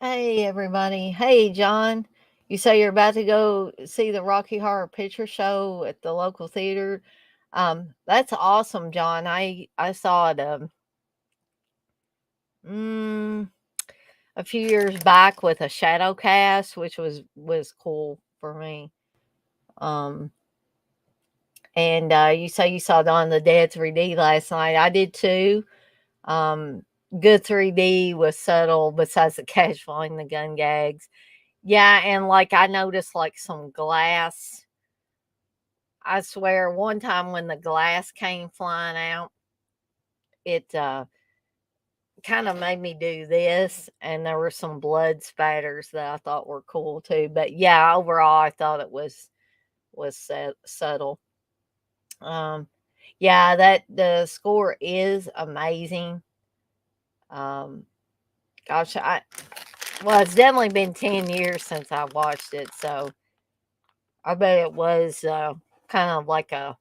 Hey, everybody. Hey, John. You say you're about to go see the Rocky Horror Picture Show at the local theater. That's awesome, John. I saw it mm, a few years back with a shadow cast, which was cool for me. Um, and you say you saw Dawn of the Dead 3D last night. I did too. Um, Good 3D was subtle. Besides the cash falling, the gun gags. Yeah, and, like, I noticed, like, some glass. I swear one time when the glass came flying out, it, kinda made me do this, and there were some blood spatters that I thought were cool too, but, yeah, overall, I thought it was subtle. Um, yeah, that the score is amazing. Um, gosh, it's definitely been 10 years since I watched it, so I bet it was, kind of like a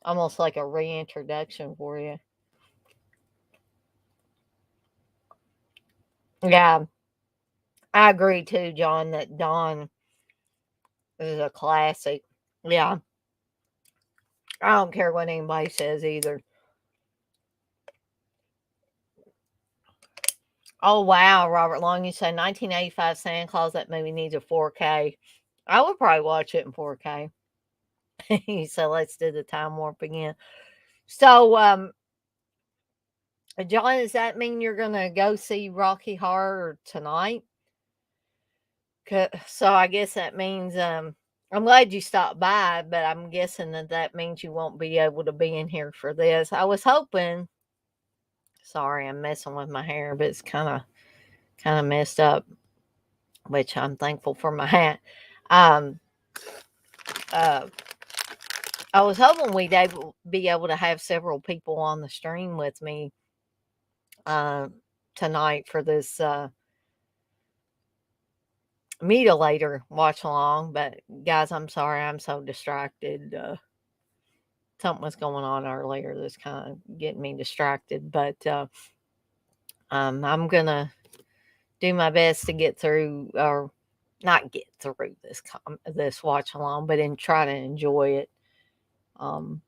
almost like a reintroduction for you. Yeah, I agree too, John, that Dawn is a classic. Yeah, I don't care what anybody says either. Oh, wow, Robert Long, you say 1985 Santa Claus, that movie needs a 4K. I would probably watch it in 4K. So let's do the time warp again. So, John, does that mean you're going to go see Rocky Horror tonight? So I guess that means I'm glad you stopped by, but I'm guessing that that means you won't be able to be in here for this. I was hoping. Sorry, I'm messing with my hair, but it's kind of messed up, which I'm thankful for my hat. Um, uh, I was hoping be able to have several people on the stream with me uh, tonight for this Mutilator watch along, but guys, I'm sorry, I'm so distracted. Something was going on earlier that's kind of getting me distracted, but I'm gonna do my best to get through, or not get through this watch along, but and try to enjoy it. Um,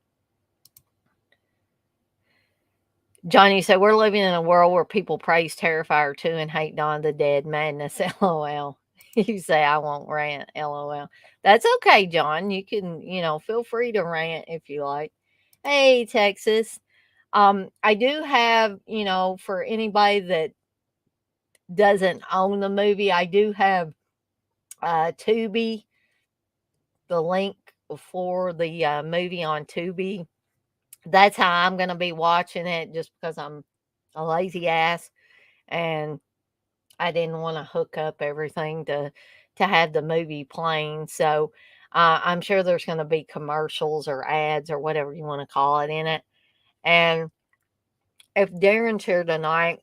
Johnny said we're living in a world where people praise Terrifier 2 and hate Dawn of the Dead. Madness. LOL. You say I won't rant. LOL. That's okay, John. You can, feel free to rant if you like. Hey, Texas. I do have, for anybody that doesn't own the movie, I do have Tubi, the link for the movie on Tubi. That's how I'm going to be watching it just because I'm a lazy ass and I didn't want to hook up everything to have the movie playing. So I'm sure there's going to be commercials or ads or whatever you want to call it in it. And if Darren's here tonight,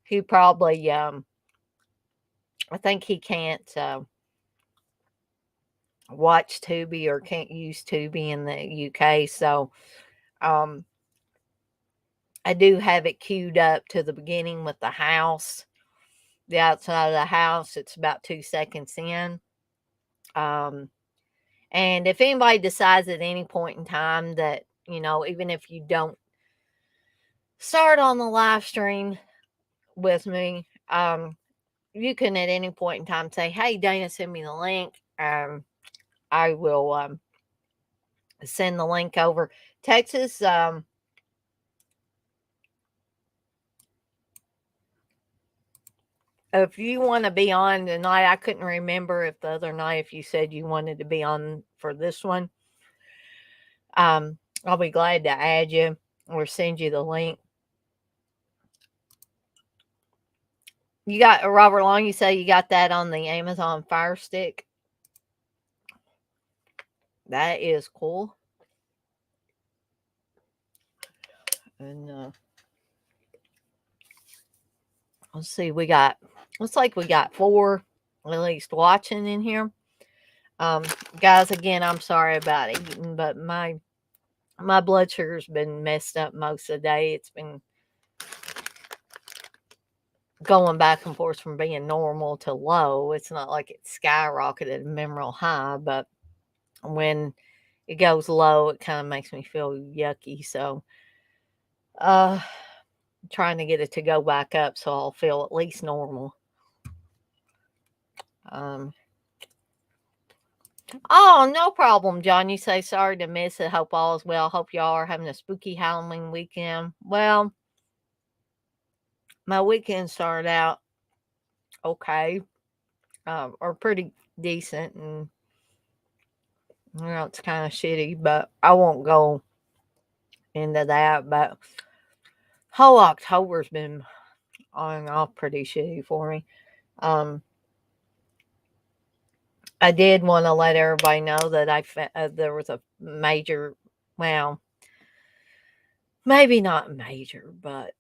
he probably I think he can't watch Tubi or can't use Tubi in the UK. So um, I do have it queued up to the beginning with the house, the outside of the house. It's about 2 seconds in. Um, and if anybody decides at any point in time that, even if you don't start on the live stream with me, you can at any point in time say, hey, Dana, send me the link. I will send the link over. Texas, if you want to be on tonight, I couldn't remember if the other night if you said you wanted to be on for this one. I'll be glad to add you or send you the link. You got Robert Long. You say you got that on the Amazon Fire Stick. That is cool. And let's see, looks like we got 4 at least watching in here. Guys, again, I'm sorry about eating, but my blood sugar's been messed up most of the day. It's been going back and forth from being normal to low. It's not like it skyrocketed memorable high, but when it goes low, it kind of makes me feel yucky. So, uh, trying to get it to go back up so I'll feel at least normal. Um, oh, no problem, John. You say sorry to miss it. Hope all is well. Hope y'all are having a spooky Halloween weekend. Well, my weekend started out okay, or pretty decent, and it's kind of shitty, but I won't go into that. But whole October's been on and off pretty shitty for me. Um, I did want to let everybody know that there was a major, well, maybe not major, but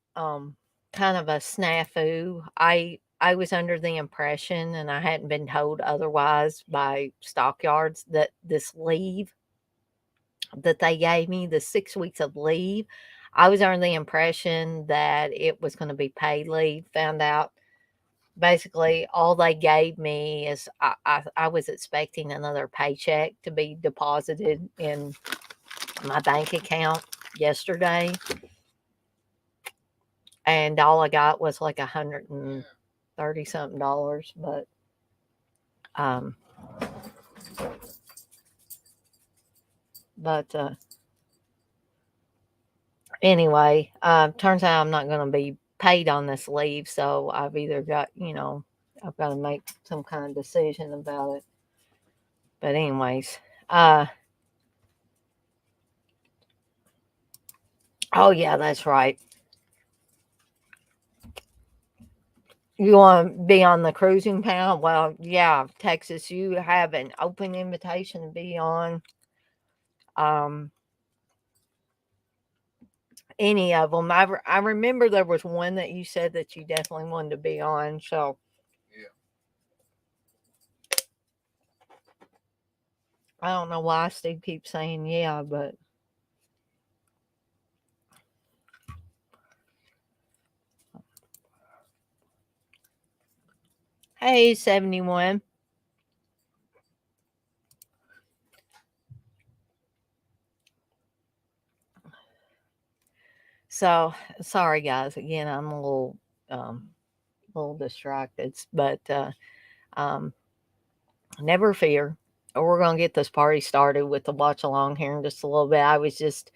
kind of a snafu. I was under the impression, and I hadn't been told otherwise by stockyards, that this leave that they gave me, the 6 weeks of leave, I was under the impression that it was going to be paid leave. Found out basically all they gave me is I was expecting another paycheck to be deposited in my bank account yesterday, and all I got was like $130 something. Um, but anyway, turns out I'm not going to be paid on this leave, so I've either got, I've got to make some kind of decision about it. But anyways, oh yeah, that's right. You want to be on the cruising panel? Well, yeah, Texas, you have an open invitation to be on um, any of them. I remember there was one that you said that you definitely wanted to be on. So, I don't know why Steve keeps saying yeah, but hey, 71. So, sorry guys. Again, I'm a little distracted, but um, never fear. We're gonna get this party started with the watch along here in just a little bit. I was just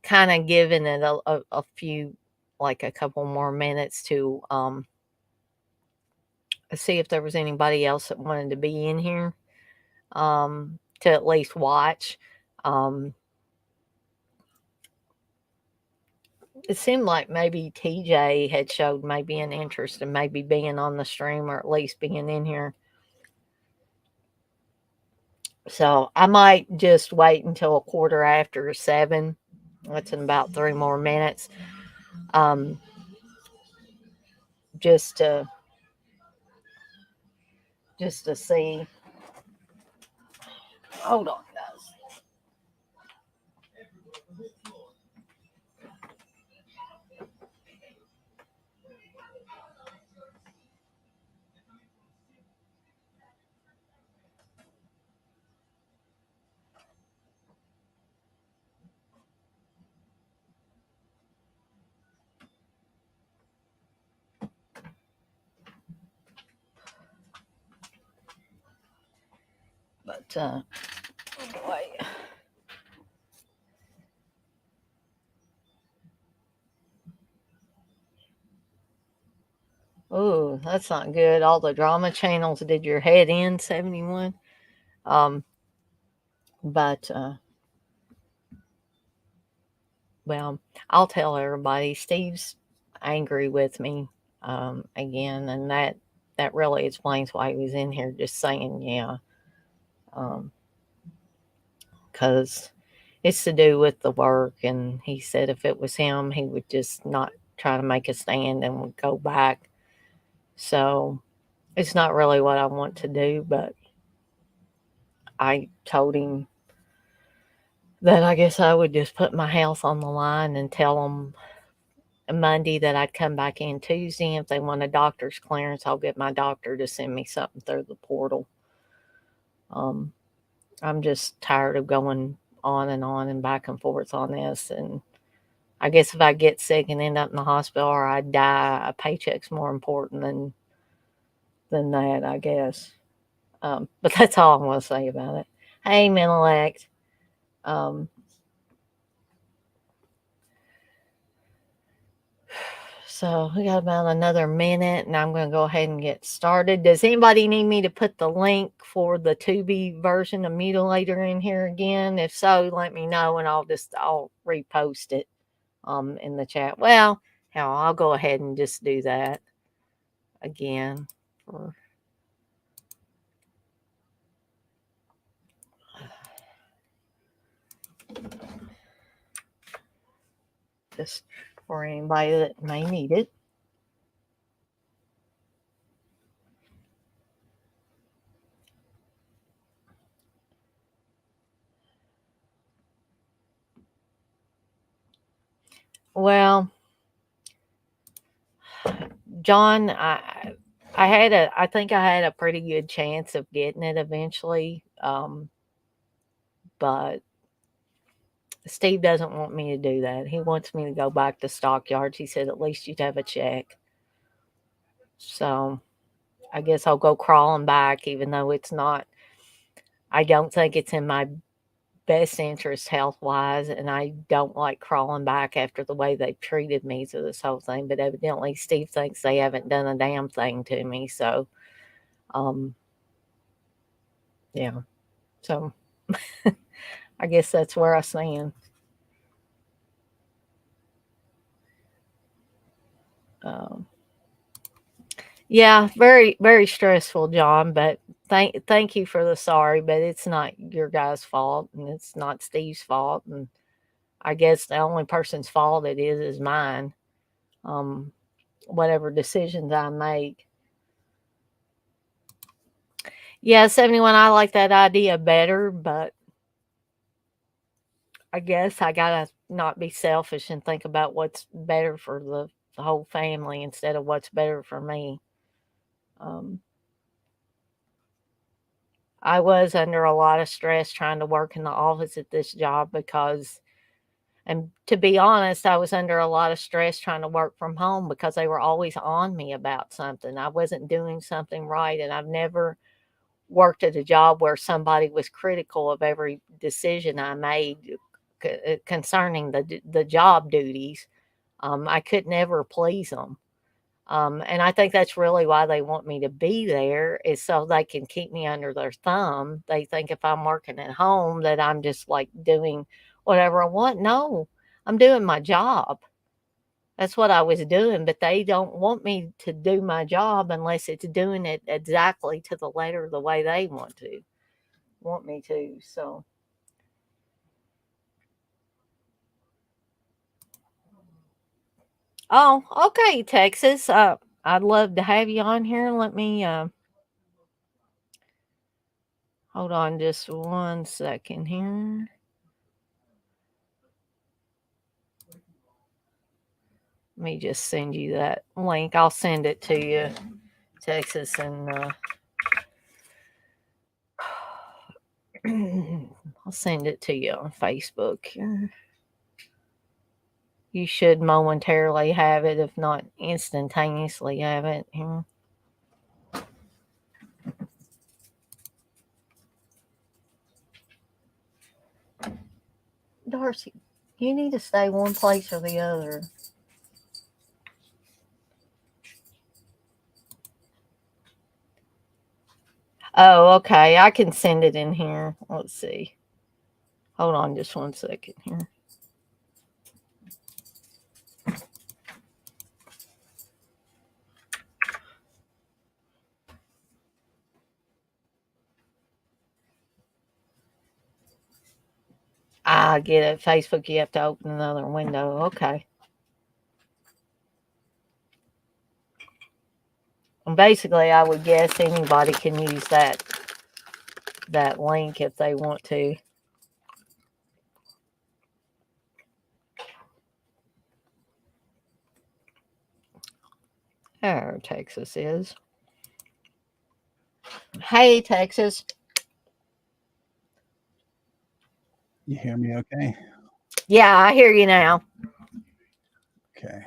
kind of giving it a few, like a couple more minutes to see if there was anybody else that wanted to be in here, to at least watch. Um, it seemed like maybe TJ had showed maybe an interest in maybe being on the stream, or at least being in here. So I might just wait until 7:15. That's in about 3 more minutes. Um, just to see. Hold on, guys. But anyway. Oh, that's not good. All the drama channels did your head in, 71. Um, but well, I'll tell everybody. Steve's angry with me again, and that really explains why he was in here just saying yeah. Because it's to do with the work, and he said if it was him, he would just not try to make a stand and would go back. So it's not really what I want to do, but I told him that I guess I would just put my health on the line and tell him Monday that I'd come back in Tuesday. If they want a doctor's clearance, I'll get my doctor to send me something through the portal. I'm just tired of going on and back and forth on this. And I guess if I get sick and end up in the hospital or I die, a paycheck's more important than that, I guess. But that's all I'm going to say about it. Hey, mental act. So we got about another minute, and I'm going to go ahead and get started. Does anybody need me to put the link for the Tubi version of Mutilator in here again? If so, let me know, and I'll repost it in the chat. Well, hell, I'll go ahead and just do that again. Just for anybody that may need it. Well, John, I think I had a pretty good chance of getting it eventually, but Steve doesn't want me to do that. He wants me to go back to stockyards. He said at least you'd have a check. So I guess I'll go crawling back, even though it's not. I don't think it's in my best interest health wise, and I don't like crawling back after the way they've treated me through this whole thing. But evidently, Steve thinks they haven't done a damn thing to me. So, yeah. So I guess that's where I stand. Yeah, very, very stressful, John. But thank you for the sorry, but it's not your guy's fault, and it's not Steve's fault, and I guess the only person's fault it is mine. Whatever decisions I make. Yeah, 71. I like that idea better, but I guess I gotta not be selfish and think about what's better for the whole family instead of what's better for me. I was under a lot of stress trying to work in the office at this job because, and to be honest, I was under a lot of stress trying to work from home because they were always on me about something. I wasn't doing something right, and I've never worked at a job where somebody was critical of every decision I made concerning the job duties. I could never please them. And I think that's really why they want me to be there is so they can keep me under their thumb. They think if I'm working at home that I'm just like doing whatever I want. No, I'm doing my job. That's what I was doing, but they don't want me to do my job unless it's doing it exactly to the letter the way they want me to. So oh, okay, Texas. I'd love to have you on here. Let me hold on just 1 second here. Let me just send you that link. I'll send it to you, Texas, and I'll send it to you on Facebook. You should momentarily have it, if not instantaneously have it here. Darcy, you need to stay one place or the other. Oh, okay. I can send it in here. Let's see. Hold on just 1 second here. I get it. Facebook, you have to open another window. Okay. And basically, I would guess anybody can use that link if they want to. There, Texas is. Hey, Texas. You hear me okay? Yeah, I hear you now. Okay.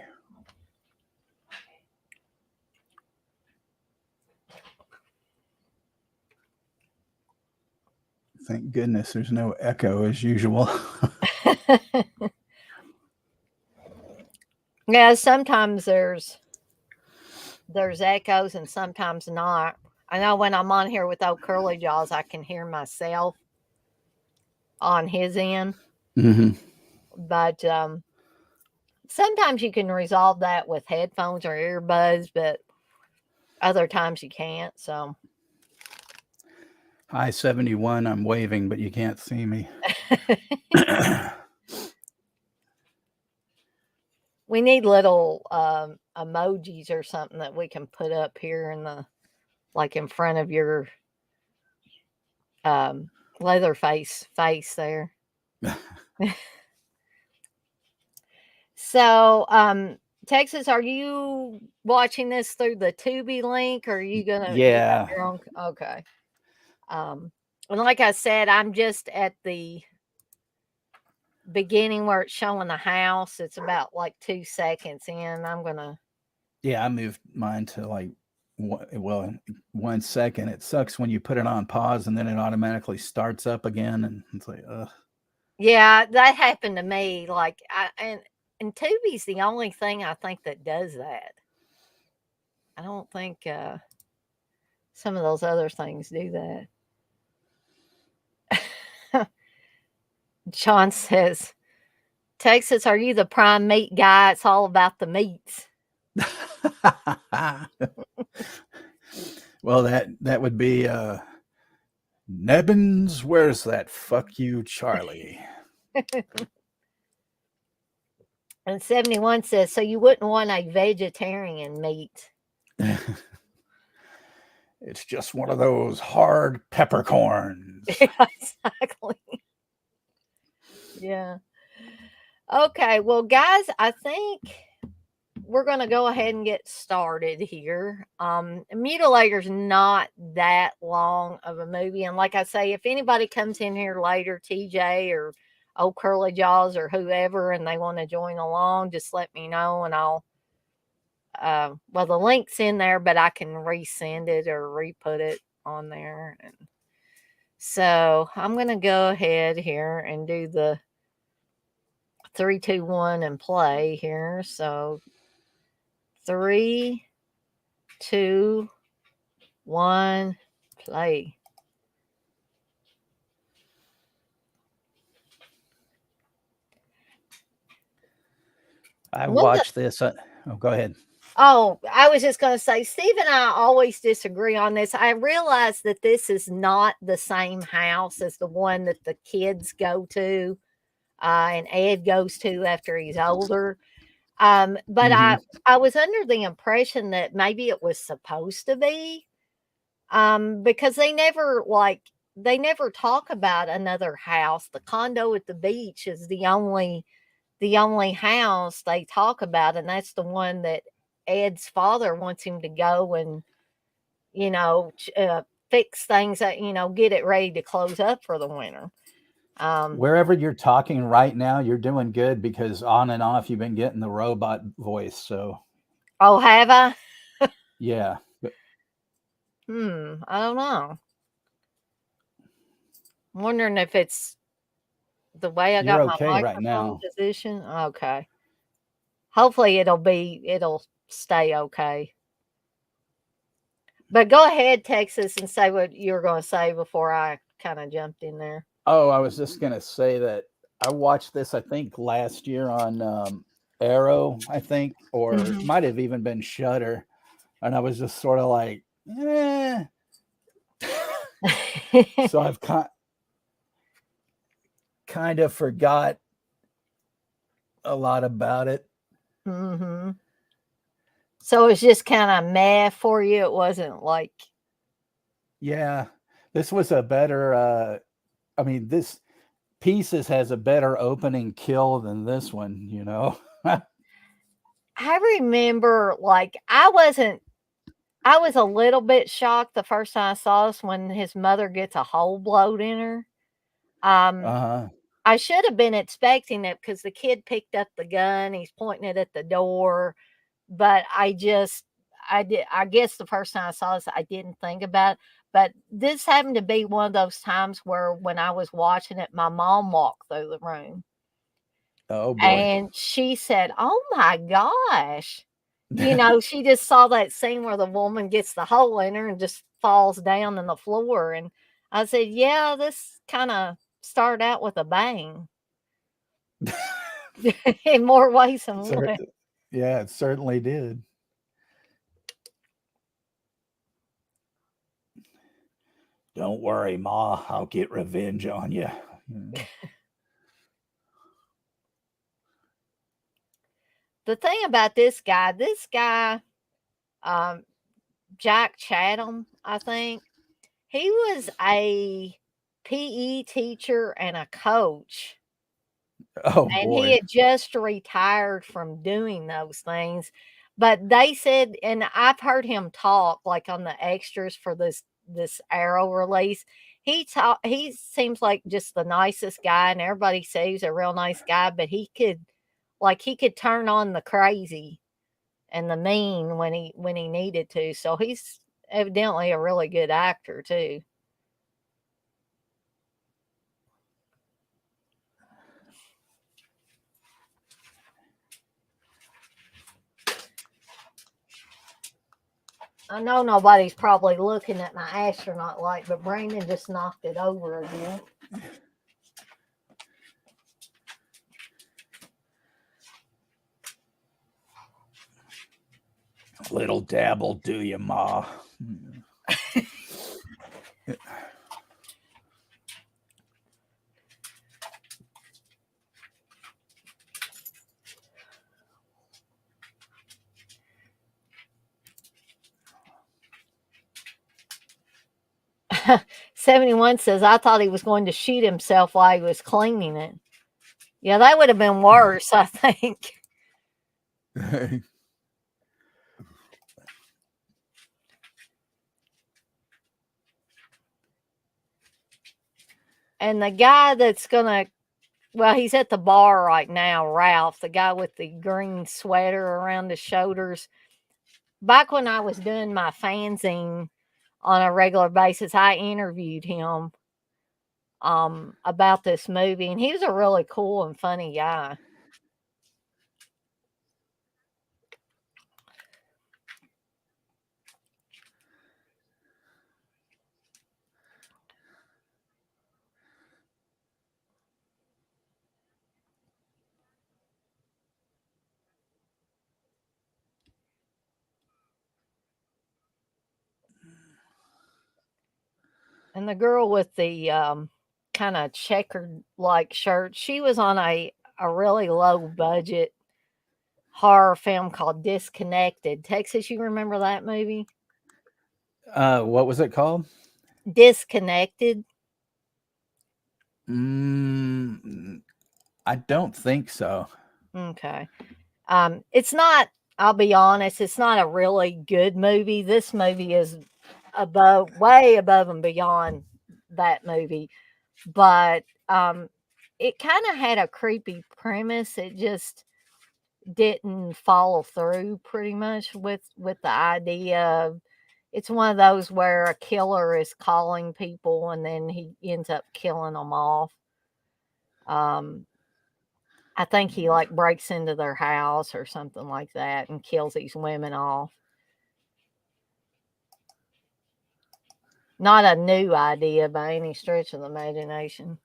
Thank goodness there's no echo as usual. Yeah, sometimes there's echoes and sometimes not. I know when I'm on here with old Curly Jaws, I can hear myself on his end, Mm-hmm. but sometimes you can resolve that with headphones or earbuds, but other times you can't. So Hi 71, I'm waving, but you can't see me. we need little emojis or something that we can put up here in the like in front of your um, face there. So, Texas, are you watching this through the Tubi link, or are you got Yeah. your own? Okay. Um, and like I said, I'm just at the beginning where it's showing the house. It's about like 2 seconds in. I'm gonna. Yeah, I moved mine to like, well, 1 second. It sucks when you put it on pause and then it automatically starts up again. And it's like, ugh. Yeah, that happened to me. Like, and Tubi's the only thing I think that does that. I don't think some of those other things do that. John says, Texas, are you the prime meat guy? It's all about the meats. Well, that would be Nebbins, where's that fuck you, Charlie? And 71 says, so you wouldn't want a vegetarian meat. It's just one of those hard peppercorns. Yeah, exactly. Yeah. Okay. Well, guys, I think we're going to go ahead and get started here. Mutilator's not that long of a movie. And like I say, if anybody comes in here later, TJ or old Curly Jaws or whoever, and they want to join along, just let me know and I'll well, the link's in there, but I can resend it or re-put it on there. And so I'm gonna go ahead here and do the 3, 2, 1 and play here. So 3, 2, 1, play. I One watched this. Go ahead. Oh, I was just going to say, Steve and I always disagree on this. I realize that this is not the same house as the one that the kids go to and Ed goes to after he's older. But Mm-hmm. I was under the impression that maybe it was supposed to be because they never talk about another house. The condo at the beach is the only house they talk about, and that's the one that Ed's father wants him to go and you know fix things that get it ready to close up for the winter. Wherever you're talking right now, you're doing good because on and off you've been getting the robot voice. So Oh, have I? yeah, I don't know. I'm wondering if it's the way I you're got my okay right microphone now. position. Okay. Hopefully it'll stay okay. But go ahead, Texas, and say what you were going to say before I kind of jumped in there. Oh, I was just gonna say that I watched this. I think last year on Arrow, I think, or it Mhm. might have even been Shutter, and I was just sort of like, eh. So I've kind of forgot a lot about it. hmm So it's just kind of meh for you. It wasn't like, Yeah, this was a better. I mean, this Pieces has a better opening kill than this one. I remember, like, I was a little bit shocked the first time I saw this when his mother gets a hole blowed in her. Um, Uh-huh. I should have been expecting it because the kid picked up the gun, he's pointing it at the door, but I guess the first time I saw this, I didn't think about it, but this happened to be one of those times where when I was watching it, my mom walked through the room, Oh boy. and she said, "Oh my gosh." She just saw that scene where the woman gets the hole in her and just falls down on the floor, and I said, "Yeah, this kinda started out with a bang." In more ways than Cer- one. yeah, it certainly did. Don't worry, Ma. I'll get revenge on you. The thing about this guy, um, Jack Chatham, I think, he was a PE teacher and a coach, Oh and he boy. had just retired from doing those things. But they said, and I've heard him talk like on the extras for this Arrow release. He seems like just the nicest guy, and everybody says he's a real nice guy, but he could turn on the crazy and the mean when he needed to. So he's evidently a really good actor too. I know nobody's probably looking at my astronaut light, but Brandon just knocked it over again. Little dabble, do you, Ma? 71 says, I thought he was going to shoot himself while he was cleaning it. Yeah, that would have been worse, I think. And the guy that's going to, well, he's at the bar right now, Ralph, the guy with the green sweater around his shoulders. Back when I was doing my fanzine on a regular basis, I interviewed him about this movie, and he was a really cool and funny guy. And the girl with the kind of checkered like shirt, she was on a really low budget horror film called Disconnected. Texas, you remember that movie? What was it called? Disconnected. Mm, I don't think so. Okay. It's not, I'll be honest, it's not a really good movie. This movie is way above and beyond that movie. But it kind of had a creepy premise. It just didn't follow through pretty much with the idea of, it's one of those where a killer is calling people and then he ends up killing them off. Um, I think he like breaks into their house or something like that and kills these women off. Not a new idea by any stretch of the imagination.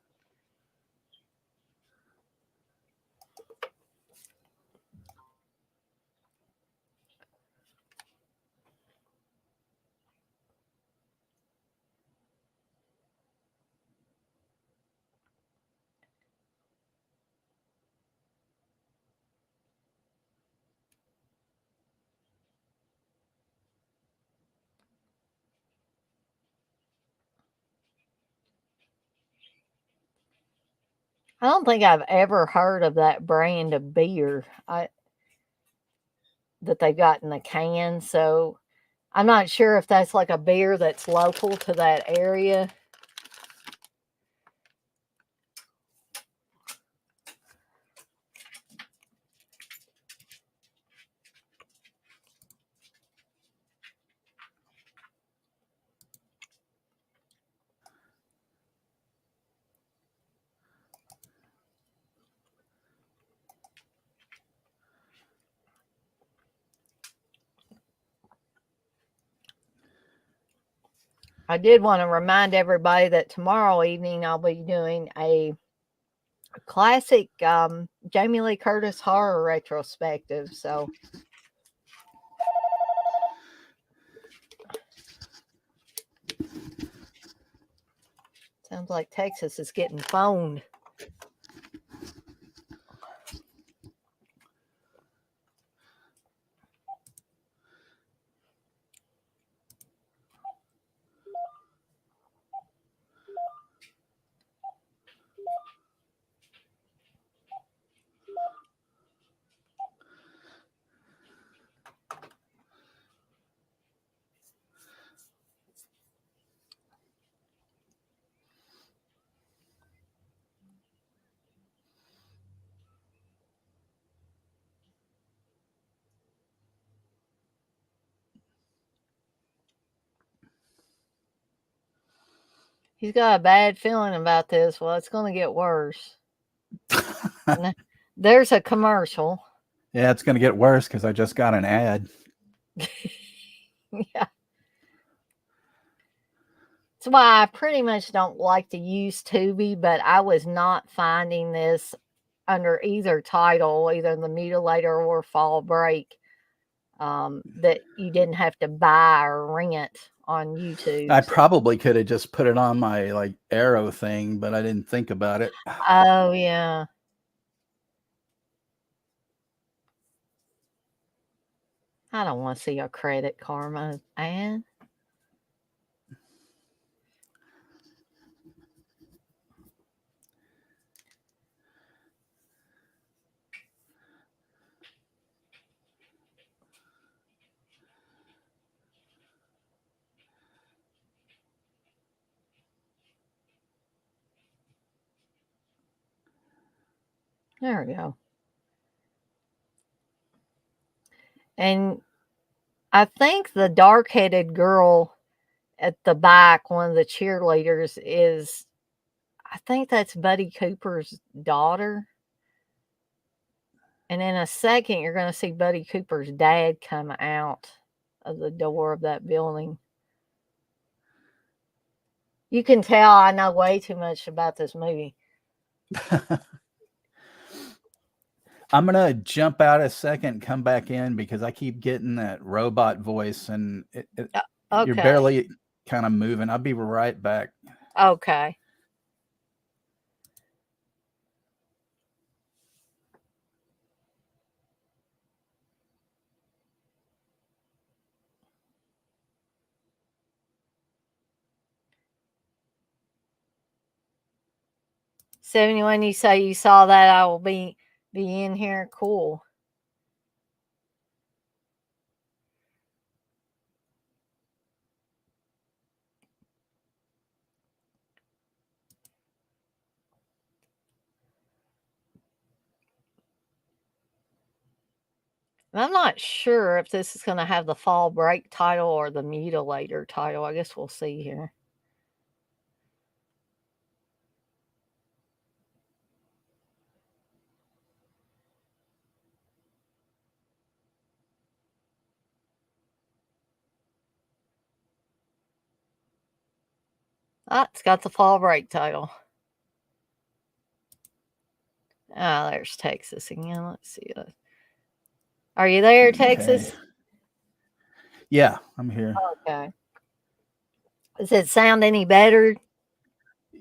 I don't think I've ever heard of that brand of beer. that they got in the can. So I'm not sure if that's like a beer that's local to that area. I did want to remind everybody that tomorrow evening I'll be doing a classic Jamie Lee Curtis horror retrospective. So sounds like Texas is getting phoned. He's got a bad feeling about this. Well, it's going to get worse. There's a commercial. Yeah, it's going to get worse because I just got an ad. Yeah. That's why I pretty much don't like to use Tubi, but I was not finding this under either title, either The Mutilator or Fall Break, that you didn't have to buy or rent on YouTube. I probably could have just put it on my like Arrow thing, but I didn't think about it. Oh, yeah. I don't want to see a Credit Karma ad. There we go. And I think the dark-headed girl at the back, one of the cheerleaders, is, I think that's Buddy Cooper's daughter. And in a second, you're going to see Buddy Cooper's dad come out of the door of that building. You can tell I know way too much about this movie. I'm going to jump out a second, come back in because I keep getting that robot voice and Okay. you're barely kind of moving. I'll be right back. Okay. So when you say you saw that, I will be in here. Cool. And I'm not sure if this is going to have the Fall Break title or the Mutilator title. I guess we'll see here. Ah, it's got the Fall Break title. Ah, there's Texas again. Let's see. Are you there, Texas? Okay. Yeah, I'm here. Okay. Does it sound any better?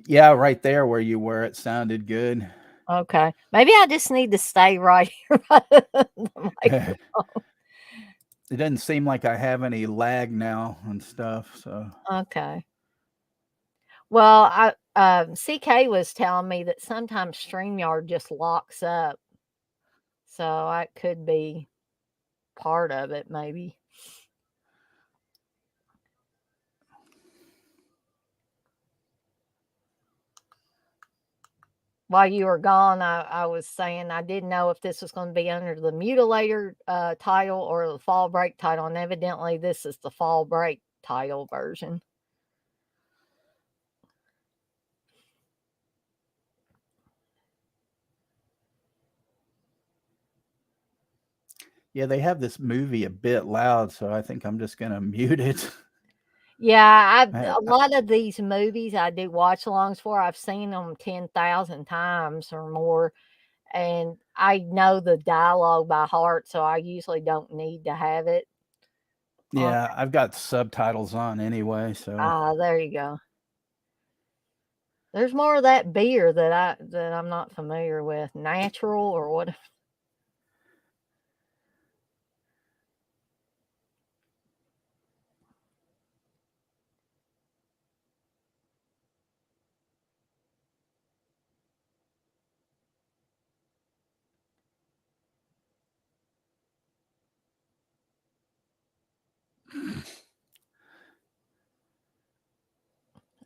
Yeah, right there where you were, it sounded good. Okay. Maybe I just need to stay right here by the microphone. It doesn't seem like I have any lag now and stuff. So Okay. Well, CK was telling me that sometimes StreamYard just locks up. So it could be part of it, maybe. While you were gone, I was saying I didn't know if this was going to be under the Mutilator title or the Fall Break title, and evidently this is the Fall Break title version. Yeah, they have this movie a bit loud, so I think I'm just gonna mute it. Yeah, I, a lot of these movies I do watch-alongs for, I've seen them 10,000 times or more, and I know the dialogue by heart, so I usually don't need to have it on. yeah, I've got subtitles on anyway, so There you go. There's more of that beer that I'm not familiar with. Natural or what?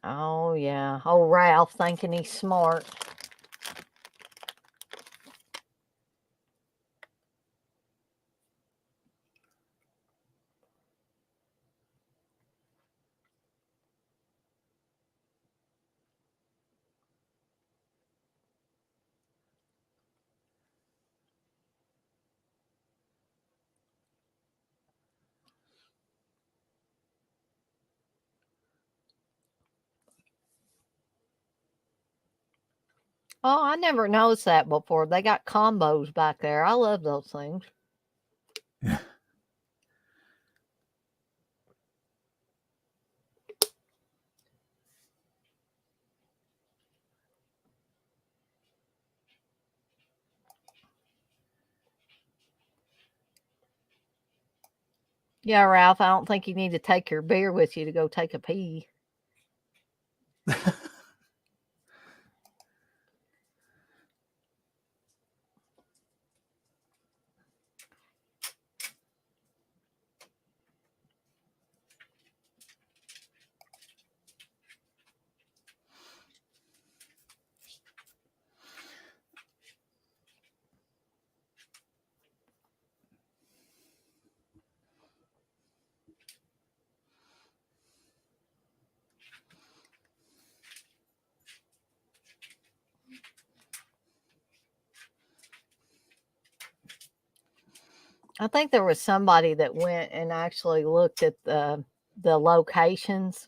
Oh yeah. Oh, Ralph thinking he's smart. Oh, I never noticed that before. They got combos back there. I love those things. Yeah, Ralph, I don't think you need to take your beer with you to go take a pee. I think there was somebody that went and actually looked at the locations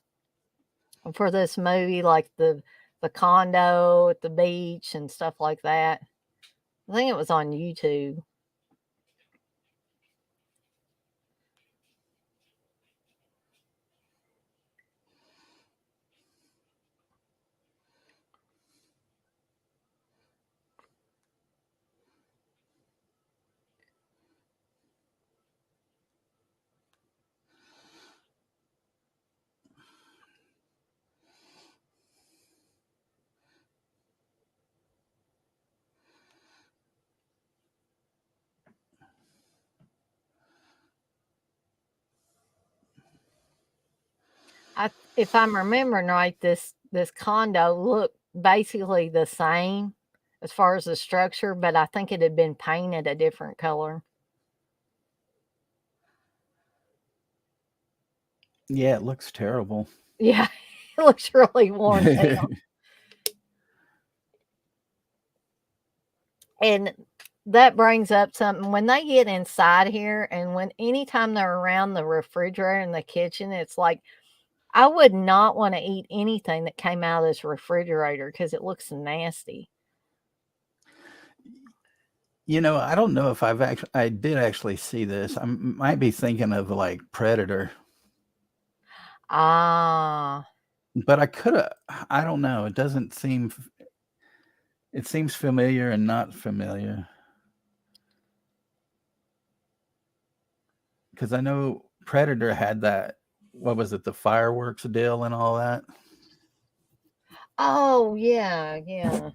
for this movie, like the condo at the beach and stuff like that. I think it was on YouTube. If I'm remembering right, this condo looked basically the same as far as the structure, but I think it had been painted a different color. yeah, it looks terrible. Yeah, it looks really worn down. And that brings up something when they get inside here, and when anytime they're around the refrigerator in the kitchen, it's like I would not want to eat anything that came out of this refrigerator because it looks nasty. I don't know if I did actually see this. I might be thinking of like Predator, Ah, but I don't know. It seems familiar and not familiar. Because I know Predator had that, what was it, the fireworks deal and all that. oh yeah, yeah.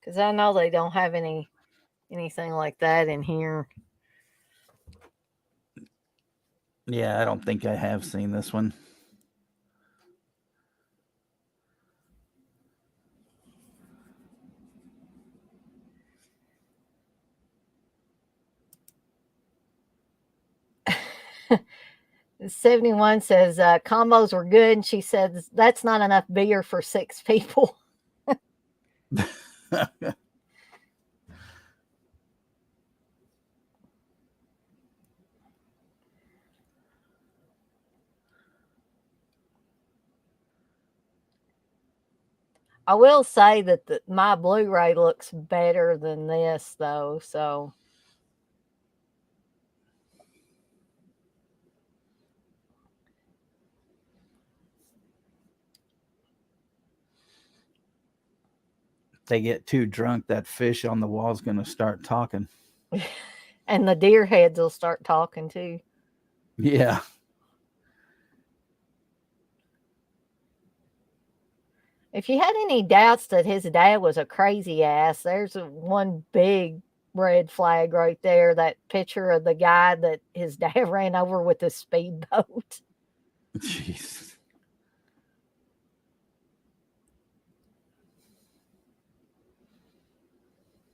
Because I know they don't have anything like that in here. Yeah, I don't think I have seen this one. '71 says combos were good, and she says that's not enough beer for 6 people. I will say that my Blu-ray looks better than this, though. So They get too drunk, that fish on the wall is going to start talking. and the deer heads will start talking too. Yeah. If you had any doubts that his dad was a crazy ass, there's one big red flag right there. That picture of the guy that his dad ran over with the speedboat. Jeez.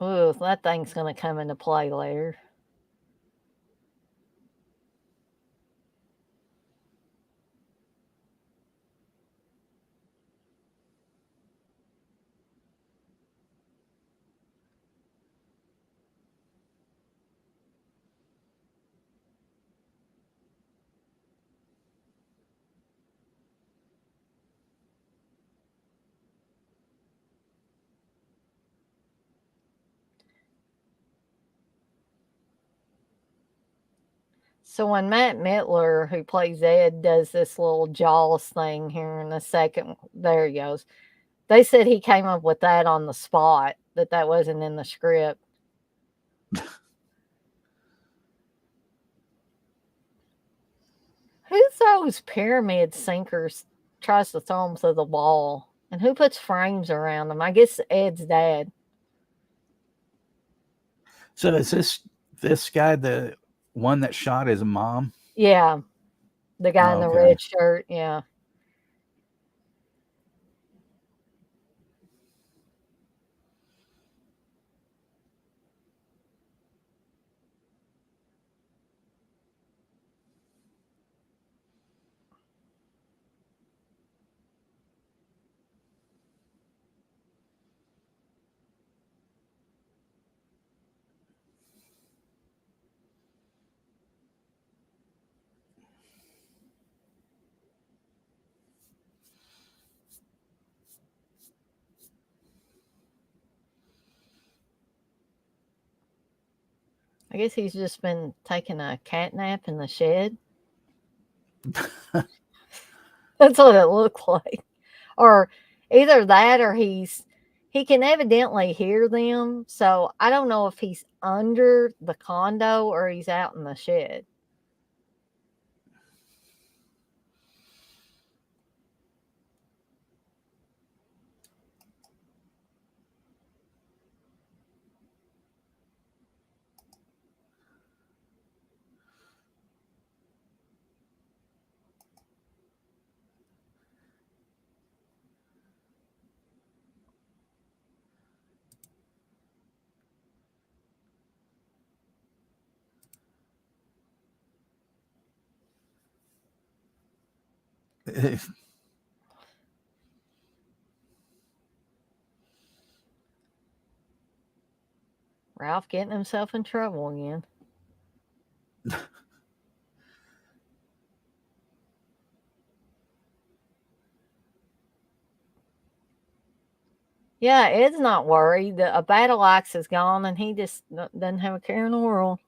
Ooh, that thing's going to come into play later. So when Matt Mittler, who plays Ed, does this little Jaws thing here in a second, there he goes. They said he came up with that on the spot, that wasn't in the script. Who throws pyramid sinkers, tries to throw them through the wall? And who puts frames around them? I guess Ed's dad. So is this guy the one that shot his mom? Yeah, the guy in the Okay. red shirt. Yeah. I guess he's just been taking a cat nap in the shed. That's what it looked like. Or either that or he can evidently hear them. So I don't know if he's under the condo or he's out in the shed. Ralph getting himself in trouble again. Yeah, Ed's not worried. A battle axe is gone and he just doesn't have a care in the world.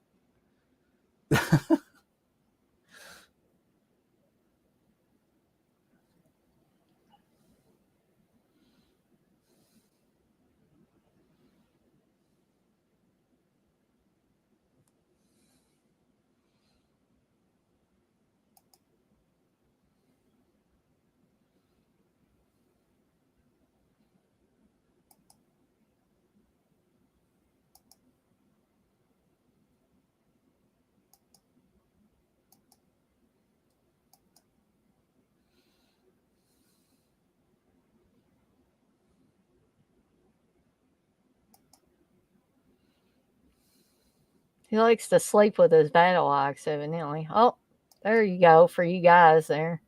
He likes to sleep with his battle axe, evidently. Oh, there you go for you guys there.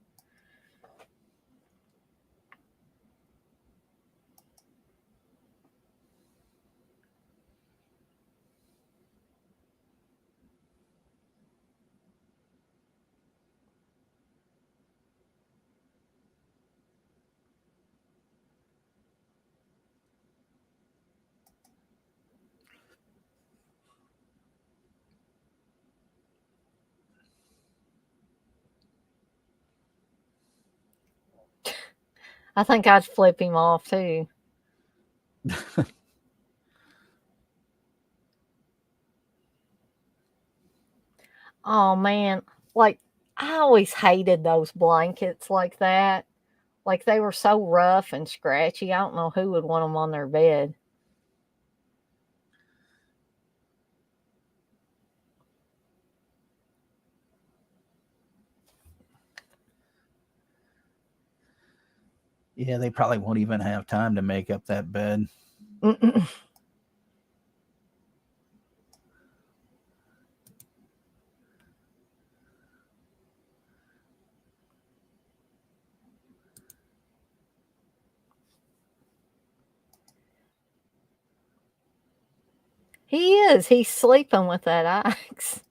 I think I'd flip him off too. Oh man, like I always hated those blankets like that. Like they were so rough and scratchy. I don't know who would want them on their bed. Yeah, they probably won't even have time to make up that bed. He is. He's sleeping with that axe.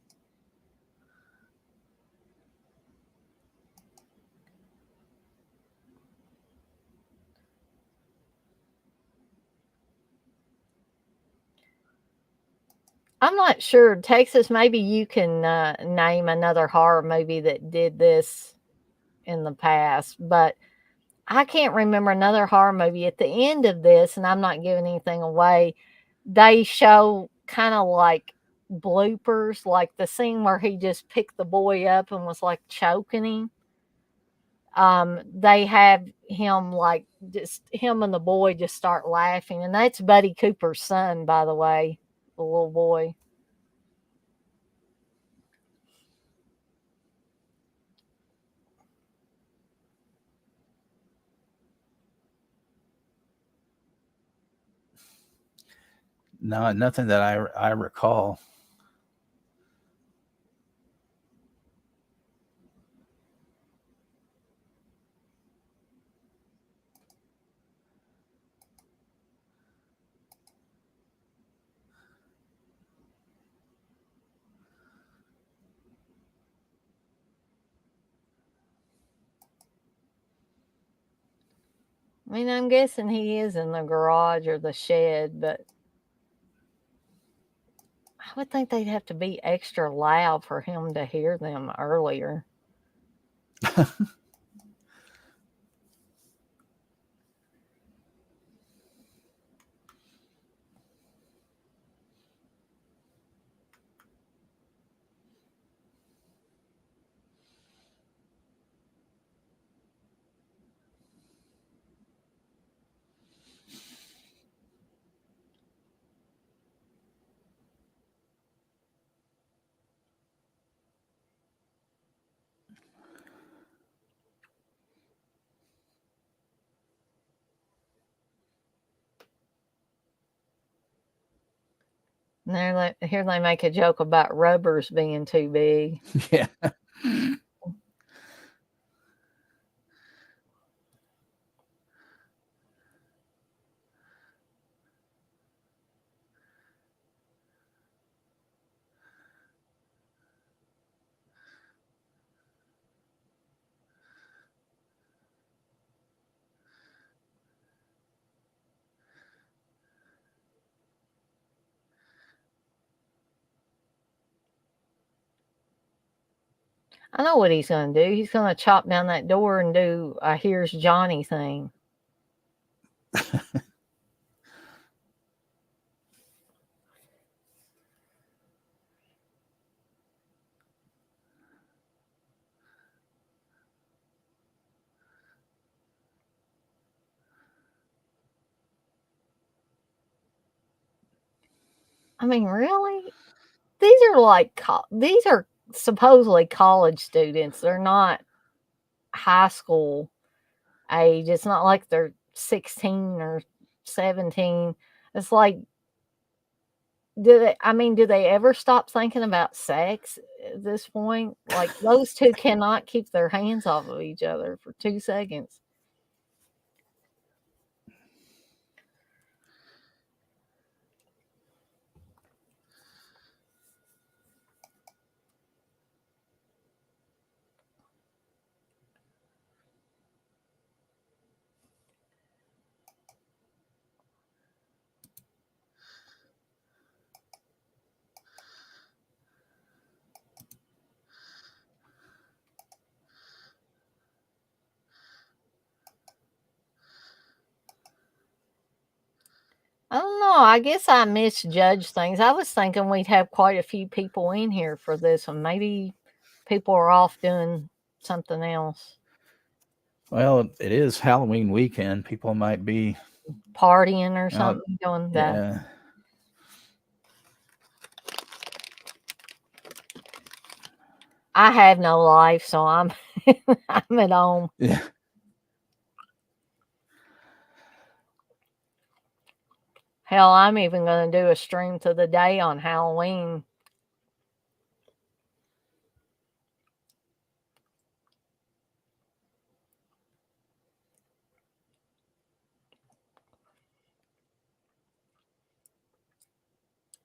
I'm not sure. Texas, maybe you can name another horror movie that did this in the past, but I can't remember another horror movie. At the end of this, and I'm not giving anything away, they show kind of like bloopers, like the scene where he just picked the boy up and was like choking him. They have him like just him and the boy just start laughing, and that's Buddy Cooper's son, by the way, the little boy. No, nothing that I recall. I mean, I'm guessing he is in the garage or the shed, but I would think they'd have to be extra loud for him to hear them earlier. And here they make a joke about rubbers being too big. Yeah. I know what he's going to do. He's going to chop down that door and do a "Here's Johnny" thing. I mean, really? These are supposedly college students. They're not high school age. It's not like they're 16 or 17. It's like do they ever stop thinking about sex at this point? Like, those two cannot keep their hands off of each other for 2 seconds. I don't know. I guess I misjudged things. I was thinking we'd have quite a few people in here for this one. Maybe people are off doing something else, Well, it is Halloween weekend. People might be partying or out. something, doing that. Yeah. I have no life, so I'm I'm at home. Yeah. Hell, I'm even going to do a stream to the day on Halloween.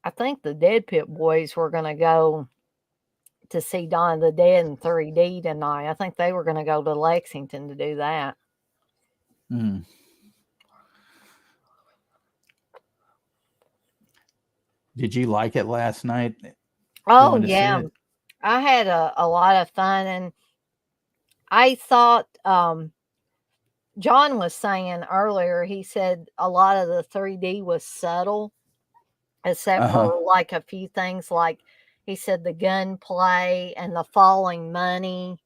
I think the Dead Pit Boys were going to go to see Dawn of the Dead in 3D tonight. I think they were going to go to Lexington to do that. Mm. Did you like it last night? Oh, Going to see yeah. it? I had a lot of fun, and I thought John was saying earlier, he said a lot of the 3D was subtle, except Uh huh. for like a few things, like he said the gunplay and the falling money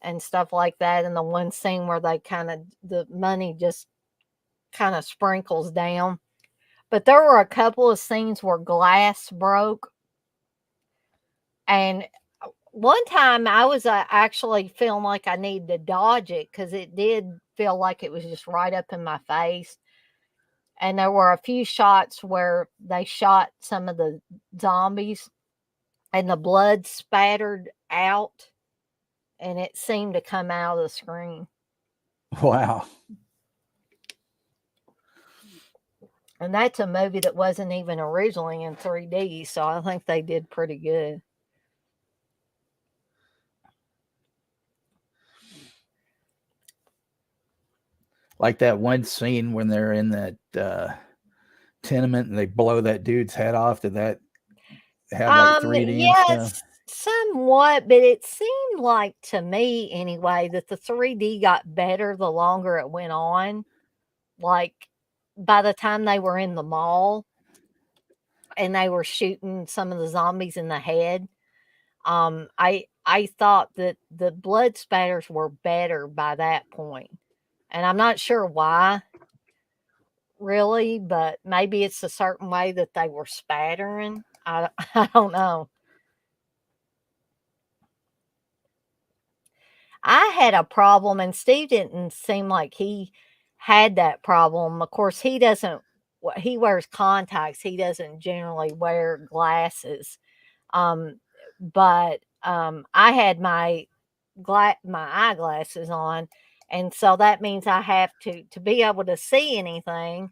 and stuff like that. And the one scene where they the money just kind of sprinkles down. But there were a couple of scenes where glass broke. And one time I was actually feeling like I needed to dodge it because it did feel like it was just right up in my face. And there were a few shots where they shot some of the zombies and the blood spattered out and it seemed to come out of the screen. Wow. And that's a movie that wasn't even originally in 3D, so I think they did pretty good. Like that one scene when they're in that tenement and they blow that dude's head off. Did that have like 3D and stuff? Yes, somewhat, but it seemed like to me anyway that the 3D got better the longer it went on. Like by the time they were in the mall and they were shooting some of the zombies in the head, I thought that the blood spatters were better by that point. And I'm not sure why really, but maybe it's a certain way that they were spattering. I don't know. I had a problem, and Steve didn't seem like he had that problem. Of course, he doesn't. He wears contacts. He doesn't generally wear glasses. Um, but I had my eyeglasses on, and so that means I have to be able to see anything.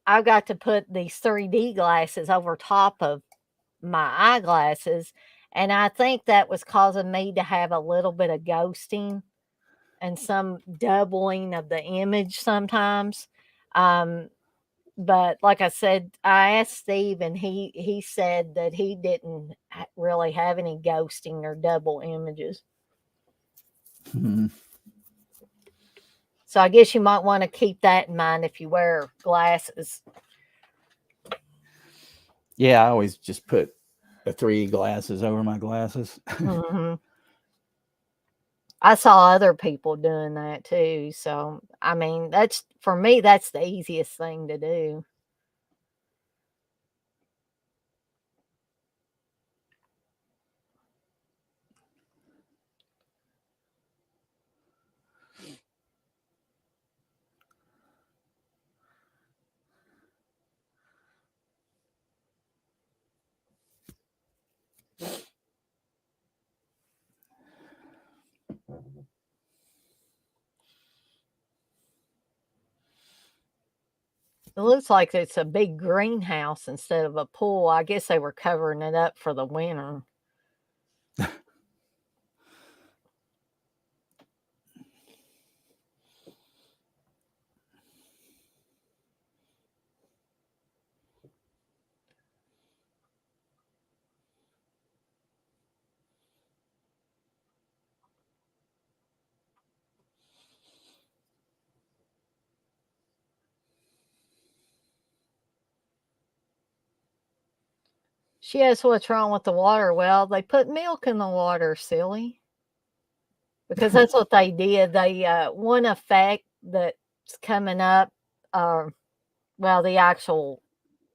I've got to put these 3D glasses over top of my eyeglasses, and I think that was causing me to have a little bit of ghosting and some doubling of the image sometimes. Um, but like I said, I asked Steve, and he said that he didn't really have any ghosting or double images. Mhm. So I guess you might want to keep that in mind if you wear glasses. Yeah, I always just put the 3D glasses over my glasses. Hmm. I saw other people doing that too. So I mean, that's for me. That's the easiest thing to do. It looks like it's a big greenhouse instead of a pool. I guess they were covering it up for the winter. She asks what's wrong with the water. Well, they put milk in the water, silly. Because that's what they did. They one effect that's coming up, well, the actual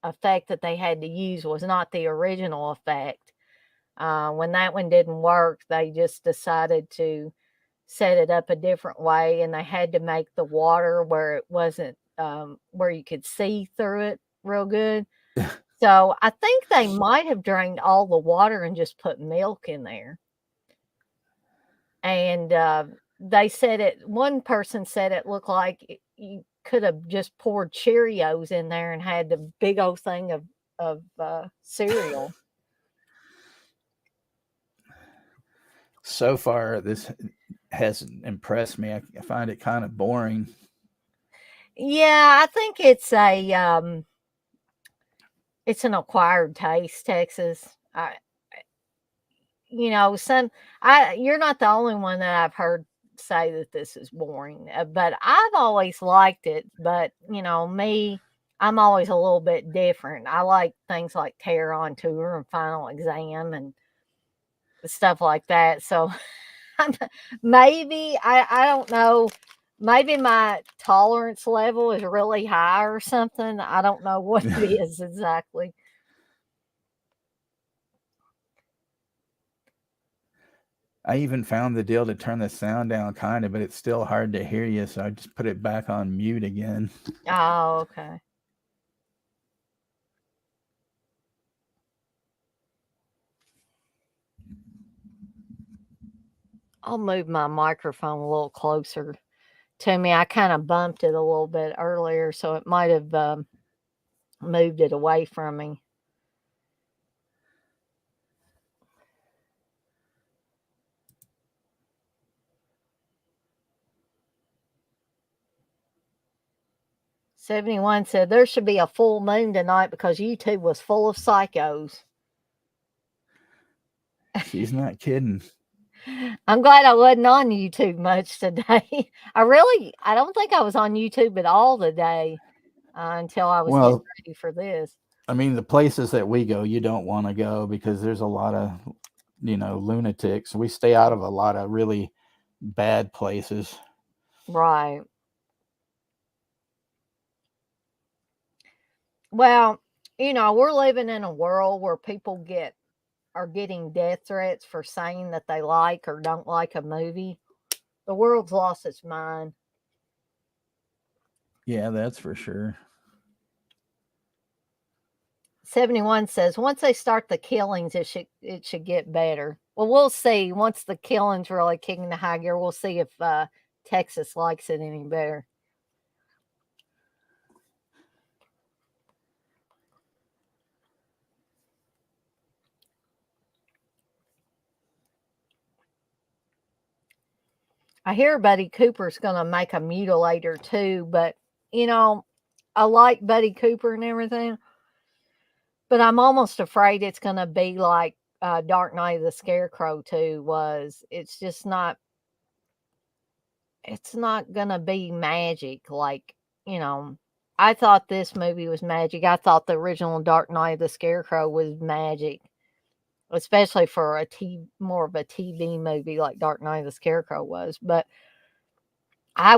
effect that they had to use was not the original effect. When that one didn't work, they just decided to set it up a different way, and they had to make the water where it wasn't where you could see through it real good. So I think they might have drained all the water and just put milk in there. And they said it. One person said it looked like you could have just poured Cheerios in there and had the big old thing of cereal. So far, this hasn't impressed me. I find it kind of boring. Yeah, I think it's an acquired taste, Texas. You're not the only one that I've heard say that this is boring, but I've always liked it. But me, I'm always a little bit different. I like things like Terror on Tour and Final Exam and stuff like that. So maybe I don't know. Maybe my tolerance level is really high or something. I don't know what it is exactly. I even found the deal to turn the sound down kind of, but it's still hard to hear you, so I just put it back on mute again. Oh, okay. I'll move my microphone a little closer to me. I kind of bumped it a little bit earlier, so it might have moved it away from me. "71 said there should be a full moon tonight because YouTube was full of psychos." She's not kidding. I'm glad I wasn't on YouTube much today. I don't think I was on YouTube at all today until I was getting ready for this. I mean, the places that we go, you don't want to go because there's a lot of, lunatics. We stay out of a lot of really bad places. Right. Well, we're living in a world where people are getting death threats for saying that they like or don't like a movie. The world's lost its mind. Yeah, that's for sure. 71 says once they start the killings, it should get better. Well, we'll see. Once the killings really kick into high gear, we'll see if Texas likes it any better. I hear Buddy Cooper's going to make a Mutilator too, but I like Buddy Cooper and everything, but I'm almost afraid it's going to be like Dark Knight of the Scarecrow 2 was. It's just not. It's not going to be magic like I thought this movie was magic. I thought the original Dark Knight of the Scarecrow was magic, especially for more of a TV movie like Dark Knight of the Scarecrow was. But I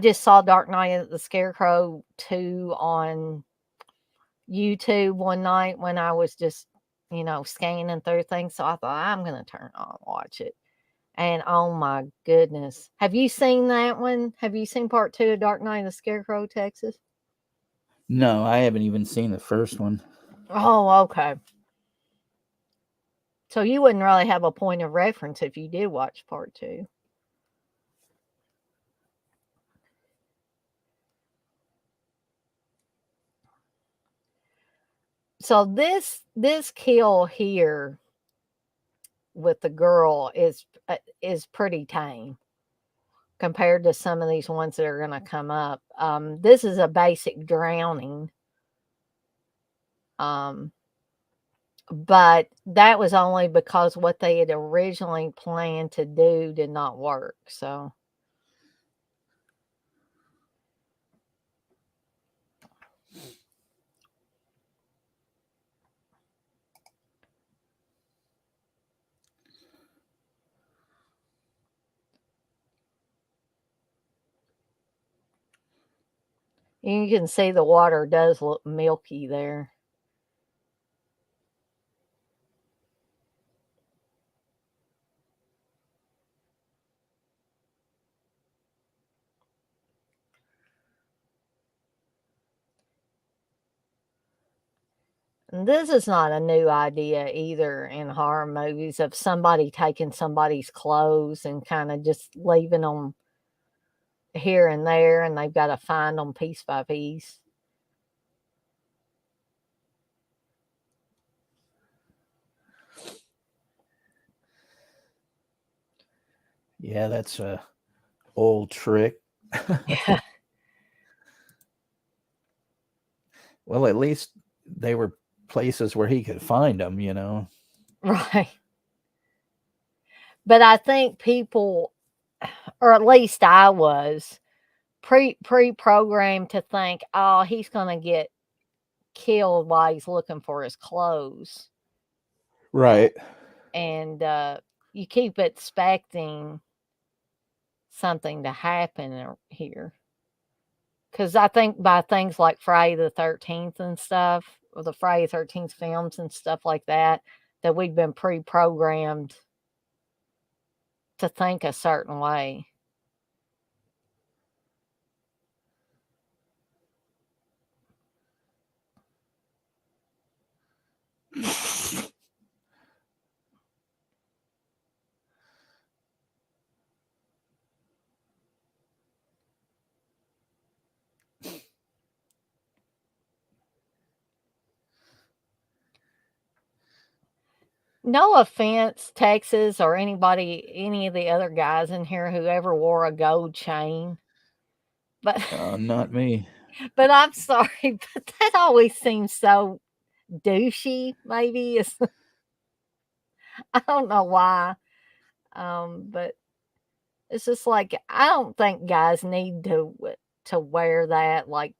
just saw Dark Knight of the Scarecrow 2 on YouTube one night when I was just, scanning through things. So I thought, I'm going to turn it on and watch it. And oh my goodness. Have you seen that one? Have you seen part 2 of Dark Knight of the Scarecrow, Texas? No, I haven't even seen the first one. Oh, okay. So you wouldn't really have a point of reference if you did watch part 2. So this kill here with the girl is pretty tame compared to some of these ones that are going to come up. This is a basic drowning. But that was only because what they had originally planned to do did not work. So you can see the water does look milky there. And this is not a new idea either in horror movies of somebody taking somebody's clothes and kind of just leaving them here and there, and they've got to find them piece by piece. Yeah, that's a old trick. Yeah. Well, at least they were places where he could find them, you know. Right. But I think people, or at least I was, pre-programmed to think, oh, he's going to get killed while he's looking for his clothes. Right. And you keep expecting something to happen here. Because I think by things like Friday the 13th and stuff, or the Friday the 13th films and stuff like that, that we've been pre-programmed to think a certain way. No offense, Texas, or anybody, any of the other guys in here who ever wore a gold chain, but Not me. but I'm sorry, but that always seems so douchey. Maybe it's I don't know why, but it's just like I don't think guys need to wear that. Like,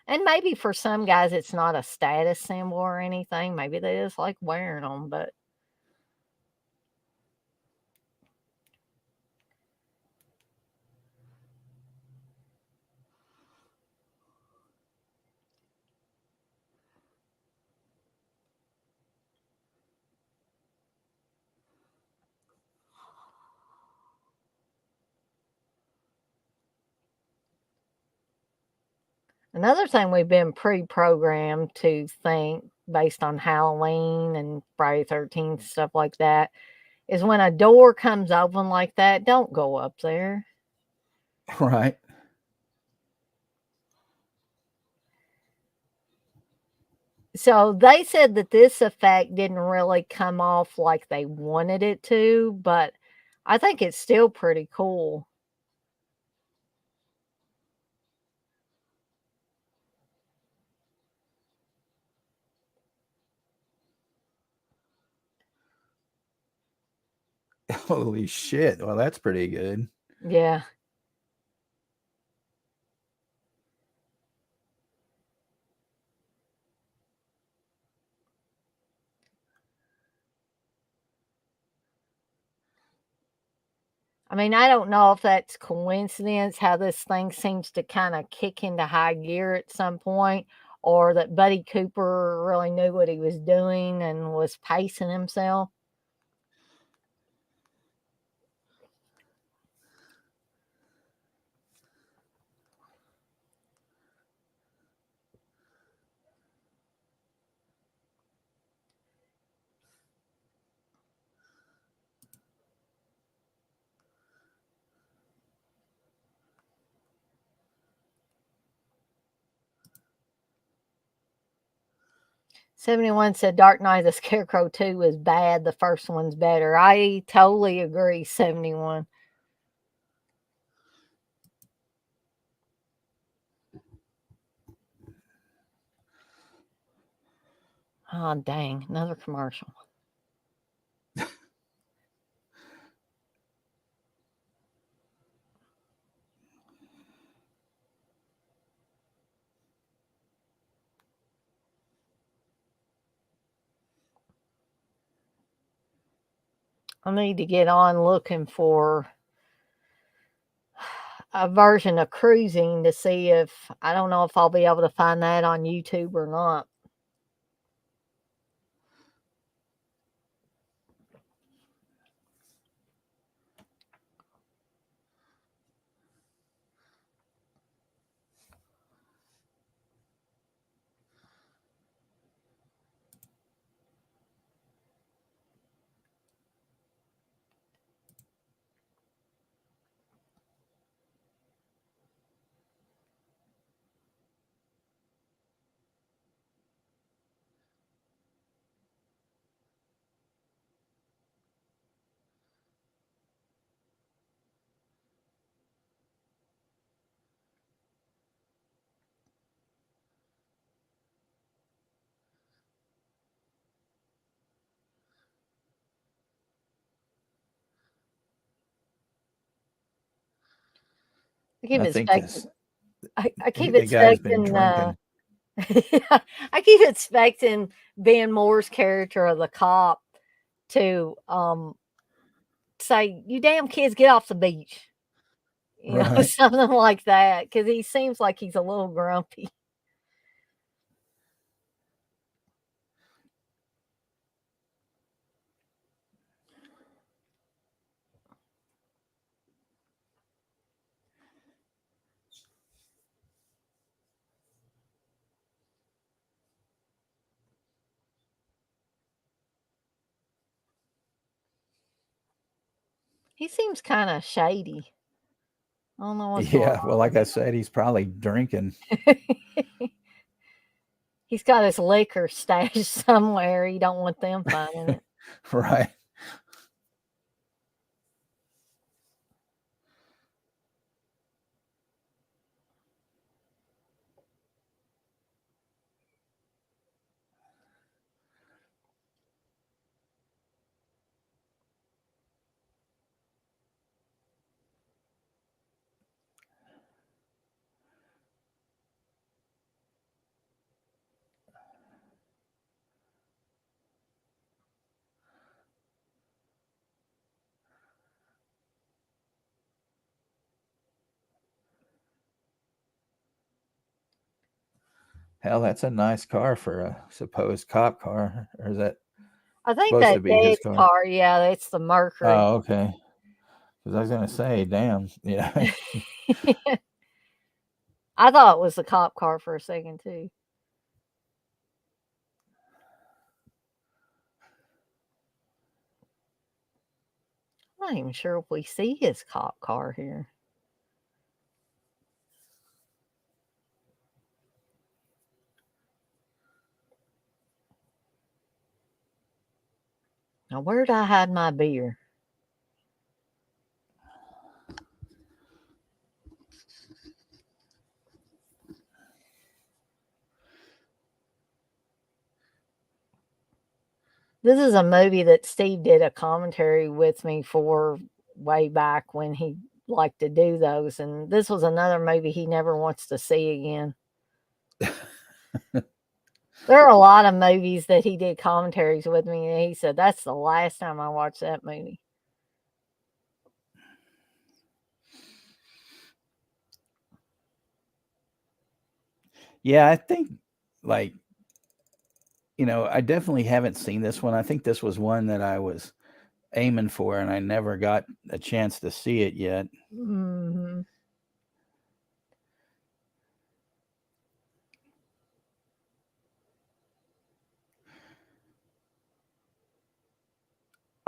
and maybe for some guys it's not a status symbol or anything. Maybe they just like wearing them, but another thing we've been pre-programmed to think based on Halloween and Friday 13th, stuff like that, is when a door comes open like that, don't go up there. Right. So they said that this effect didn't really come off like they wanted it to, but I think it's still pretty cool. Holy shit. Well, that's pretty good. Yeah. I mean, I don't know if that's coincidence how this thing seems to kind of kick into high gear at some point, or that Buddy Cooper really knew what he was doing and was pacing himself. 71 said Dark Knight the Scarecrow 2 was bad. The first one's better. I totally agree, 71. Oh, dang. Another commercial. I need to get on looking for a version of Cruising to see if, I don't know if I'll be able to find that on YouTube or not. I keep I think expecting. this I keep the guy's been expecting. drinking. I keep expecting Ben Moore's character of the cop to say, "You damn kids, get off the beach." Right. Something like that, because he seems like he's a little grumpy. He seems kind of shady. I don't know what's going Yeah. Well, like I said, he's probably drinking. on. He's got his liquor stashed somewhere. He don't want them finding it. Right. Hell, that's a nice car for a supposed cop car. Or is that I think supposed that to be his Dead's car? car, yeah, it's the Mercury. Oh, okay. Because I was gonna say, damn, yeah. I thought it was the cop car for a second too. I'm not even sure if we see his cop car here. Now, where'd I hide my beer? This is a movie that Steve did a commentary with me for way back when he liked to do those. And this was another movie he never wants to see again. There are a lot of movies that he did commentaries with me, and he said, that's the last time I watched that movie. Yeah, I think, like, I definitely haven't seen this one. I think this was one that I was aiming for, and I never got a chance to see it yet. Mm-hmm.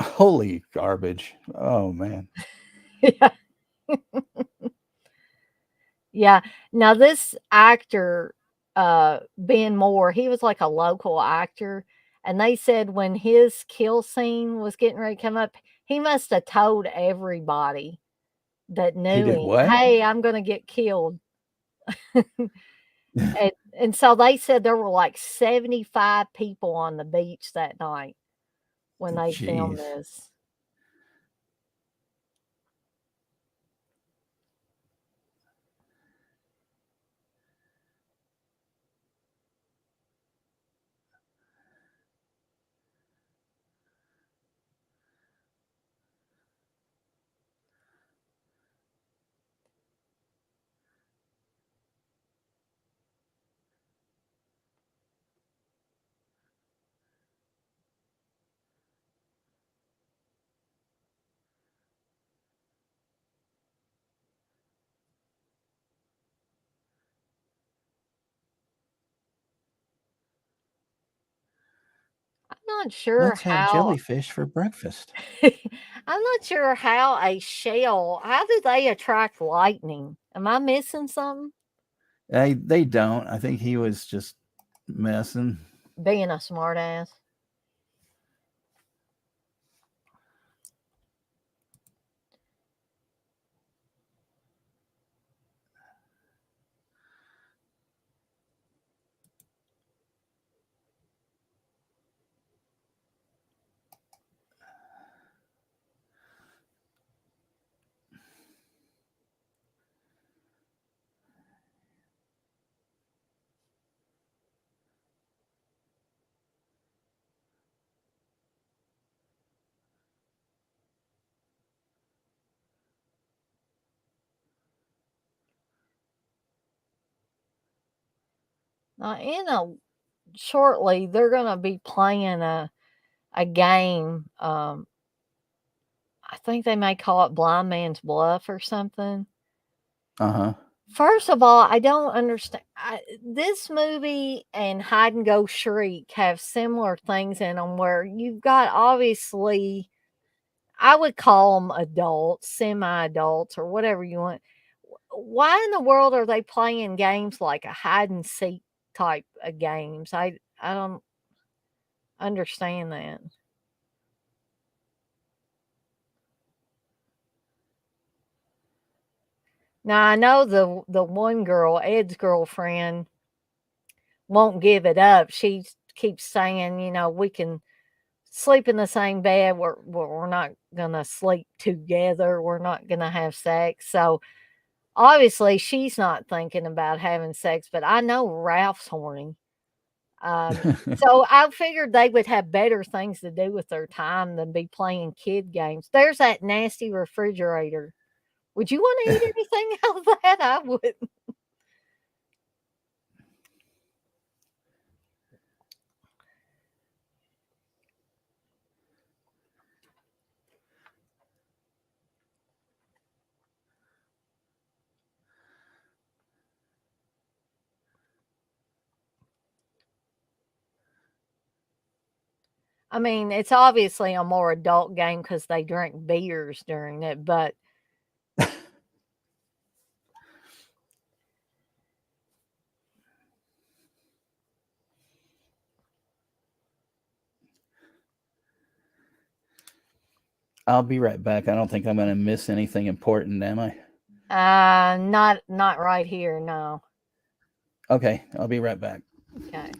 Holy garbage. Oh, man. Yeah. Yeah. Now, this actor, Ben Moore. He was like a local actor, and they said when his kill scene was getting ready to come up, he must have told everybody that He knew did him, what? "Hey, I'm gonna get killed." And so they said there were like 75 people on the beach that night when they filmed Jeez. this. I'm not sure Let's have how jellyfish for breakfast. I'm not sure how a shell how do they attract lightning? Am I missing something? They don't. I think he was just messing. Being a smartass. Now, in a shortly, they're gonna be playing a game. I think they may call it Blind Man's Bluff or something. Uh huh. First of all, I don't understand. This movie and Hide and Go Shriek have similar things in them where you've got obviously, I would call them adults, semi adults, or whatever you want. Why in the world are they playing games like a hide and seek type of games? I don't understand that. Now I know the one girl, Ed's girlfriend, won't give it up. She keeps saying, we can sleep in the same bed. We're not gonna sleep together. We're not gonna have sex. So obviously she's not thinking about having sex. But I know Ralph's horny. So I figured they would have better things to do with their time than be playing kid games. There's that nasty refrigerator. Would you want to eat anything out of that? I would. I mean, it's obviously a more adult game because they drink beers during it, but I'll be right back. I don't think I'm going to miss anything important, am I? not right here. No. Okay, I'll be right back. Okay.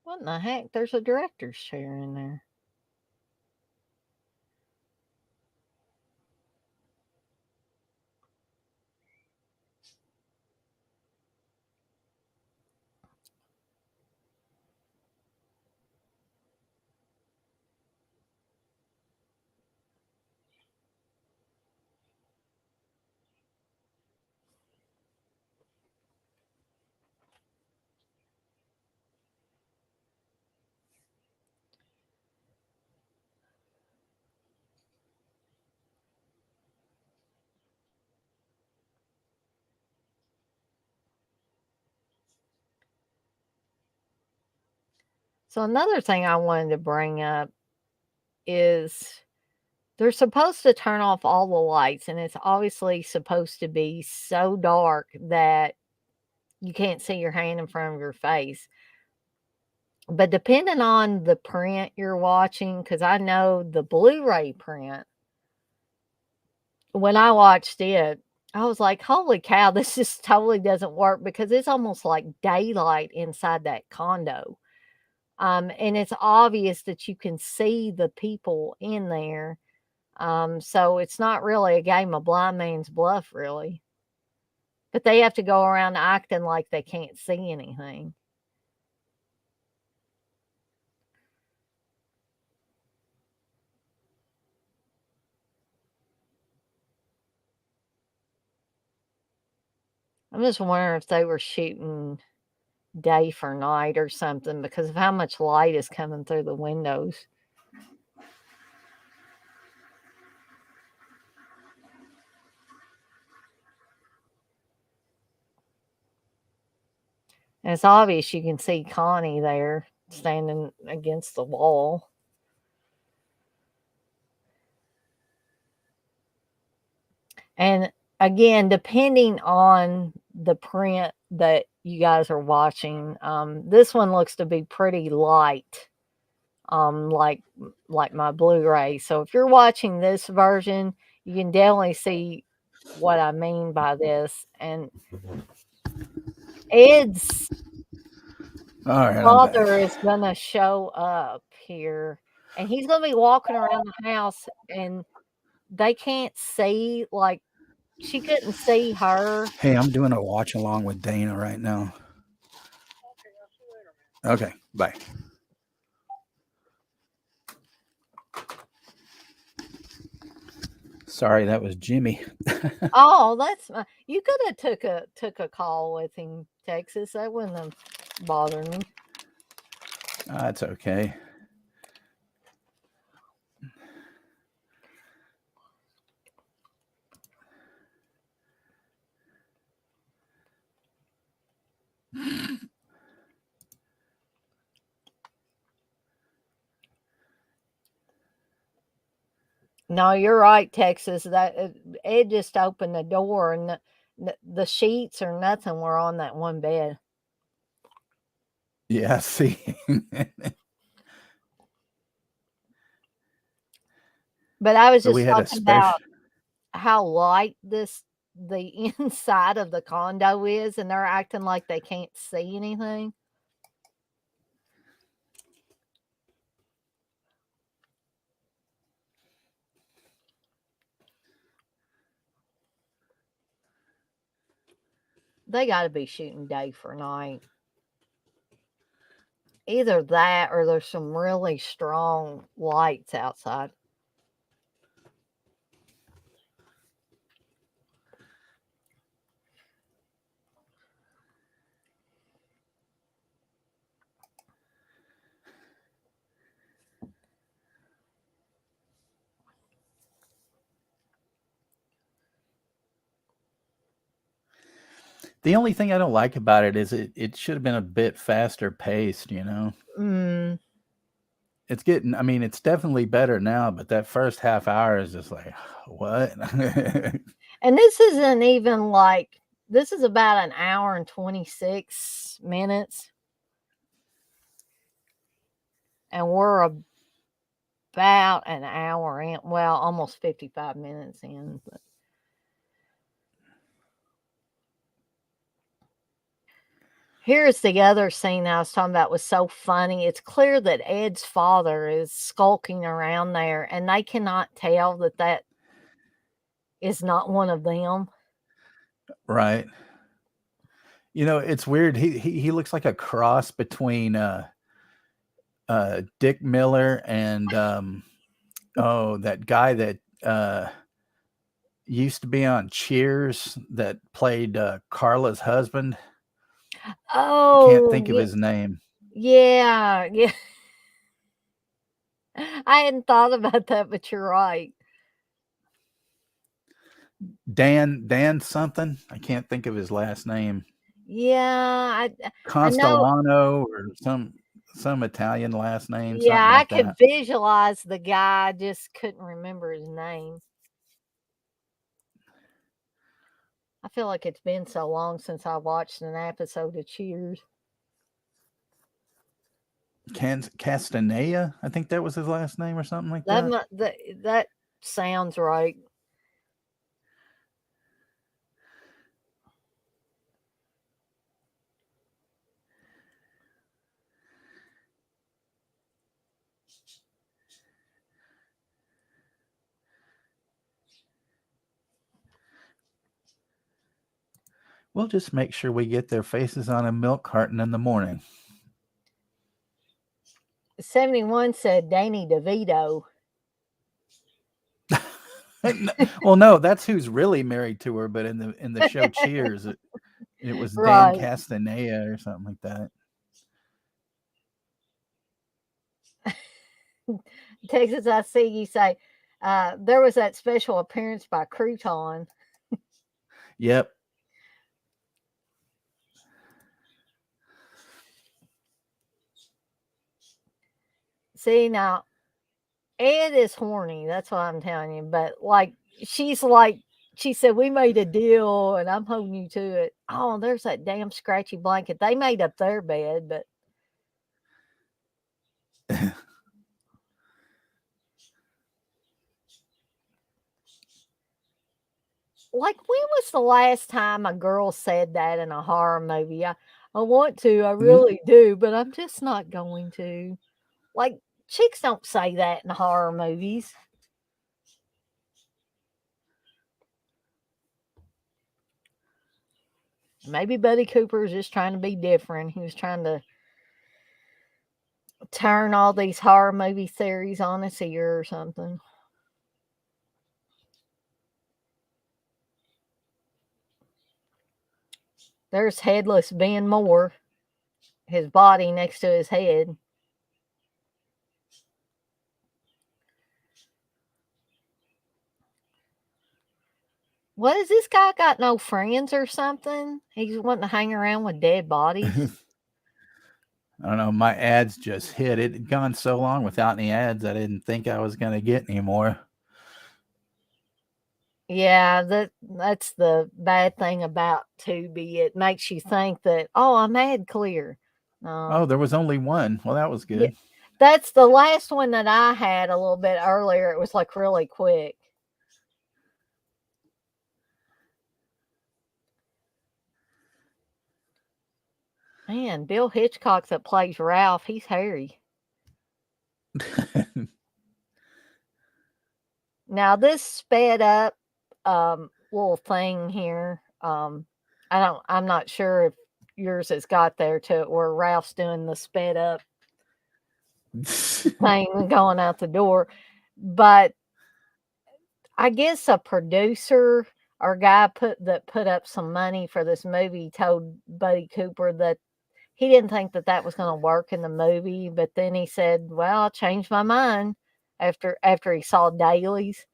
What in the heck? There's a director's chair in there. So another thing I wanted to bring up is they're supposed to turn off all the lights, and it's obviously supposed to be so dark that you can't see your hand in front of your face. But depending on the print you're watching, because I know the Blu-ray print, when I watched it, I was like, holy cow, this just totally doesn't work because it's almost like daylight inside that condo. And it's obvious that you can see the people in there. So it's not really a game of blind man's bluff, really. But they have to go around acting like they can't see anything. I'm just wondering if they were shooting day for night or something because of how much light is coming through the windows. And it's obvious you can see Connie there standing against the wall. And again, depending on the print that you guys are watching, this one looks to be pretty light, like my Blu-ray. So if you're watching this version, you can definitely see what I mean by this. And Ed's All right, I'm back. father is gonna show up here, and he's gonna be walking around the house, and they can't see, like, she couldn't see her. Hey, I'm doing a watch along with Dana right now. Okay, bye. Sorry, that was Jimmy. Oh, that's you could have took a call with him, Texas. That wouldn't have bothered me. That's okay. No, you're right, Texas. That Ed just opened the door, and the sheets or nothing were on that one bed. Yeah, see. But I was So we just had a talking about special. how light the inside of the condo is, and they're acting like they can't see anything. They got to be shooting day for night. Either that or there's some really strong lights outside. The only thing I don't like about it is it should have been a bit faster paced, you know? Mm. It's getting, I mean, it's definitely better now, but that first half hour is just like, what? And this isn't even like, this is about an hour and 26 minutes. And we're about an hour in, well, almost 55 minutes in. But here's the other scene I was talking about was so funny. It's clear that Ed's father is skulking around there, and they cannot tell that that is not one of them. Right. You know, it's weird. He looks like a cross between Dick Miller and oh, that guy that used to be on Cheers that played Carla's husband. I can't Oh, think of his name. yeah, yeah. I hadn't thought about that, but you're right. Dan something. I can't think of his last name. Yeah, I know. Constellano or some. some Italian last name, Yeah, something I like could that. visualize the guy, I just couldn't remember his name. I feel like it's been so long since I watched an episode of Cheers. Castanea, I think that was his last name or something like That that. that sounds right. We'll just make sure we get their faces on a milk carton in the morning. 71 said Danny DeVito. Well, no, that's who's really married to her. But in the show Cheers, it was Dan Right. Castanea or something like that. Texas, I see you say there was that special appearance by Crouton. Yep. See, now, Ed is horny. That's what I'm telling you. But, like, she said, we made a deal and I'm holding you to it. Oh, there's that damn scratchy blanket. They made up their bed, but. Like, when was the last time a girl said that in a horror movie? I want to, I really do, but I'm just not going to. Like, chicks don't say that in horror movies. Maybe Buddy Cooper is just trying to be different. He was trying to turn all these horror movie theories on us ear or something. There's Headless Ben Moore, his body next to his head. What is this guy got no friends or something? He's wanting to hang around with dead bodies. I don't know. My ads just hit. It had gone so long without any ads, I didn't think I was going to get any more. Yeah, that's the bad thing about Tubi. It makes you think that, oh, I'm ad clear. Oh, there was only one. Well, that was Yeah, good. that's the last one that I had a little bit earlier. It was like really quick. Man, Bill Hitchcock that plays Ralph, he's hairy. Now this sped up little thing here. I'm not sure if yours has got there to it where Ralph's doing the sped up thing going out the door. But I guess a producer or guy put up some money for this movie told Buddy Cooper that he didn't think that that was going to work in the movie, but then he said, "Well, I changed my mind after he saw dailies."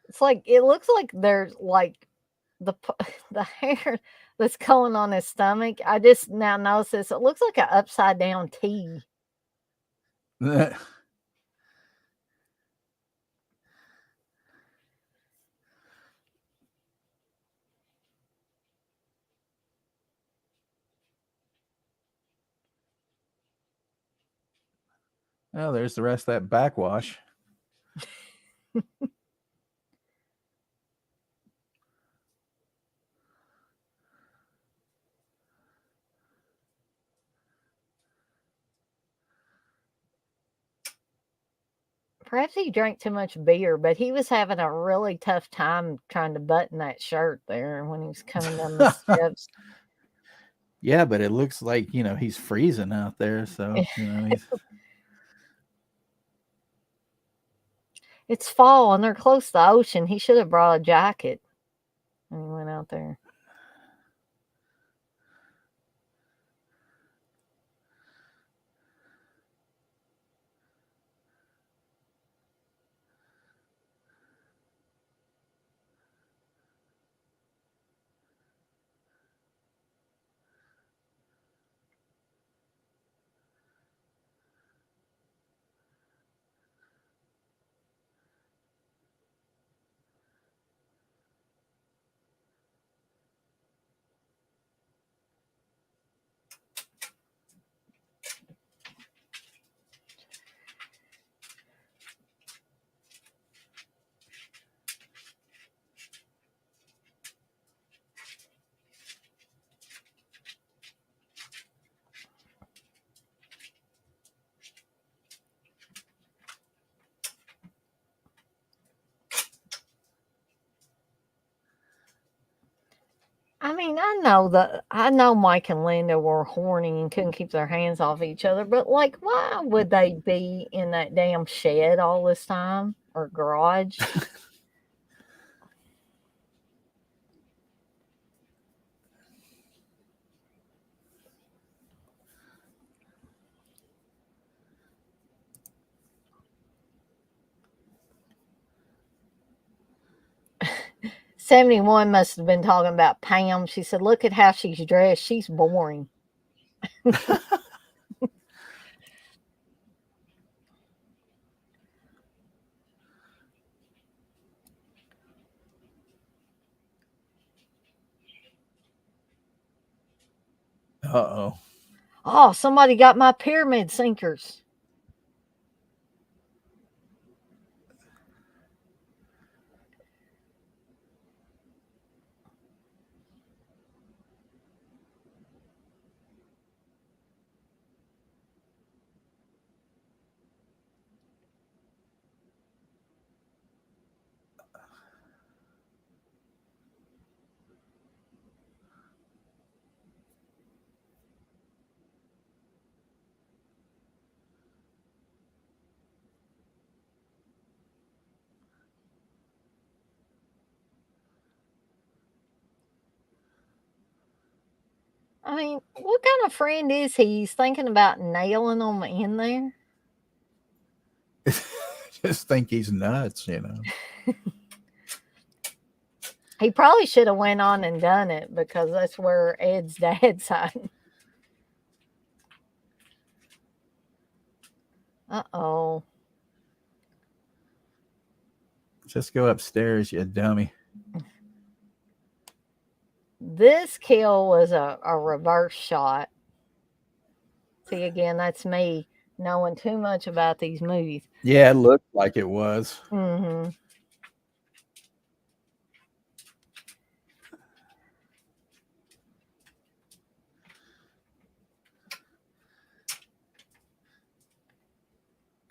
It's like it looks like there's like the the hair that's going on his stomach. I just now notice this. It looks like an upside down T. Oh, there's the rest of that backwash. Perhaps he drank too much beer, but he was having a really tough time trying to button that shirt there when he was coming down the steps. Yeah, but it looks like, he's freezing out there. So, he's. It's fall and they're close to the ocean. He should have brought a jacket when he went out there. I mean, I know Mike and Linda were horny and couldn't keep their hands off each other, but like, why would they be in that damn shed all this time or garage? $71 must have been talking about Pam. She said, "Look at how she's dressed. She's boring." Uh-oh. Oh, somebody got my pyramid sinkers. I mean, what kind of friend is he? He's thinking about nailing them in there. Just think he's nuts, you know. He probably should have went on and done it because that's where Ed's dad's hiding. Uh-oh. Just go upstairs, you dummy. This kill was a reverse shot. See, again, that's me knowing too much about these movies. Yeah, it looked like it was. Mm-hmm.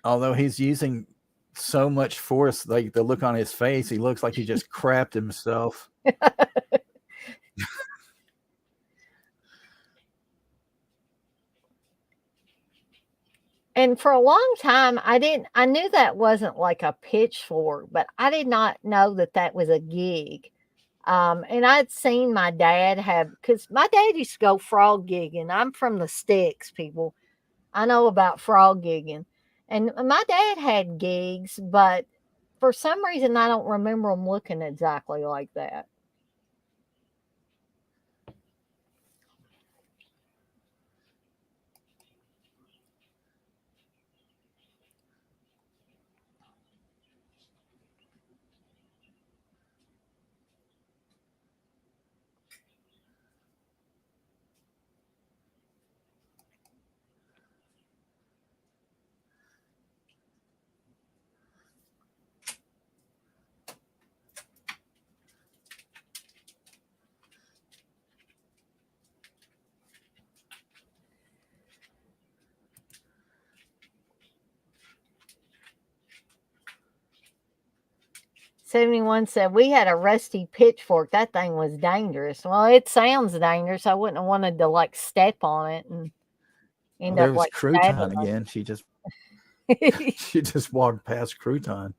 Although he's using so much force, like the look on his face, he looks like he just crapped himself. And for a long time, I knew that wasn't like a pitchfork, but I did not know that that was a gig. And I'd seen my dad have, because my dad used to go frog gigging. I'm from the sticks, people. I know about frog gigging. And my dad had gigs, but for some reason, I don't remember them looking exactly like that. $71 said, "We had a rusty pitchfork. That thing was dangerous." Well, it sounds dangerous. I wouldn't have wanted to like step on it and end There up was like stabbing Crouton again. She just myself. she just walked past Crouton.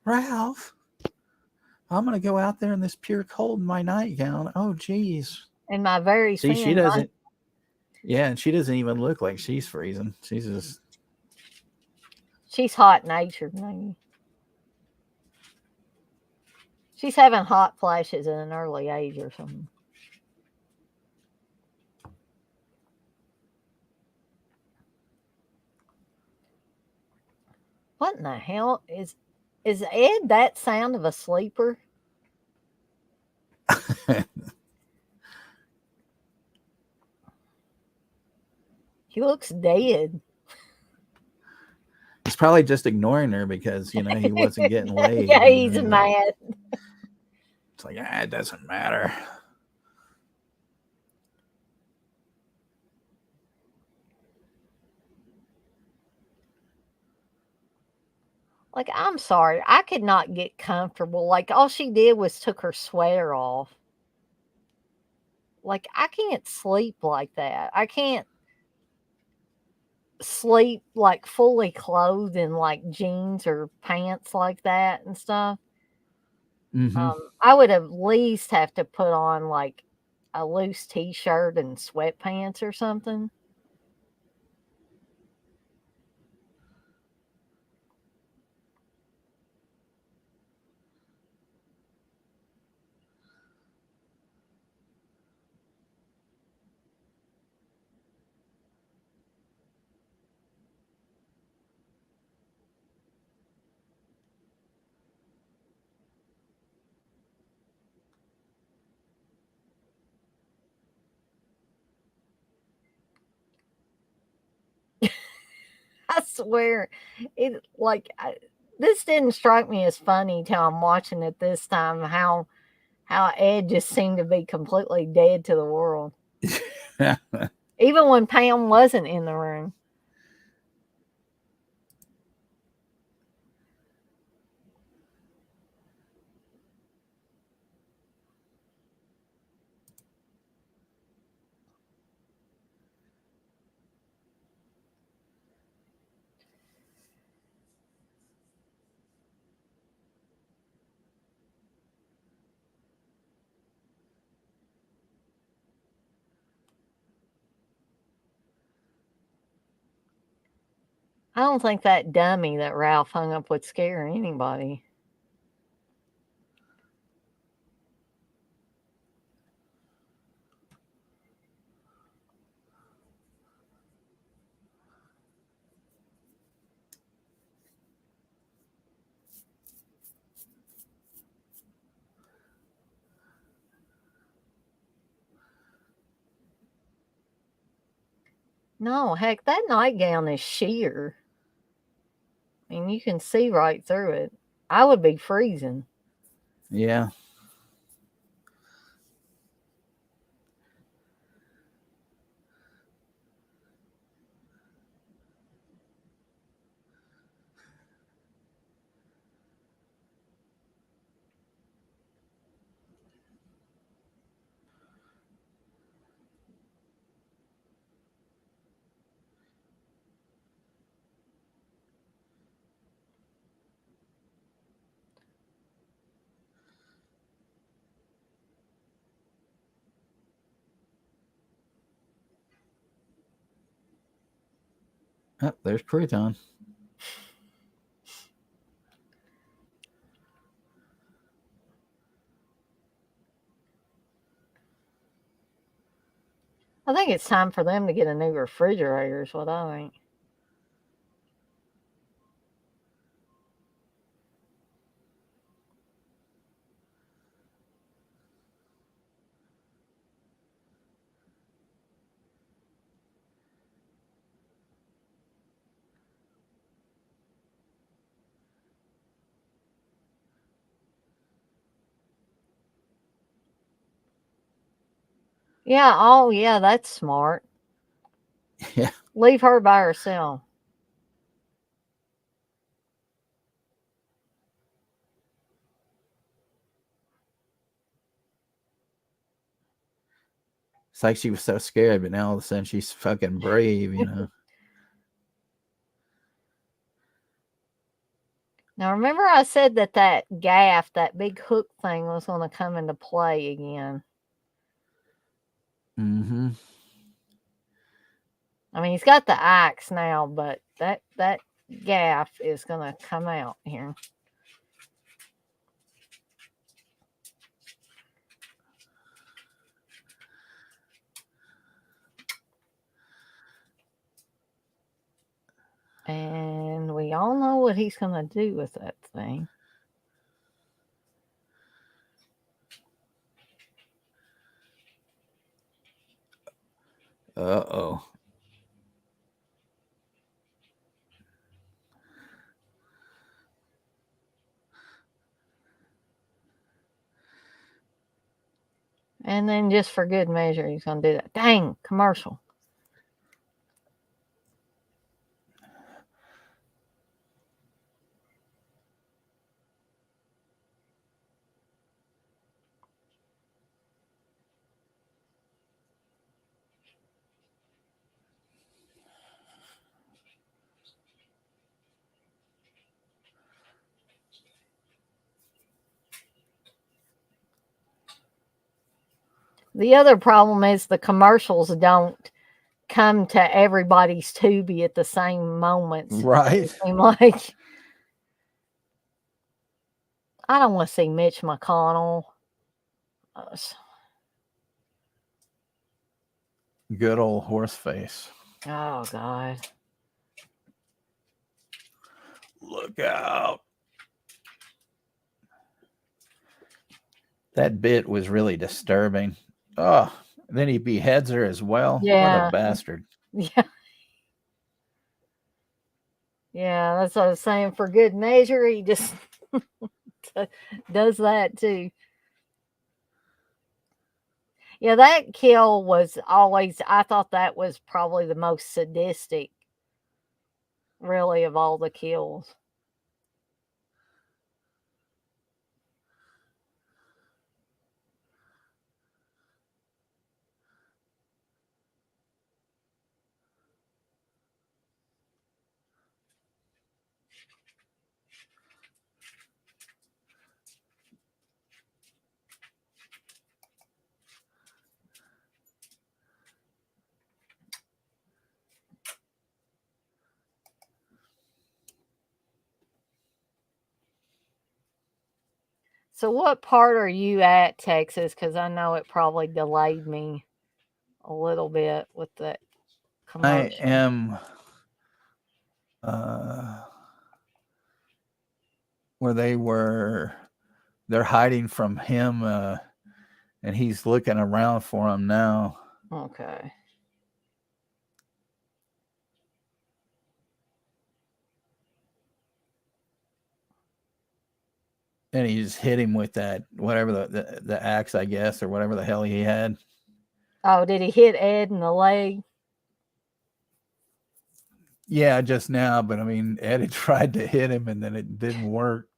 Ralph, I'm going to go out there in this pure cold in my nightgown. Oh, geez. And my very See, she thin. doesn't. Yeah, and she doesn't even look like she's freezing. She's just. She's hot natured, maybe. She's having hot flashes at an early age or something. What in the hell is Ed that sound of a sleeper? He looks dead. He's probably just ignoring her because, he wasn't getting laid. Yeah, he's mad. It's like, it doesn't matter. Like, I'm sorry. I could not get comfortable. Like, all she did was took her sweater off. Like, I can't sleep like that. I can't sleep like fully clothed in like jeans or pants like that and stuff. Mm-hmm. I would at least have to put on like a loose t-shirt and sweatpants or something. I swear, this didn't strike me as funny till I'm watching it this time. How Ed just seemed to be completely dead to the world, even when Pam wasn't in the room. I don't think that dummy that Ralph hung up would scare anybody. No, heck, that nightgown is sheer. I mean, you can see right through it. I would be freezing. Yeah. Oh, there's Crouton. I think it's time for them to get a new refrigerator, is what I think. Yeah, oh yeah, that's smart. Yeah. Leave her by herself. It's like she was so scared, but now all of a sudden she's fucking brave. Now, remember I said that gaff, that big hook thing, was going to come into play again. Mm-hmm. I mean, he's got the axe now, but that gaff is going to come out here. And we all know what he's going to do with that thing. Uh-oh. And then just for good measure, he's going to do that. Dang, commercial. The other problem is the commercials don't come to everybody's Tubi at the same moments. Right. I'm like, I don't want to see Mitch McConnell. Good old horse face. Oh, God. Look out. That bit was really disturbing. Oh, then he beheads her as well. Yeah. What a bastard. Yeah. Yeah, that's what I was saying. For good measure, he just does that too. Yeah, that kill was always, I thought that was probably the most sadistic, really, of all the kills. So, what part are you at, Texas? Because I know it probably delayed me a little bit with that I commercial. am where they're hiding from him, and he's looking around for him now. Okay. And he just hit him with that whatever the axe, I guess, or whatever the hell he had. Oh, did he hit Ed in the leg? Yeah, just now, but I mean, Ed had tried to hit him and then it didn't work.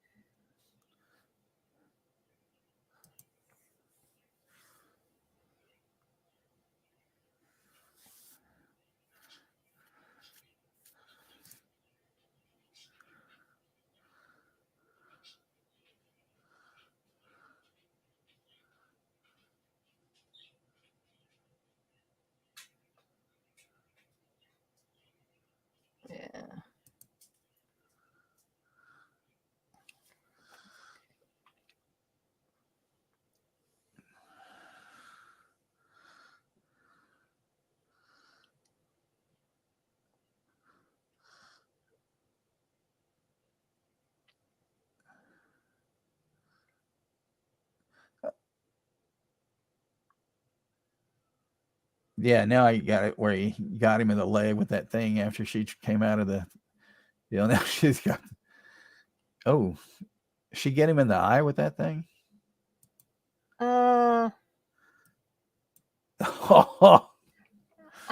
Yeah. Yeah, now I got it where he got him in the leg with that thing after she came out of the, now she's got, oh, she get him in the eye with that thing? I Oh,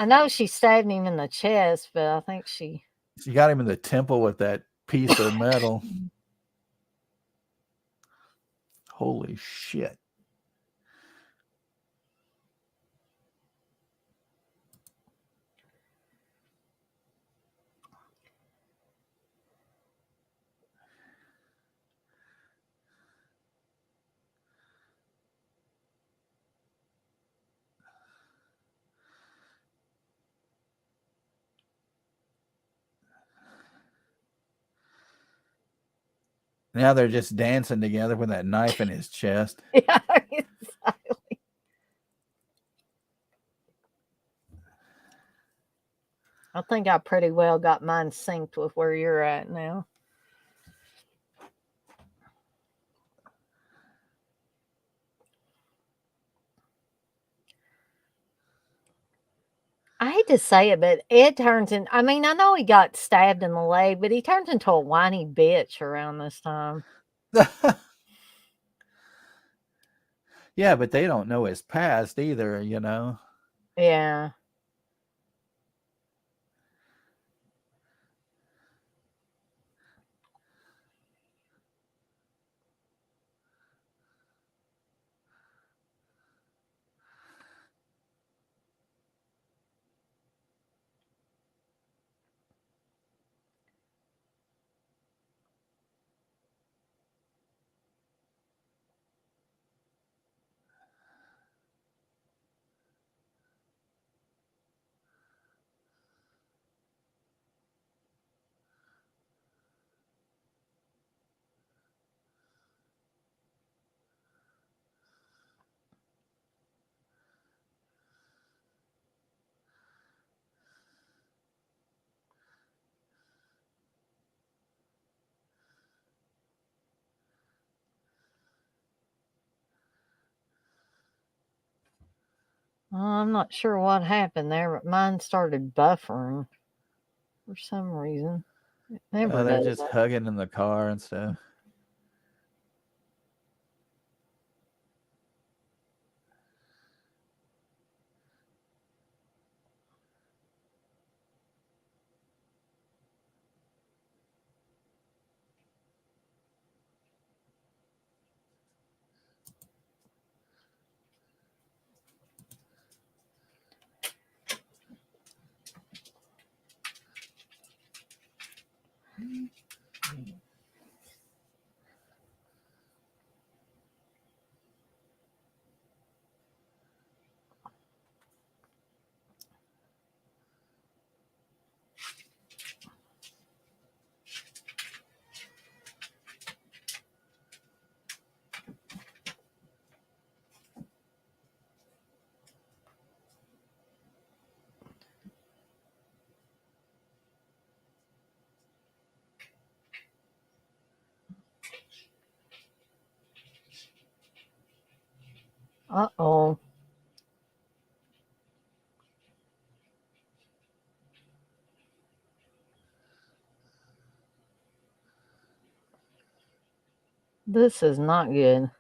know she stabbed him in the chest, but I think she got him in the temple with that piece of metal. Holy shit. Now they're just dancing together with that knife in his chest. Yeah, exactly. I think I pretty well got mine synced with where you're at now. I hate to say it, but Ed turns in. I mean, I know he got stabbed in the leg, but he turns into a whiny bitch around this time. Yeah, but they don't know his past either, Yeah. I'm not sure what happened there, but mine started buffering for some reason. It never They're does just that. hugging in the car and stuff. Uh-oh. This is not good.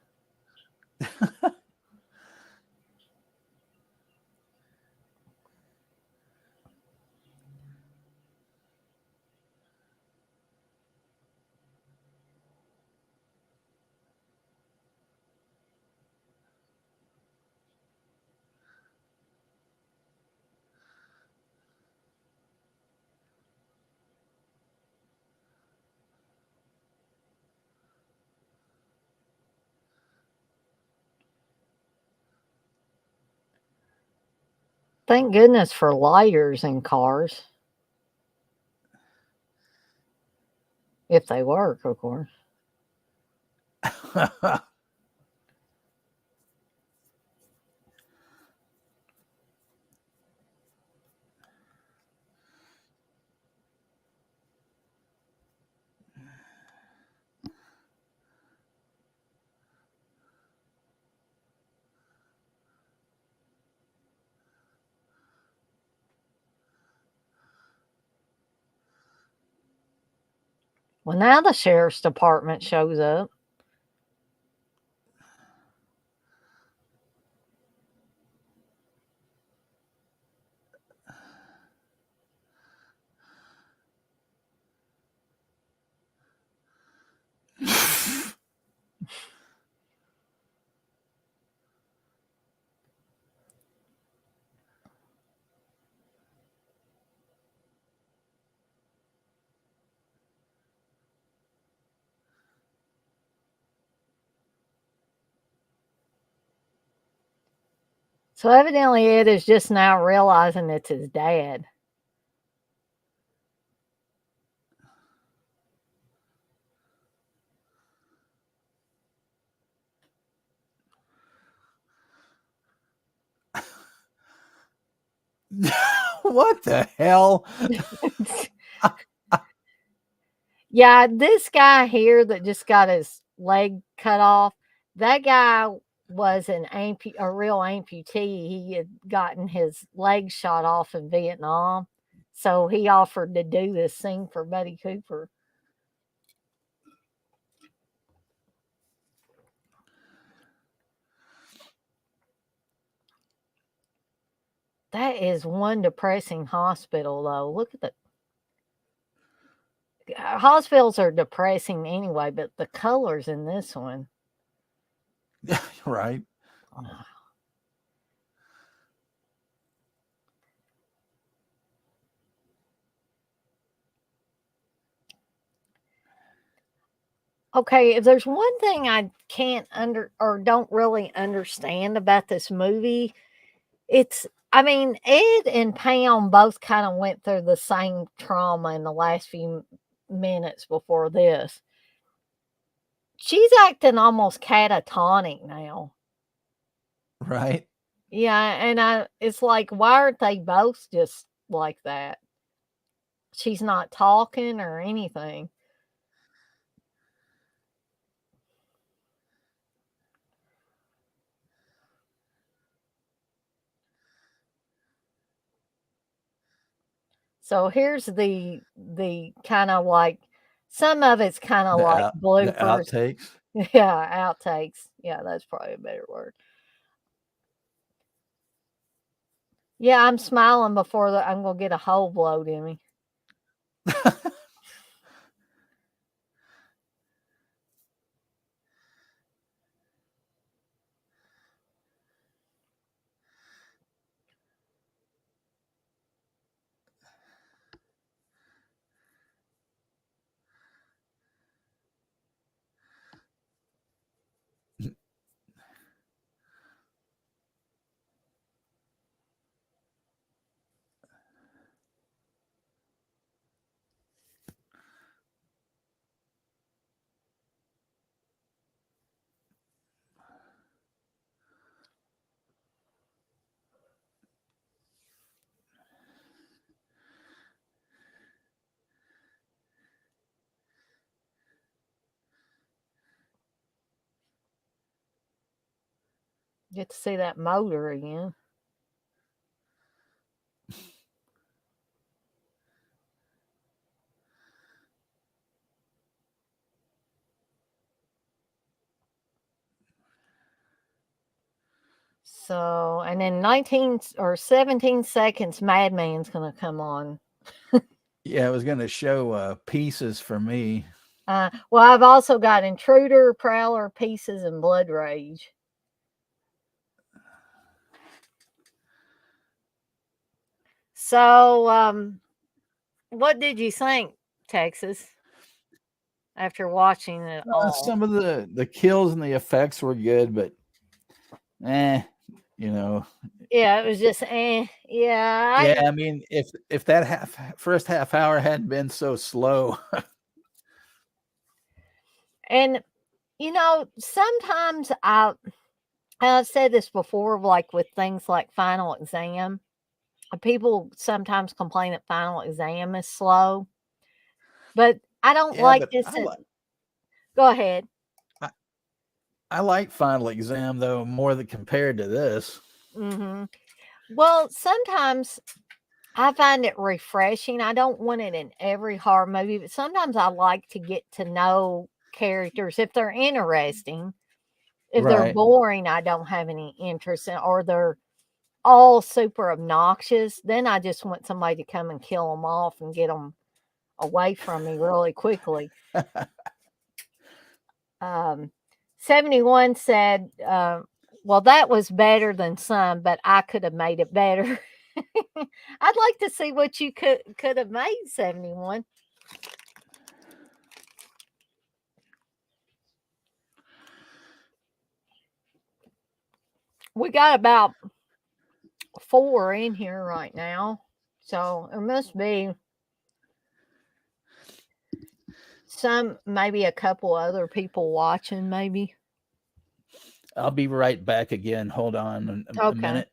Thank goodness for lighters in cars. If they work, of course. Well, now the sheriff's department shows up. So evidently Ed is just now realizing it's his dad. What the hell? Yeah, this guy here that just got his leg cut off, that guy was a real amputee. He had gotten his leg shot off in Vietnam. So he offered to do this thing for Buddy Cooper. That is one depressing hospital, though. Look at the hospitals are depressing anyway, but the colors in this one. Right. Okay, if there's one thing I can't don't really understand about this movie, I mean, Ed and Pam both kind of went through the same trauma in the last few minutes before this. She's acting almost catatonic now. Right. Yeah, and it's like, why aren't they both just like that? She's not talking or anything. So here's the kind of like some of it's kind of like The bloopers. outtakes. Yeah, outtakes. Yeah, that's probably a better word. Yeah, I'm smiling before I'm gonna get a hole blowed in me. Get to see that motor again. So, and then 19 or 17 seconds, Madman's gonna come on. Yeah, it was going to show pieces for me. Well, I've also got Intruder, Prowler, Pieces, and Blood Rage. So, what did you think, Texas, after watching it all? Some of the kills and the effects were good, but eh, you know. Yeah, it was just yeah. Yeah, I mean, if that first half hour hadn't been so slow. And sometimes I've said this before, like with things like Final Exam. People sometimes complain that Final Exam is slow, but I don't Yeah, like but this. Go ahead. I, I like Final Exam though more than compared to this. Hmm. Well, sometimes I find it refreshing. I don't want it in every horror movie, but sometimes I like to get to know characters if they're interesting. If they're Right. boring, I don't have any interest in, or they're all super obnoxious. Then I just want somebody to come and kill them off and get them away from me really quickly. 71 said, well, that was better than some, but I could have made it better. I'd like to see what you could have made, 71. We got about 4 in here right now. So there must be maybe a couple other people watching, maybe. I'll be right back again. Hold on a Okay. minute.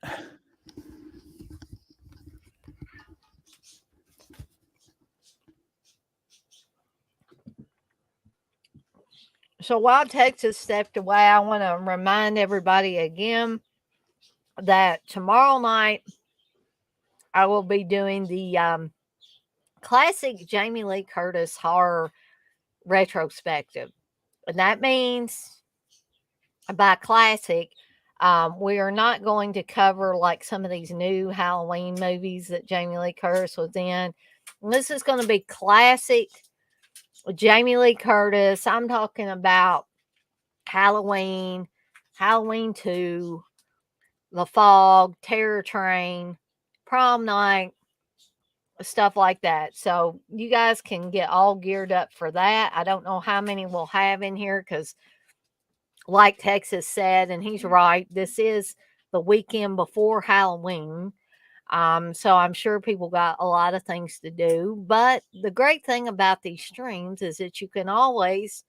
So while Texas stepped away, I want to remind everybody again that tomorrow night I will be doing the classic Jamie Lee Curtis horror retrospective. And that means by classic, we are not going to cover like some of these new Halloween movies that Jamie Lee Curtis was in. This is going to be classic Jamie Lee Curtis. I'm talking about Halloween, Halloween 2, The Fog, Terror Train, Prom Night, stuff like that. So you guys can get all geared up for that. I don't know how many we'll have in here because, like Texas said, and he's right, this is the weekend before Halloween. So I'm sure people got a lot of things to do. But the great thing about these streams is that you can always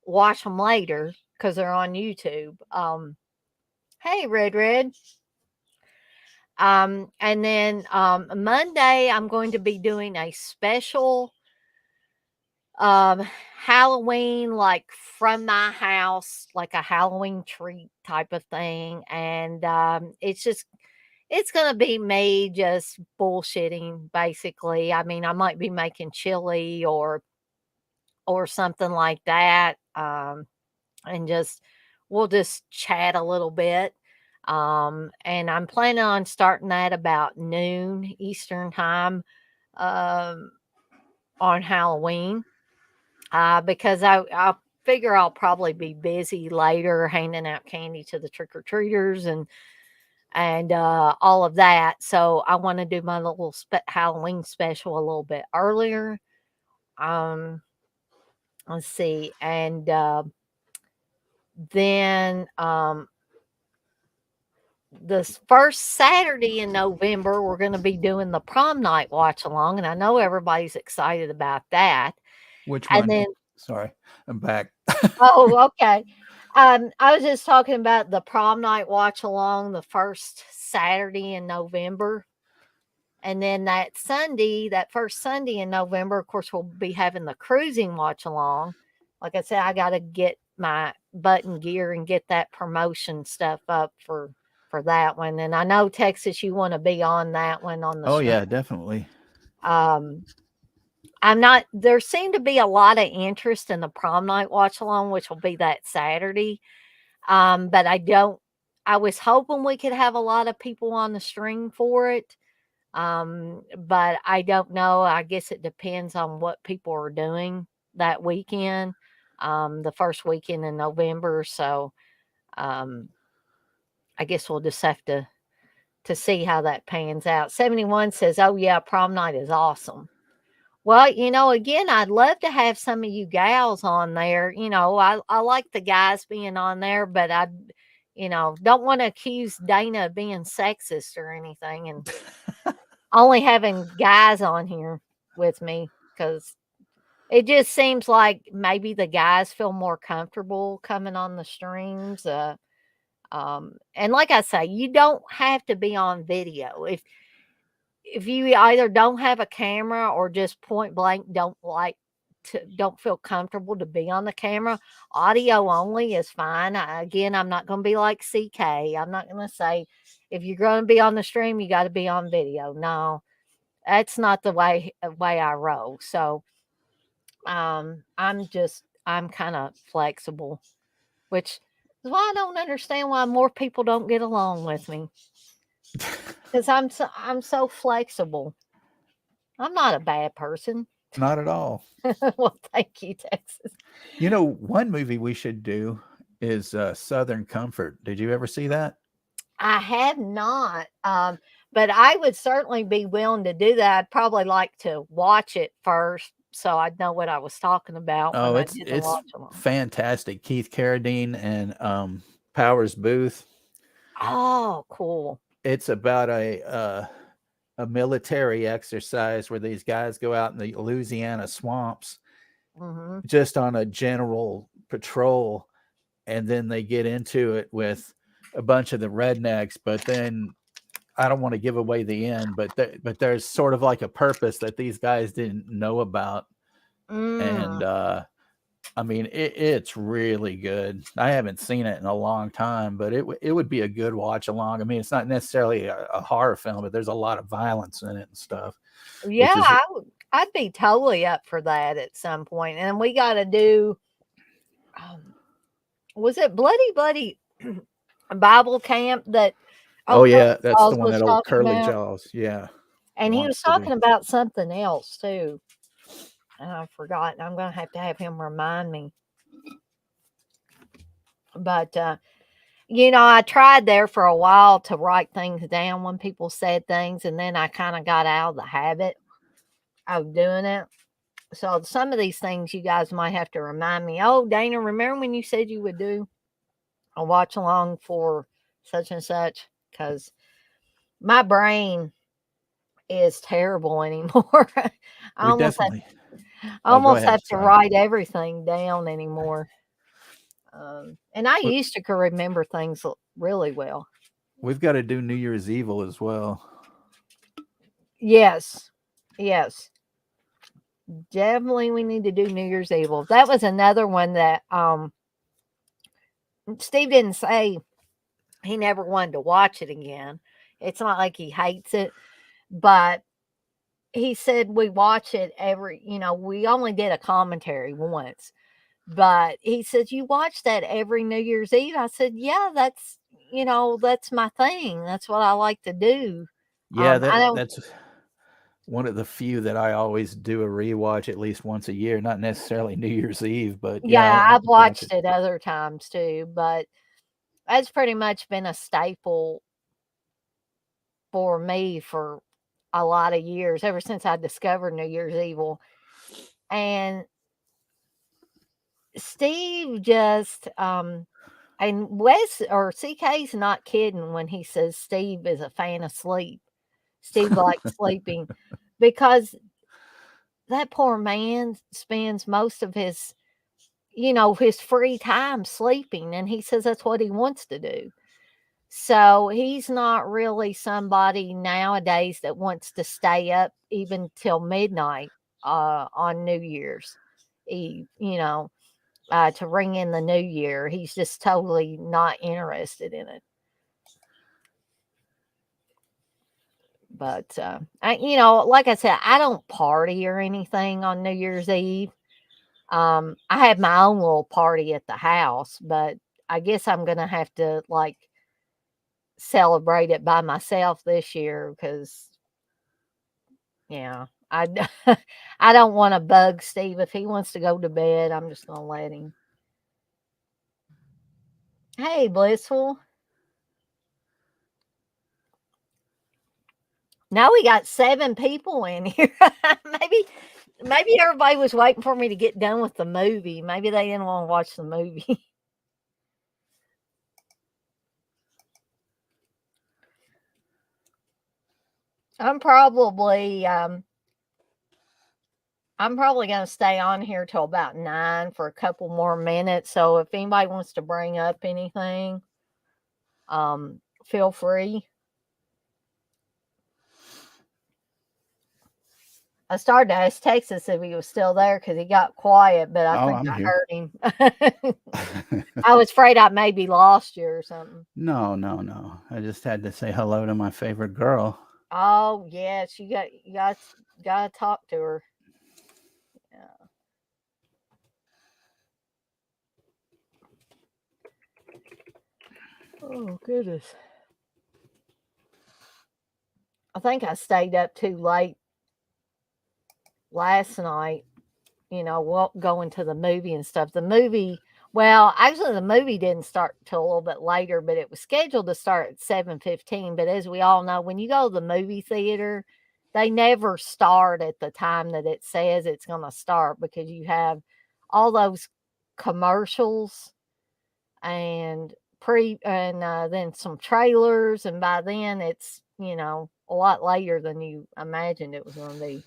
watch them later because they're on YouTube. Hey, Red. And then Monday, I'm going to be doing a special um, Halloween, like from my house, like a Halloween treat type of thing. And it's going to be me just bullshitting, basically. I mean, I might be making chili or something like that. And just we'll just chat a little bit. And I'm planning on starting that about noon Eastern time um, on Halloween because I figure I'll probably be busy later handing out candy to the trick or treaters and all of that. So I want to do my little Halloween special a little bit earlier. Um, let's see, and then this first Saturday in November, we're going to be doing the prom night watch along, and I know everybody's excited about that. Which And one? then, Sorry, I'm back. oh, okay. I was just talking about the prom night watch along the first Saturday in November. And then that first Sunday in November, of course, we'll be having the cruising watch along. Like I said, I got to get my button gear and get that promotion stuff up for that one. And I know Texas, you want to be on that one on the Oh stream. yeah, definitely. Um, I'm not. There seemed to be a lot of interest in the prom night watch along, which will be that Saturday. But I don't. I was hoping we could have a lot of people on the stream for it. But I don't know. I guess it depends on what people are doing that weekend, the first weekend in November. So, um, I guess we'll just have to see how that pans out. 71 says, "Oh yeah, prom night is awesome." Well, again, I'd love to have some of you gals on there. I like the guys being on there, but don't want to accuse Dana of being sexist or anything. And only having guys on here with me because it just seems like maybe the guys feel more comfortable coming on the streams. And like I say, you don't have to be on video. If you either don't have a camera or just point blank don't feel comfortable to be on the camera, audio only is fine. Again, I'm not going to be like CK. I'm not going to say if you're going to be on the stream, you got to be on video. No, that's not the way I roll. So I'm kind of flexible, which is why I don't understand why more people don't get along with me because I'm so flexible. I'm not a bad person. Not at all. Well, thank you, Texas. You know, one movie we should do is Southern Comfort. Did you ever see that? I have not, but I would certainly be willing to do that. I'd probably like to watch it first so I'd know what I was talking about when Oh, I it's did the it's watch along. fantastic. Keith Carradine and Powers Booth. Oh, cool. It's about a military exercise where these guys go out in the Louisiana swamps Hmm. just on a general patrol, and then they get into it with a bunch of the rednecks. But then I don't want to give away the end, but there's sort of like a purpose that these guys didn't know about, and Mm. I mean, it's really good. I haven't seen it in a long time, but it would be a good watch along. I mean, it's not necessarily a horror film, but there's a lot of violence in it and stuff, Yeah, which is I'd be totally up for that at some point. And we got to do, um, was it Bloody Bible Camp that oh old yeah, Curly that's the Jaws one was that old talking Curly about? Jaws, yeah, And he was wants to do. talking about something else too. And I forgot. I'm going to have him remind me. But, I tried there for a while to write things down when people said things, and then I kind of got out of the habit of doing it. So some of these things you guys might have to remind me. Oh, Dana, remember when you said you would do a watch along for such and such? Because my brain is terrible anymore. I We almost have definitely. I Oh, go almost ahead. have to Sorry. write everything down anymore. And I We- used to could remember things really well. We've got to do New Year's Evil as well. Yes, yes, definitely. We need to do New Year's Evil. That was another one that Steve didn't say he never wanted to watch it again. It's not like he hates it, but he said we watch it we only did a commentary once, but he said, you watch that every New Year's Eve. I said, yeah, that's my thing. That's what I like to do. Yeah, I don't, that's one of the few that I always do a rewatch at least once a year. Not necessarily New Year's Eve, but yeah, yeah, I I've like to watch watched it. it other times too, but that's pretty much been a staple for me for a lot of years, ever since I discovered New Year's Evil. And Steve just and Wes or CK's not kidding when he says Steve is a fan of sleep. Steve likes sleeping because that poor man spends most of his free time sleeping, and he says that's what he wants to do. So he's not really somebody nowadays that wants to stay up even till midnight on New Year's Eve, to ring in the new year. He's just totally not interested in it. But like I said, I don't party or anything on New Year's Eve. I have my own little party at the house, but I guess I'm gonna have to like celebrate it by myself this year because yeah, I I don't want to bug Steve. If he wants to go to bed, I'm just gonna let him. Hey, Blissful. Now we got 7 people in here. Maybe everybody was waiting for me to get done with the movie. Maybe they didn't want to watch the movie. I'm probably um I'm probably going to stay on here till about 9 for a couple more minutes. So if anybody wants to bring up anything, feel free. I started to ask Texas if he was still there because he got quiet, but I Oh, think I'm I here. heard him. I was afraid I maybe lost you or something. No, no, no. I just had to say hello to my favorite girl. Oh yes, you got to talk to her. Yeah. Oh goodness. I think I stayed up too late last night. Going to the movie and stuff. The movie, well, actually, the movie didn't start till a little bit later, but it was scheduled to start at 7:15. But as we all know, when you go to the movie theater, they never start at the time that it says it's going to start because you have all those commercials and then some trailers, and by then it's a lot later than you imagined it was going to be.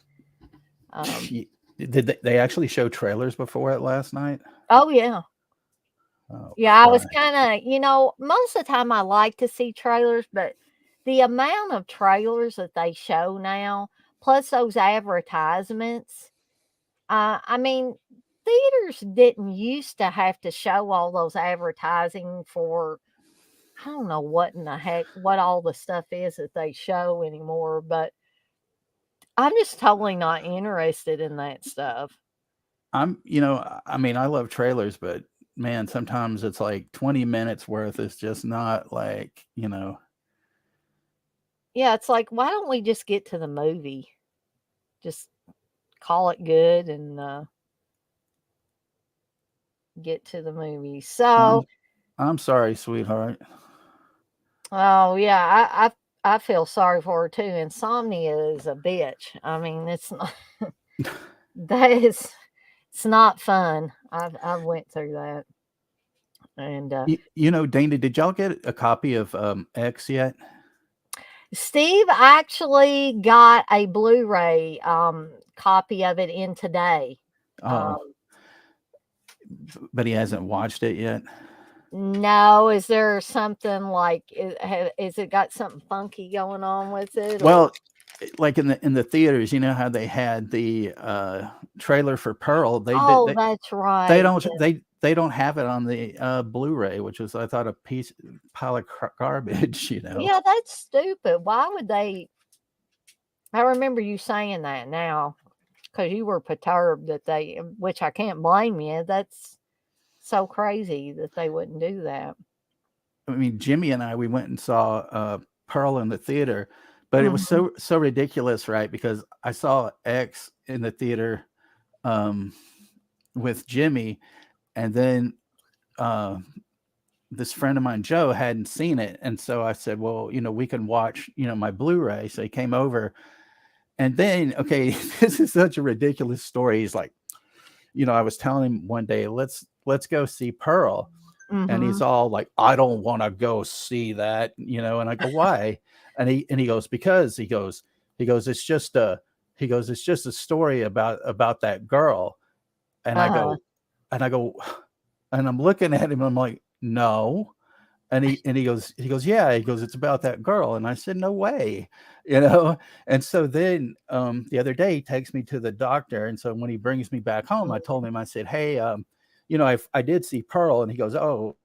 Did they actually show trailers before it last night? Oh yeah. Oh, Yeah, I was Christ. kinda most of the time I like to see trailers, but the amount of trailers that they show now, plus those advertisements, I mean, theaters didn't used to have to show all those advertising for, I don't know what in the heck, what all the stuff is that they show anymore, but I'm just totally not interested in that stuff. I mean, I love trailers, but man, sometimes it's like 20 minutes worth is just not like, Yeah, it's like, why don't we just get to the movie? Just call it good and get to the movie. So, I'm I'm sorry, sweetheart. oh yeah, I feel sorry for her too. Insomnia is a bitch. I mean, it's not that is it's not fun. I've went through that. And Dana, did y'all get a copy of X yet? Steve actually got a Blu-ray copy of it in today. Um, Oh, but he hasn't watched it yet. no, is there something like is it got something funky going on with it or? Well, like in the theaters, you know how they had the trailer for Pearl. They did Oh, that's they right. don't Yeah. they don't have it on the Blu-ray, which is I thought a pile of garbage. Yeah, that's stupid. Why would they? I remember you saying that now because you were perturbed that they, which I can't blame you. That's so crazy that they wouldn't do that. I mean, Jimmy and I we went and saw Pearl in the theater, but it was Hmm. so ridiculous, right? Because I saw X in the theater um, with Jimmy, and then uh, this friend of mine, Joe, hadn't seen it, and so I said, "Well, we can watch, my Blu-ray." So he came over, and then, okay, this is such a ridiculous story. He's like, I was telling him one day, let's go see Pearl, and he's Hmm. all like, I don't want to go see that, and I go, why? And he goes, because he goes it's just a story about that girl. And I Uh-huh. go and I go and I'm looking at him, and I'm like, no. And he goes, yeah. He goes, it's about that girl. And I said, no way, you know. And so then the other day he takes me to the doctor, and so when he brings me back home, I told him, I said, hey, I did see Pearl. And he goes, oh,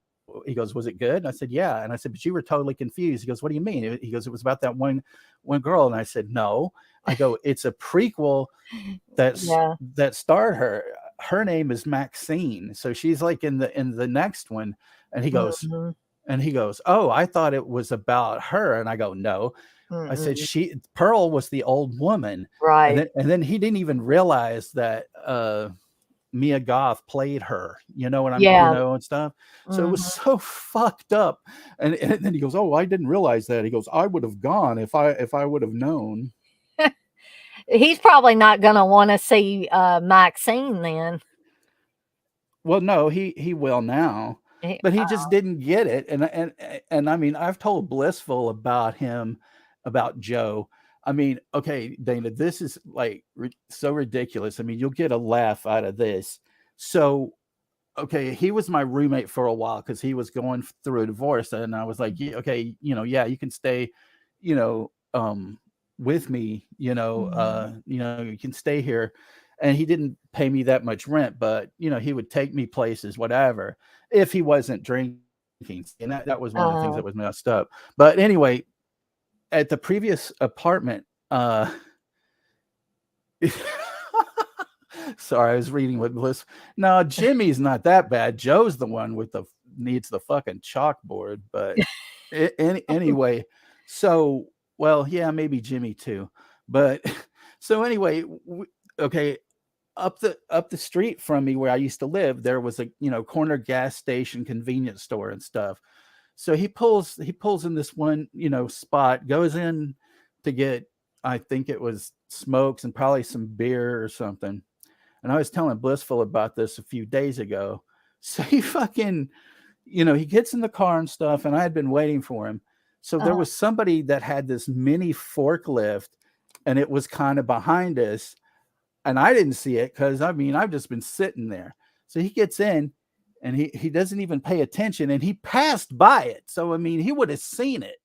he goes, was it good? And I said, yeah. And I said, but you were totally confused. He goes, what do you mean? He goes, it was about that one girl. And I said, no. I go, it's a prequel that's Yeah. that starred her. Her name is Maxine, so she's like in the next one. And he goes, Hmm. oh, I thought it was about her. And I go, no. I said, Mm-mm. she Pearl was the old woman. and Right. then and then he didn't even realize that Mia Goth played her, Yeah. and stuff. So it was Hmm. so fucked up. And then he goes, oh, I didn't realize that. He goes, I would have gone if I would have known. He's probably not going to want to see Maxine then. Well, no, he will now, He- but he just didn't get it. And I mean, I've told Blissful about him, about Joe. I mean, okay, Dana, this is like so ridiculous. I mean, you'll get a laugh out of this. So, okay, he was my roommate for a while because he was going through a divorce, and I was like, okay, yeah, you can stay, you know, with me, Mhm. you can stay here. And he didn't pay me that much rent, but he would take me places, whatever, if he wasn't drinking. And that was one of the things Uh, that was messed up. But anyway, at the previous apartment, sorry, I was reading with Bliss. No, Jimmy's not that bad. Joe's the one with the needs the fucking chalkboard. But anyway, so well, yeah, maybe Jimmy too. But so anyway, okay, up the street from me where I used to live, there was a corner gas station, convenience store and stuff. So he pulls in this one spot, goes in to get, I think it was smokes and probably some beer or something. And I was telling Blissful about this a few days ago. So he fucking, he gets in the car and stuff, and I had been waiting for him. So uh, there was somebody that had this mini forklift, and it was kind of behind us. And I didn't see it because, I mean, I've just been sitting there. So he gets in, and he doesn't even pay attention, and he passed by it. So, I mean, he would have seen it.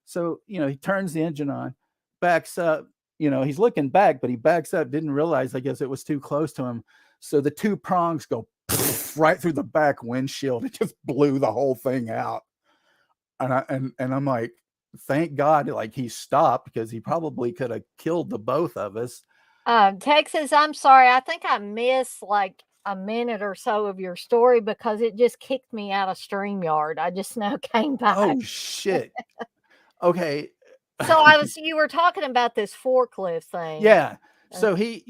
So, he turns the engine on, backs up. He's looking back, but he backs up, didn't realize, I guess, it was too close to him. So the two prongs go right through the back windshield. It just blew the whole thing out. And I'm like, thank God, like he stopped, because he probably could have killed the both of us. Texas, I'm sorry. I think I missed like a minute or so of your story because it just kicked me out of StreamYard. I just now came back. Oh shit. Okay. So you were talking about this forklift thing. Yeah. Uh, So he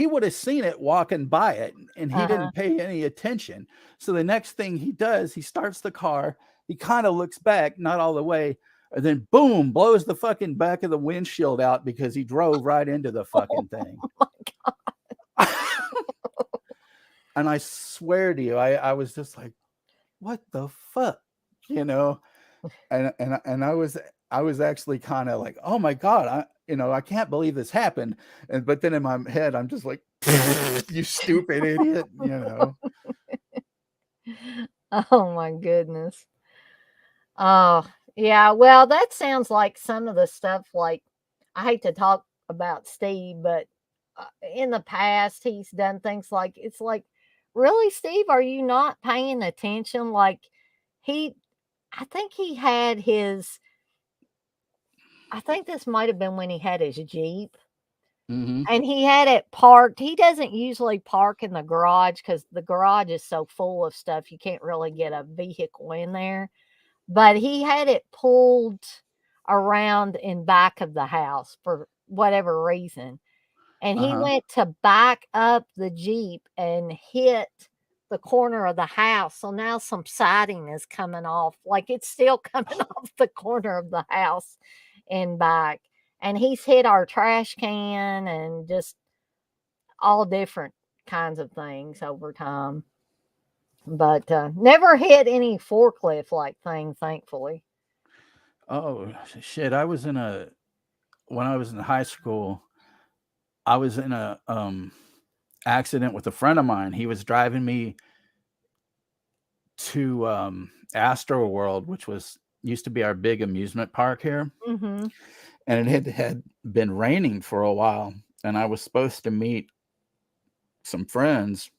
would have seen it walking by it, and he uh-huh. didn't pay any attention. So the next thing he does, he starts the car, he kind of looks back, not all the way, and then boom, blows the fucking back of the windshield out because he drove right into the fucking thing. Oh my God. And I swear to you, I was just like, what the fuck? You know? And I was actually kind of like, oh my God, I can't believe this happened. But then in my head, I'm just like, you stupid idiot, Oh my goodness. Oh, yeah. Well, that sounds like some of the stuff, like, I hate to talk about Steve, but in the past, he's done things like, it's like, really, Steve, are you not paying attention? Like, he, I think he had his, I think this might have been when he had his Jeep. Mm-hmm. And he had it parked. He doesn't usually park in the garage because the garage is so full of stuff, you can't really get a vehicle in there. But he had it pulled around in back of the house for whatever reason. And he Uh-huh. went to back up the Jeep and hit the corner of the house. So now some siding is coming off. Like, it's still coming off the corner of the house and back. And he's hit our trash can and just all different kinds of things over time. But never hit any forklift like thing, thankfully. Oh shit. When I was in high school, I was in a accident with a friend of mine. He was driving me to Astro World, which was used to be our big amusement park here. Mm-hmm. And it had been raining for a while, and I was supposed to meet some friends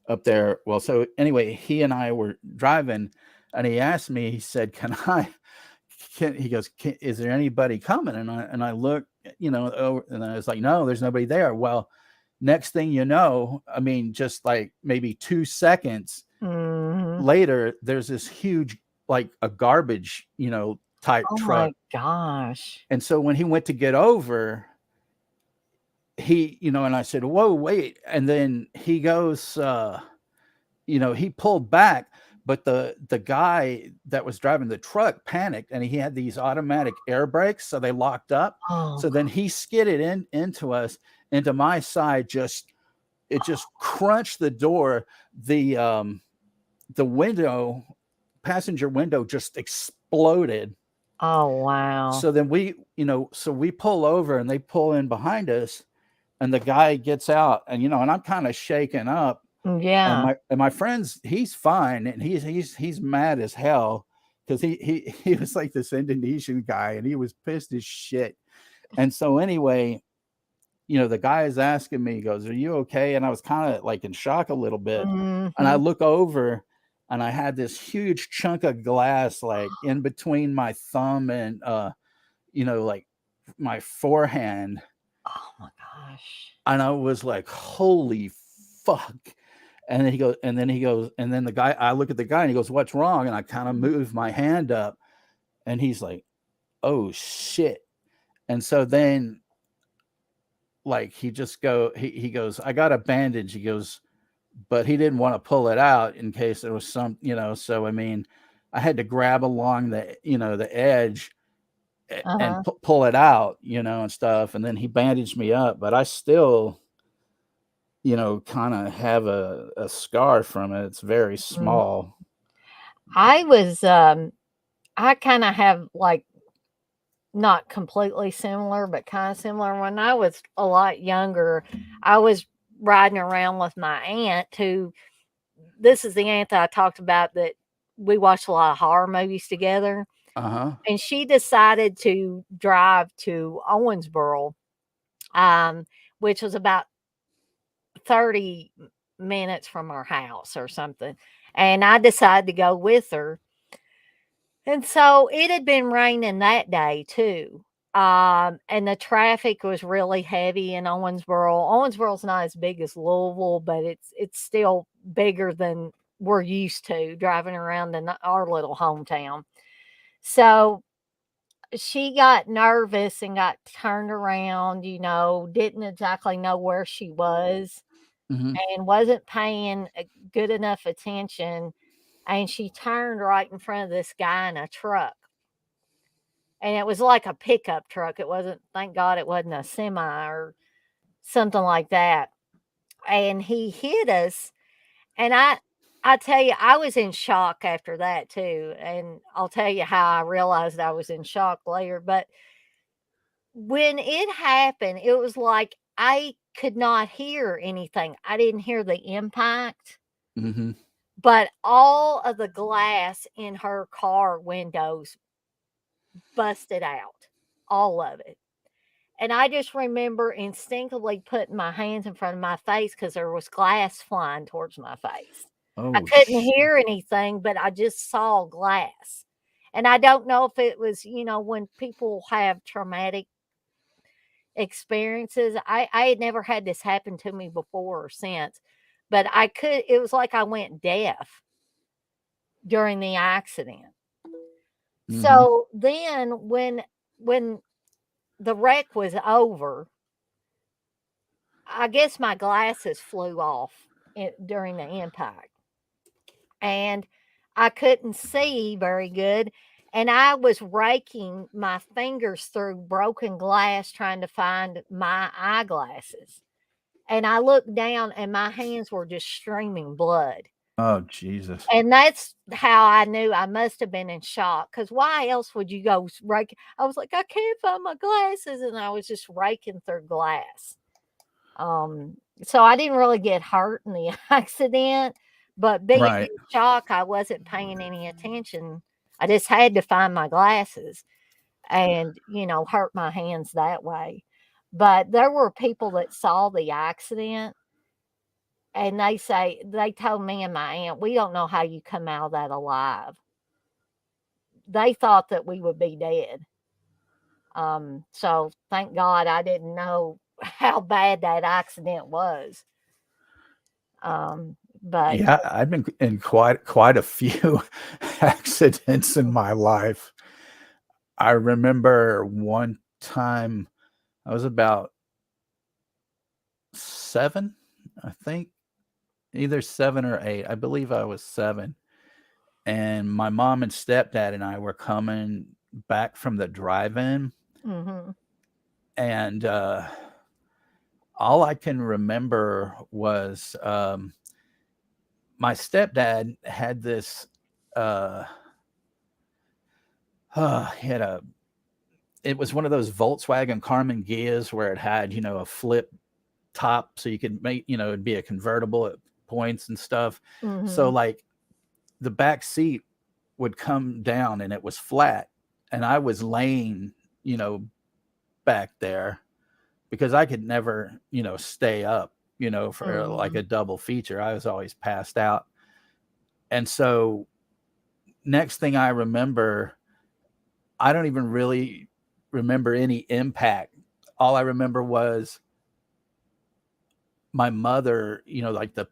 up there. Well, so anyway, he and I were driving, and he asked me, he said, he goes, is there anybody coming? And I looked, over, and I was like, no, there's nobody there. Well, next thing you know, I mean, just like maybe 2 seconds Mm-hmm. later, there's this huge, like a garbage, type Oh truck. my gosh. And so when he went to get over, and I said, whoa, wait. And then he goes, he pulled back, but the guy that was driving the truck panicked, and he had these automatic air brakes, so they locked up. Oh, So then he skidded into us, into my side. It just crunched the door. The window, passenger window, just exploded. oh wow. So then we pull over, and they pull in behind us, and the guy gets out, and I'm kind of shaken up. And Yeah. my friend's, he's fine, and he's mad as hell, because he was like this Indonesian guy, and he was pissed as shit. And so anyway, the guy is asking me, he goes, are you okay? And I was kind of like in shock a little bit. And I Mm-hmm. look over, and I had this huge chunk of glass like in between my thumb and like my forehand. Oh my gosh. And I was like, holy fuck. And then the guy, I look at the guy, and he goes, what's wrong? And I kind of move my hand up, and he's like, oh shit. And so then, like, he goes, I got a bandage. He goes, but he didn't want to pull it out in case there was so I mean, I had to grab along the edge and Uh-huh. pull it out, and stuff. And then he bandaged me up, but I still, kind of have a scar from it. It's very Mm. small. I was I kind of have like not completely similar, but kind of similar. When I was a lot younger, I was riding around with my aunt who, this is the aunt that I talked about that we watched a lot of horror movies together. Uh-huh. And she decided to drive to Owensboro, um, which was about 30 minutes from our house or something. And I decided to go with her. And so it had been raining that day too. And the traffic was really heavy in Owensboro. Owensboro's not as big as Louisville, but it's still bigger than we're used to driving around in our little hometown. So she got nervous and got turned around, didn't exactly know where she was Hmm. and wasn't paying good enough attention. And she turned right in front of this guy in a truck. And it was like a pickup truck. It wasn't, thank God, it wasn't a semi or something like that. And he hit us. And I tell you, I was in shock after that too. And I'll tell you how I realized I was in shock later. But when it happened, it was like I could not hear anything. I didn't hear the impact, Hmm. but all of the glass in her car windows busted out, all of it. And I just remember instinctively putting my hands in front of my face because there was glass flying towards my face. I Oh, couldn't hear anything, but I just saw glass. And I don't know if it was, when people have traumatic experiences. I had never had this happen to me before or since, but it was like I went deaf during the accident. hmm. So then when the wreck was over, I guess my glasses flew off during the impact and I couldn't see very good. And I was raking my fingers through broken glass trying to find my eyeglasses. And I looked down and my hands were just streaming blood. Oh, Jesus. And that's how I knew I must have been in shock. Because why else would you go rake? I was like, I can't find my glasses. And I was just raking through glass. So I didn't really get hurt in the accident, but being Right. in shock, I wasn't paying any attention. I just had to find my glasses and, hurt my hands that way. But there were people that saw the accident and they told me and my aunt, we don't know how you come out of that alive. They thought that we would be dead. So thank God I didn't know how bad that accident was. But Yeah, I've been in quite a few accidents in my life. I remember one time I was about 7, I think, either 7 or 8. I believe I was 7. And my mom and stepdad and I were coming back from the drive-in, mhm, and all I can remember was my stepdad had this. Uh, he had a. It was one of those Volkswagen Carmen Gias where it had, a flip top, so you could make, it'd be a convertible at points and stuff. So mhm, like the back seat would come down and it was flat, and I was laying, back there because I could never, stay up, for like mhm, a double feature. I was always passed out. And so next thing I remember, I don't even really remember any impact. All I remember was my mother, like the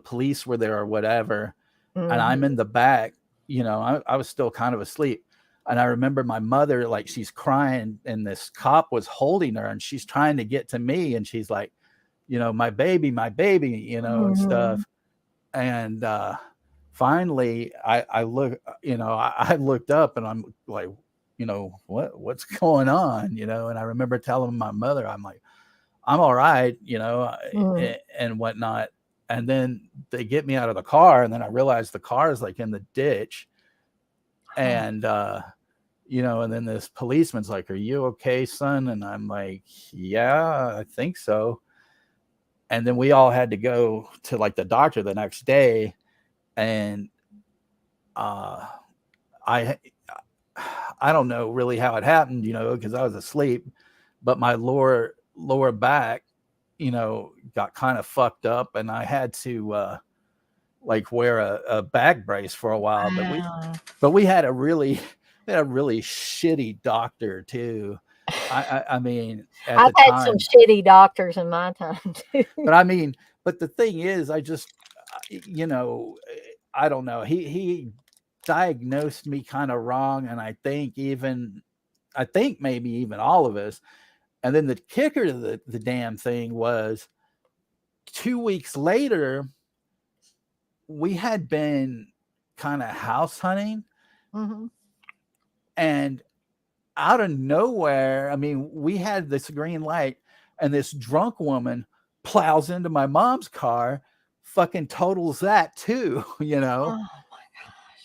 police were there or whatever, and I'm mhm, in the back, I was still kind of asleep. And I remember my mother, like, she's crying, and this cop was holding her, and she's trying to get to me, and she's like, my baby, and mhm, stuff. And finally, I look, I looked up, and I'm like, what's going on, And I remember telling my mother, I'm like, I'm all right, mhm, and whatnot. And then they get me out of the car, and then I realize the car is like in the ditch, huh, and and then this policeman's like, "Are you okay, son?" And I'm like, "Yeah, I think so." And then we all had to go to like the doctor the next day, and uh, I I don't know really how it happened, because I was asleep, but my lower back got kind of fucked up, and I had to like wear a back brace for a while. Wow. But we had a really we had a really shitty doctor too. I mean, at I've the had some time, shitty doctors in my time too. but I mean, but the thing is, I just, you know, I don't know. He diagnosed me kind of wrong, and I think maybe even all of us. And then the kicker to the damn thing was 2 weeks later, we had been kind of house hunting, Mm-hmm. and out of nowhere, I mean, we had this green light, and this drunk woman plows into my mom's car, fucking totals that too, Oh my gosh.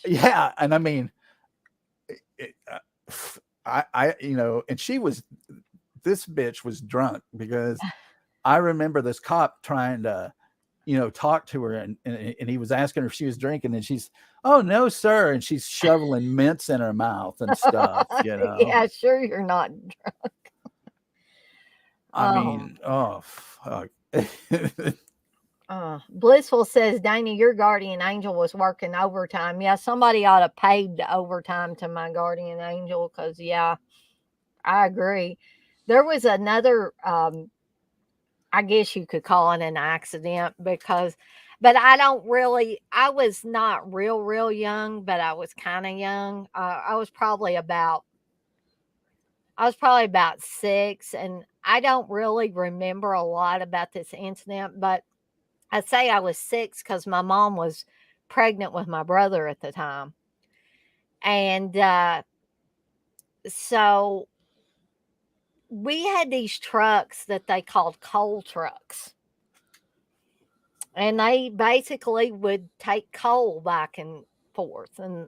Yeah, and I mean, it, and she was, this bitch was drunk because I remember this cop trying to, talk to her, and he was asking her if she was drinking, and she's, oh no, sir, and she's shoveling mints in her mouth and stuff. Yeah, sure you're not. I Oh. mean, oh fuck. Blissful says, Dana, your guardian angel was working overtime. Yeah, somebody ought to pay the overtime to my guardian angel because, yeah, I agree. There was another, I guess you could call it an accident but I was not real young, but I was kind of young. I was probably about 6, and I don't really remember a lot about this incident, but I say I was 6 because my mom was pregnant with my brother at the time. And so we had these trucks that they called coal trucks. And they basically would take coal back and forth and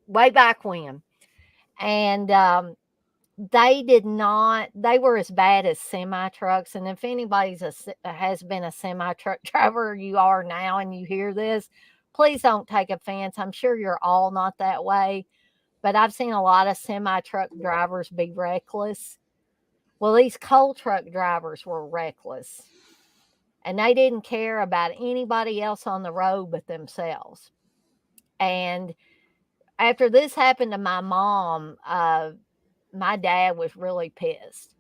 way back when. And they were as bad as semi trucks. And if has been a semi truck driver, you are now, and you hear this, please don't take offense. I'm sure you're all not that way, but I've seen a lot of semi truck drivers be reckless. Well, these coal truck drivers were reckless, and they didn't care about anybody else on the road but themselves. And after this happened to my mom, my dad was really pissed.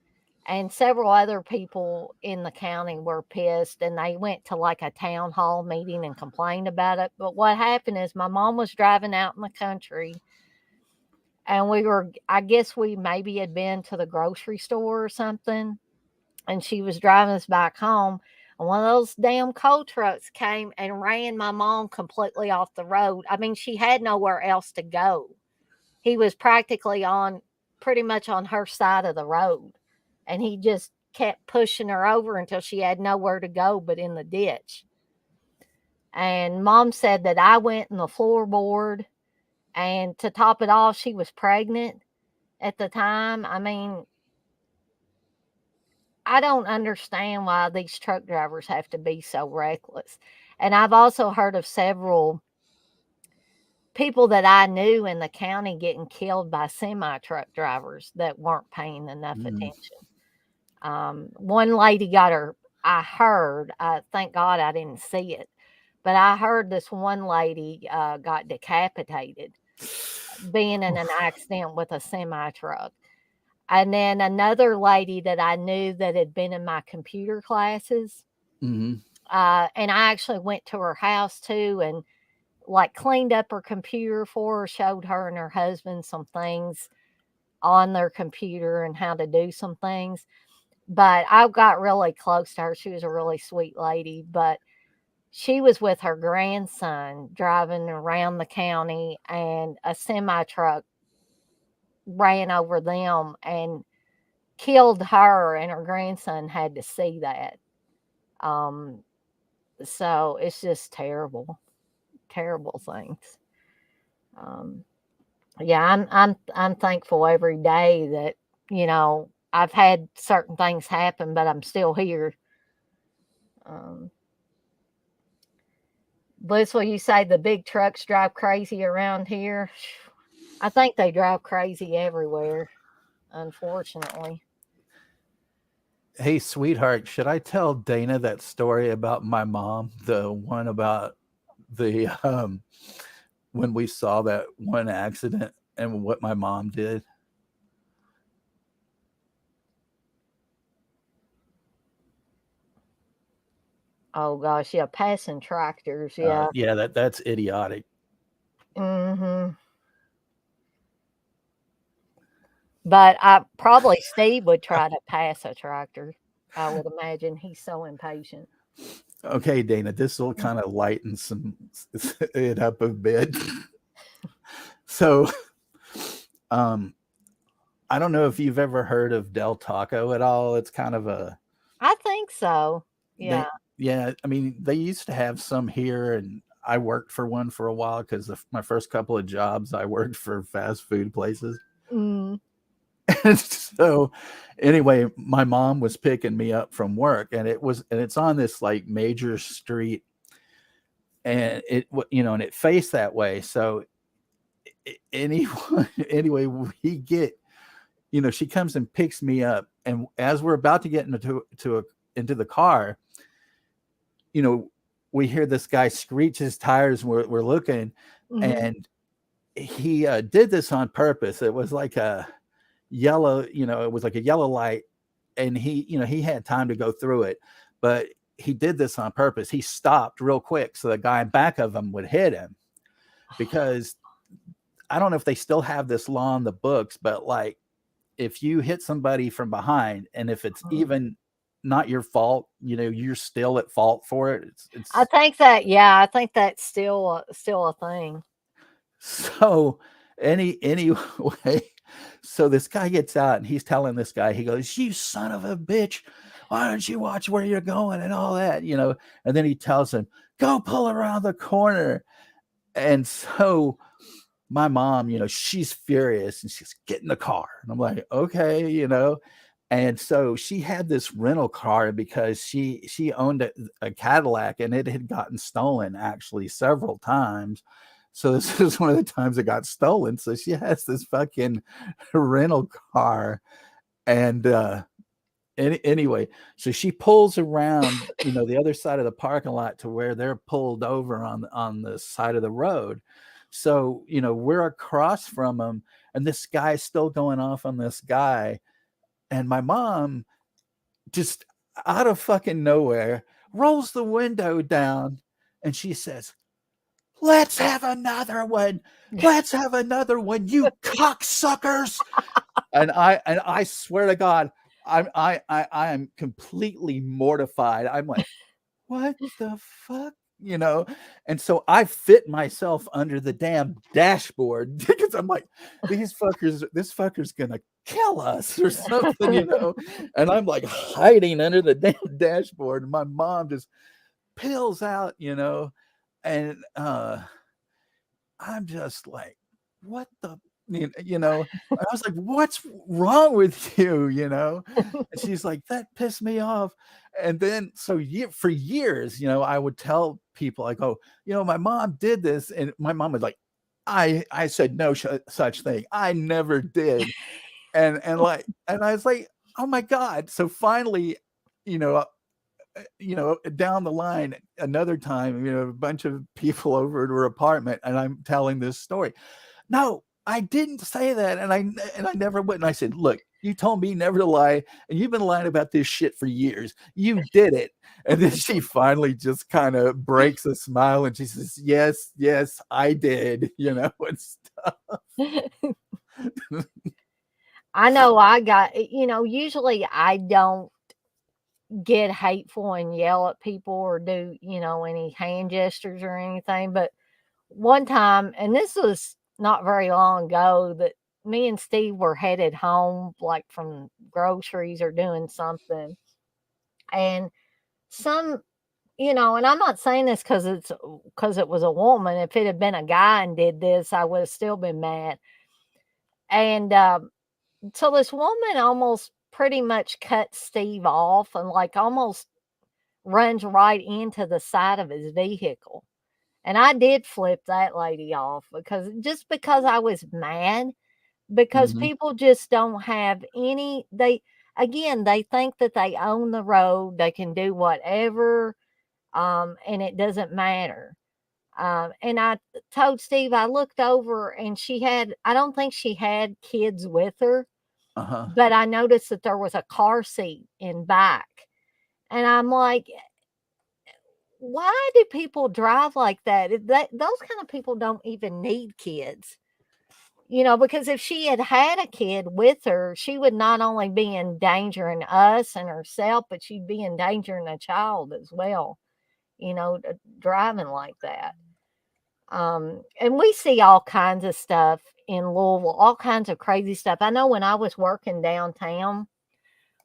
And several other people in the county were pissed, and they went to like a town hall meeting and complained about it. But what happened is my mom was driving out in the country, and I guess we maybe had been to the grocery store or something, and she was driving us back home. And one of those damn coal trucks came and ran my mom completely off the road. I mean, she had nowhere else to go. He was practically pretty much on her side of the road. And he just kept pushing her over until she had nowhere to go but in the ditch. And mom said that I went in the floorboard. And to top it off, she was pregnant at the time. I mean, I don't understand why these truck drivers have to be so reckless. And I've also heard of several people that I knew in the county getting killed by semi truck drivers that weren't paying enough Mm. attention. One lady got her, thank God I didn't see it, but I heard this one lady got decapitated being in an accident with a semi truck. And then another lady that I knew that had been in my computer classes. Mm-hmm. And I actually went to her house too and like cleaned up her computer for her, showed her and her husband some things on their computer and how to do some things. But I got really close to her. She was a really sweet lady, but she was with her grandson driving around the county, and a semi truck ran over them and killed her, and her grandson had to see that. Um, so it's just terrible, terrible things. Um, yeah, I'm thankful every day that I've had certain things happen, but I'm still here. Um, Bliss, will you say the big trucks drive crazy around here? I think they drive crazy everywhere, unfortunately. Hey, sweetheart, should I tell Dana that story about my mom? The one about the when we saw that one accident and what my mom did. Oh gosh, yeah, passing tractors, yeah. Yeah, that's idiotic. Mhm. But I probably Steve would try to pass a tractor. I would imagine he's so impatient. Okay, Dana, this will kind of lighten it up a bit. So, um, I don't know if you've ever heard of Del Taco at all. It's kind of a I think so. Yeah. they yeah, I mean, they used to have some here, and I worked for one for a while because my first couple of jobs I worked for fast food places. Mm. And so anyway, my mom was picking me up from work, and it's on this like major street, and and it faced that way. So anyway, we get, she comes and picks me up, and as we're about to get into the car, you know, we hear this guy screech his tires. And we're looking, Mhm. and he did this on purpose. It was like a yellow, it was like a yellow light, and he had time to go through it, but he did this on purpose. He stopped real quick so the guy in back of him would hit him, because I don't know if they still have this law in the books, but like if you hit somebody from behind, and if it's Mhm. even not your fault, you're still at fault for it. I It's think that yeah, I think that's still a thing. so anyway, so this guy gets out and he's telling this guy, he goes, "You son of a bitch, why don't you watch where you're going and all that?" And then he tells him, "Go pull around the corner." And so my mom, she's furious and she's get in the car. And I'm like, okay. And so she had this rental car because she owned a Cadillac, and it had gotten stolen actually several times. So this is one of the times it got stolen. So she has this fucking rental car. And anyway, so she pulls around, the other side of the parking lot to where they're pulled over on the side of the road. So, we're across from them, and this guy's still going off on this guy. And my mom, just out of fucking nowhere, rolls the window down, and she says, "Let's have another one. Let's have another one, you cocksuckers." And I swear to God, I am completely mortified. I'm like, what the fuck? And so I fit myself under the damn dashboard because I'm like, this fucker's gonna kill us or something. And I'm like hiding under the damn dashboard, and my mom just peels out. And I'm just like, what the, I was like, what's wrong with you? And she's like, that pissed me off. And then, so for years, I would tell people, I go, my mom did this. And my mom was like, I said no such thing. I never did. And I was like, oh my God. So finally, you know, down the line, another time, a bunch of people over at her apartment, and I'm telling this story. No, I didn't say that, and I never would. And I said, "Look, you told me never to lie, and you've been lying about this shit for years. You did it." And then she finally just kind of breaks a smile, and she says, "Yes, yes, I did." And stuff. I know I got usually I don't get hateful and yell at people or do, any hand gestures or anything, but one time, and this was not very long ago, that me and Steve were headed home, like from groceries or doing something, and some, and I'm not saying this because it was a woman. If it had been a guy and did this, I would have still been mad. And so this woman almost pretty much cut Steve off and like almost runs right into the side of his vehicle. And I did flip that lady off because I was mad, because Mhm. people just don't have any, again, they think that they own the road, they can do whatever, and it doesn't matter. And I told Steve, I looked over and she had, I don't think she had kids with her, Uh-huh. but I noticed that there was a car seat in back. And I'm like, why do people drive like that? Those kind of people don't even need kids. Because if she had had a kid with her, she would not only be endangering us and herself, but she'd be endangering a child as well, driving like that. And we see all kinds of stuff in Louisville, all kinds of crazy stuff. I know when I was working downtown,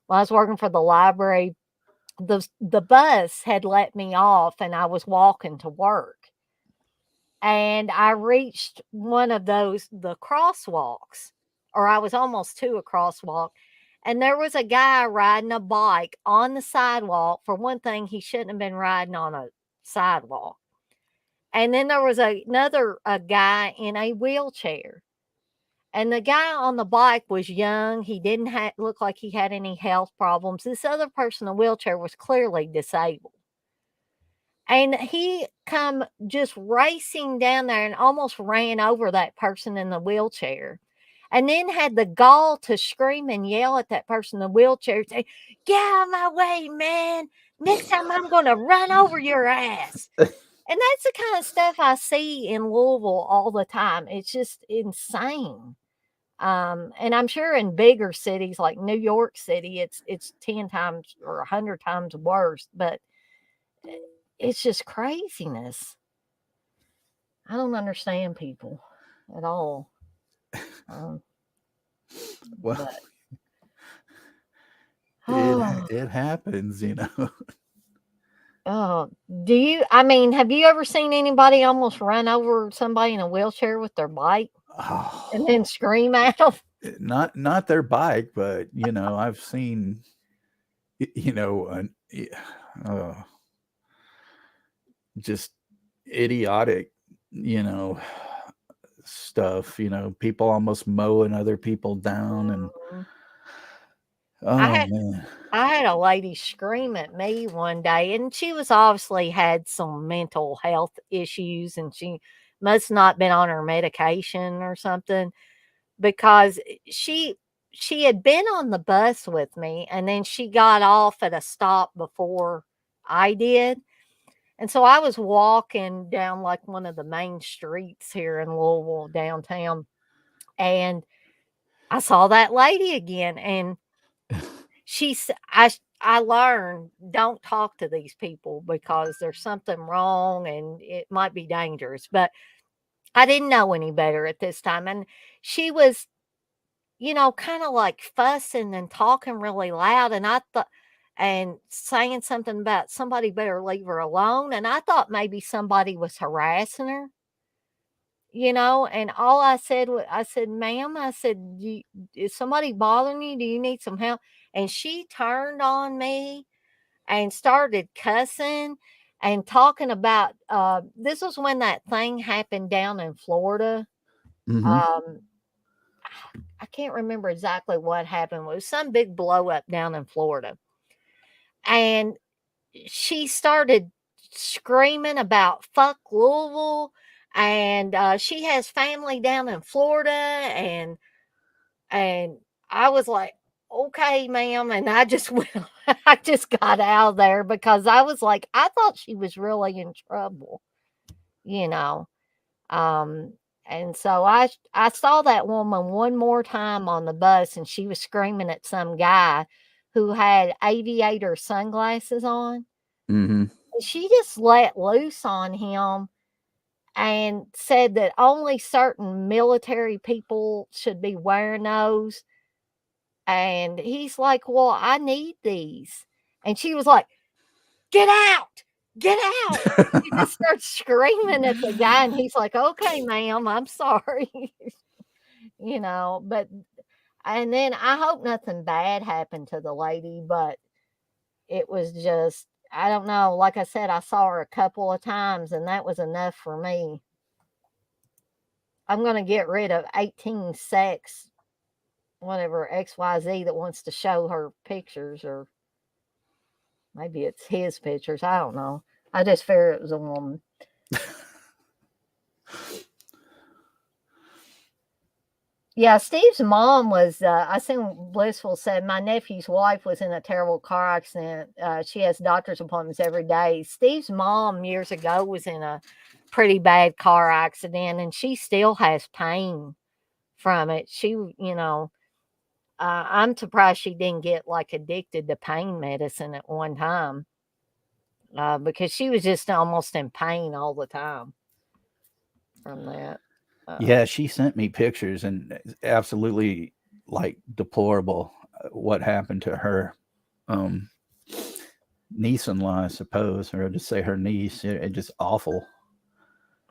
when I was working for the library, the bus had let me off and I was walking to work. And I reached one of the crosswalks, or I was almost to a crosswalk. And there was a guy riding a bike on the sidewalk. For one thing, he shouldn't have been riding on a sidewalk. And then there was another a guy in a wheelchair. And the guy on the bike was young. He didn't look like he had any health problems. This other person in a wheelchair was clearly disabled. And he come just racing down there and almost ran over that person in the wheelchair. And then had the gall to scream and yell at that person in the wheelchair, say, "Get out of my way, man. Next time I'm going to run over your ass." And that's the kind of stuff I see in Louisville all the time. It's just insane. And I'm sure in bigger cities like New York City, it's 10 times or 100 times worse. But it's just craziness. I don't understand people at all. Um, Well, but oh, it happens, you know. oh, I mean, have you ever seen anybody almost run over somebody in a wheelchair with their bike and Oh, then scream at them? not their bike, but I've seen you know, uh, just idiotic, you know, stuff. People almost mowing other people down, and Mhm. I oh had man. I had a lady scream at me one day, and she was obviously had some mental health issues, and she must not been on her medication or something because she had been on the bus with me, and then she got off at a stop before I did. And so I was walking down like one of the main streets here in Louisville downtown, and I saw that lady again, and I learned, don't talk to these people because there's something wrong and it might be dangerous. But I didn't know any better at this time. And she was, kind of like fussing and talking really loud. And I thought, and saying something about somebody better leave her alone. And I thought maybe somebody was harassing her, and all I said was, I said, "Ma'am," I said, is somebody bothering you? Do you need some help?" And she turned on me and started cussing and talking about, this was when that thing happened down in Florida. Hmm. Um, I can't remember exactly what happened. It was some big blow up down in Florida. And she started screaming about fuck Louisville. And she has family down in Florida. And I was like, "Okay, ma'am," and I just went I just got out of there because I was like, I thought she was really in trouble, you know? Um, and so I saw that woman one more time on the bus, and she was screaming at some guy who had aviator sunglasses on, Hmm. and she just let loose on him and said that only certain military people should be wearing those. And he's like, "Well, I need these." And she was like, "Get out! Get out!" She just starts screaming at the guy, and he's like, "Okay, ma'am, I'm sorry." But and then I hope nothing bad happened to the lady, but it was just, I don't know. Like I said, I saw her a couple of times, and that was enough for me. I'm gonna get rid of 18 sex whatever XYZ that wants to show her pictures, or maybe it's his pictures. I don't know. I just figured it was a woman. Yeah, Steve's mom was. I seen Blissful said my nephew's wife was in a terrible car accident. She has doctor's appointments every day. Steve's mom years ago was in a pretty bad car accident, and she still has pain from it. I'm surprised she didn't get like addicted to pain medicine at one time, because she was just almost in pain all the time from that. Yeah, she sent me pictures, and it's absolutely like deplorable what happened to her um, niece-in-law, I suppose, or just say her niece. It just awful.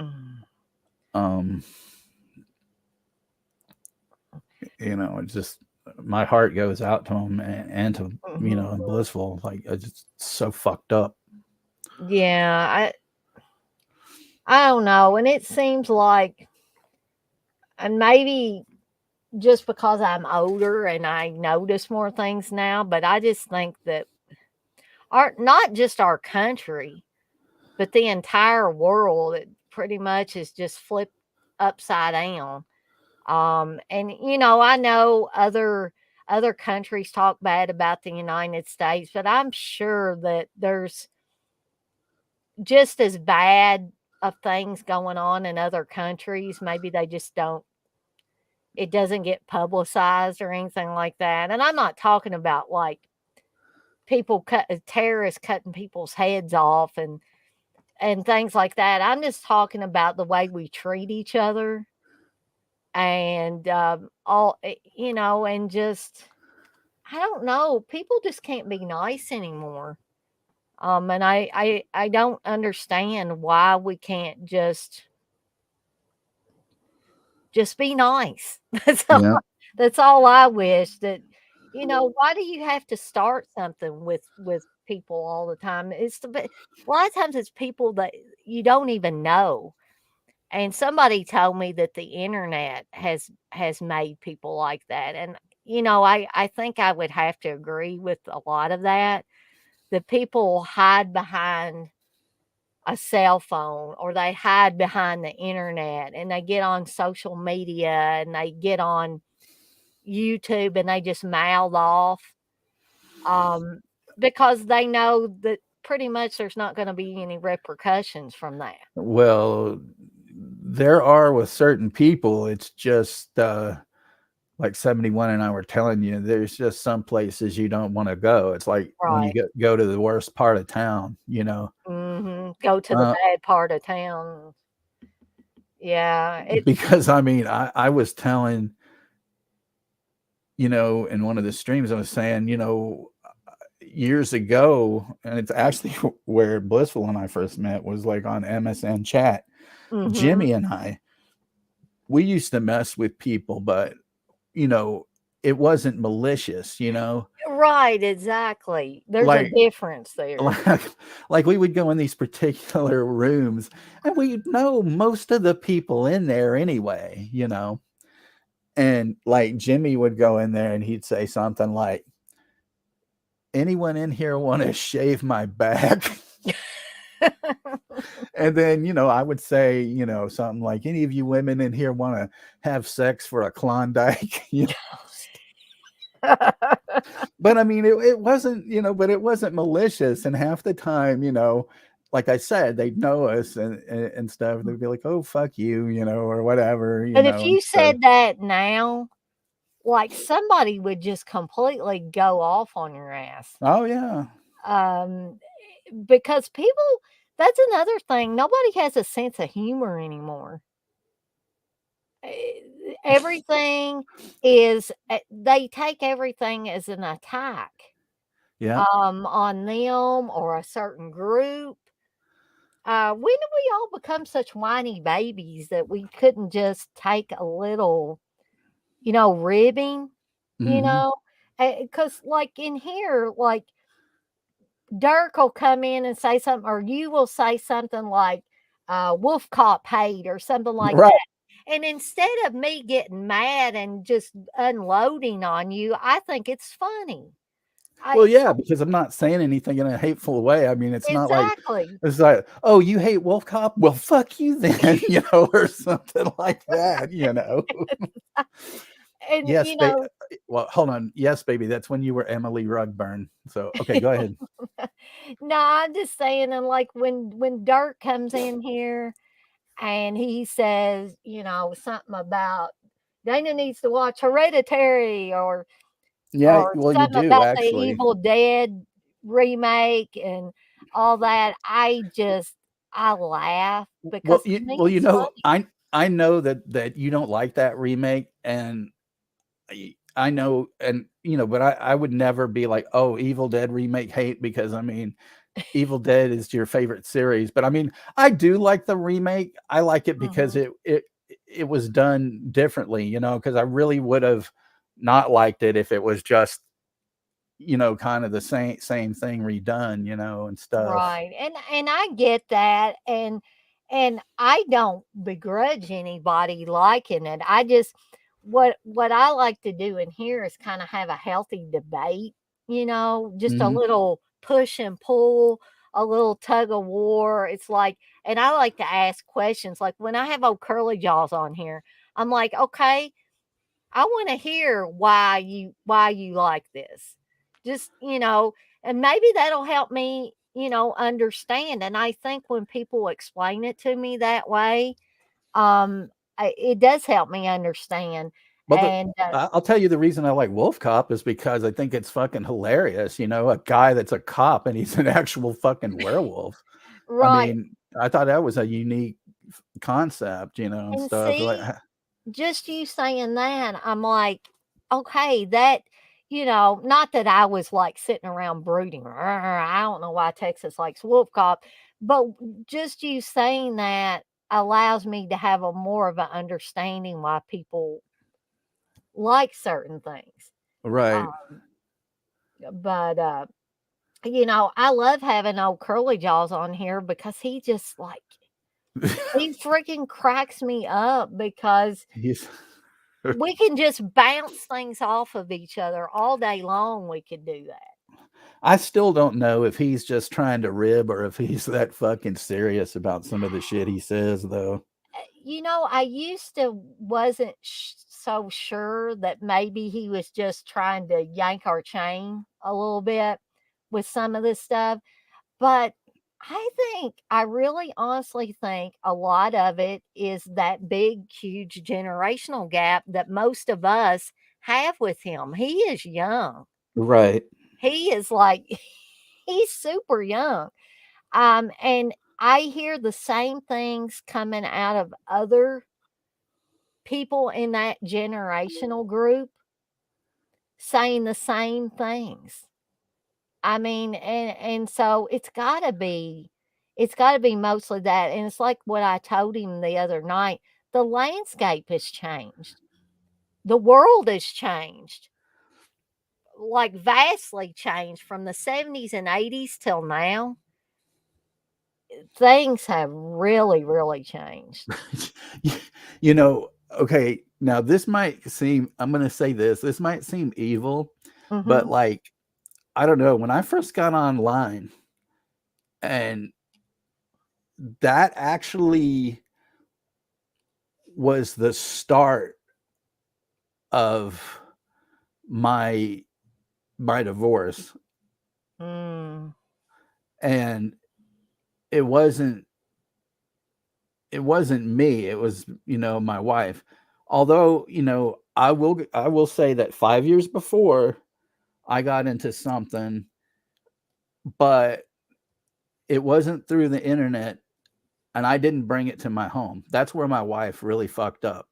Mm. Um, it's just my heart goes out to him and to and Mhm. Blissful. Like it's just so fucked up. Yeah, I don't know, and it seems like, and maybe just because I'm older and I notice more things now, but I just think that our not just our country, but the entire world, it pretty much is just flipped upside down. And I know other countries talk bad about the United States, but I'm sure that there's just as bad of things going on in other countries. Maybe they just don't, it doesn't get publicized or anything like that. And I'm not talking about like terrorists cutting people's heads off and things like that. I'm just talking about the way we treat each other, and and just, I don't know, people just can't be nice anymore. And I don't understand why we can't just be nice. Yeah. That's all I wish. That, why do you have to start something with people all the time? A lot of times it's people that you don't even know. And somebody told me that the internet has made people like that. And I think I would have to agree with a lot of that. The people hide behind a cell phone, or they hide behind the internet, and they get on social media and they get on YouTube and they just mouth off, um, because they know that pretty much there's not going to be any repercussions from that. Well, there are with certain people. It's just like 71 and I were telling you, there's just some places you don't want to go. It's like when you Right. go to the worst part of town. Go to the Uh, bad part of town. Yeah, because I mean, I was telling, in one of the streams, I was saying, years ago, and it's actually where Blissful and I first met was like on MSN chat. mhm. Jimmy and I, we used to mess with people, but you know, it wasn't malicious. Right, exactly. There's a Like difference there. like like we would go in these particular rooms and we know most of the people in there anyway. And like Jimmy would go in there and he'd say something like, anyone in here want to shave my back? And then, I would say, something like, any of you women in here want to have sex for a Klondike? But I mean, it wasn't, but it wasn't malicious. And half the time, like I said, they'd know us and stuff. They'd be like, oh, fuck you, or whatever, But if and you stuff. said that now, like, somebody would just completely go off on your ass. Oh, yeah. Um, because people, that's another thing. Nobody has a sense of humor anymore. Everything they take everything as an attack, Yeah. on them or a certain group. When did we all become such whiny babies that we couldn't just take a little, ribbing, you Hmm. know? Because, like, in here, like, Dirk will come in and say something, or you will say something like, wolf cop hate or something like Right. that. And instead of me getting mad and just unloading on you, I think it's funny. Well, I yeah, so because I'm not saying anything in a hateful way. I mean, exactly. it's like, oh, you hate Wolf Cop? Well, fuck you then, or something like that, And, Yes, well, hold on. Yes, baby, that's when you were Emily Rugburn. So, okay, go ahead. no, I'm just saying, and like when Dirk comes in here and he says, something about Dana needs to watch Hereditary Yeah, or well, you something do about the actually. Evil Dead remake and all that, I laugh because to me Well, it's funny. I know that you don't like that remake, and I know, and but I would never be like, oh, Evil Dead remake hate, because I mean, Evil Dead is your favorite series, but I mean, I do like the remake. I like it because Mhm. it was done differently, because I really would have not liked it if it was just kind of the same thing redone, and stuff. Right, and I get that, and I don't begrudge anybody liking it. I just what I like to do in here is kinda have a healthy debate, just a Hmm. little push and pull, a little tug of war. It's like and I like to ask questions, like, when I have old Curly Jaws on here, I'm like, "Okay, I wanna hear why you like this." Just, and maybe that'll help me, understand, and I think when people explain it to me that way, it does help me understand, Well, and, I'll tell you the reason I like Wolf Cop is because I think it's fucking hilarious. A guy that's a cop and he's an actual fucking werewolf. I right, mean, I thought that was a unique concept, and and stuff. Like, see, just you saying that, I'm like, okay, that, not that I was like sitting around brooding, "Rrr, I don't know why Texas likes wolf cop," but just you saying that allows me to have a more of an understanding why people like certain things. right. Um, but I love having old Curly Jaws on here because he just like he freaking cracks me up because He's we can just bounce things off of each other all day long, we could do that. I still don't know if he's just trying to rib or if he's that fucking serious about some of the shit he says, though. I used to wasn't so sure that maybe he was just trying to yank our chain a little bit with some of this stuff, but I really honestly think a lot of it is that big, huge generational gap that most of us have with him. He is young. Right. He is like he's super young. And I hear the same things coming out of other people in that generational group saying the same things. I mean, and so it's gotta be mostly that. And it's like what I told him the other night. The landscape has changed. The world has changed, like vastly changed from the 70s and 80s till now. Things have really, really changed. Okay, now I'm going to say this might seem evil, but Mhm. like, I don't know, when I first got online, and that actually was the start of my divorce, Mm. and it wasn't it wasn't me, it was, my wife. Although, I will say that 5 years before I got into something, but it wasn't through the internet, and I didn't bring it to my home. That's where my wife really fucked up.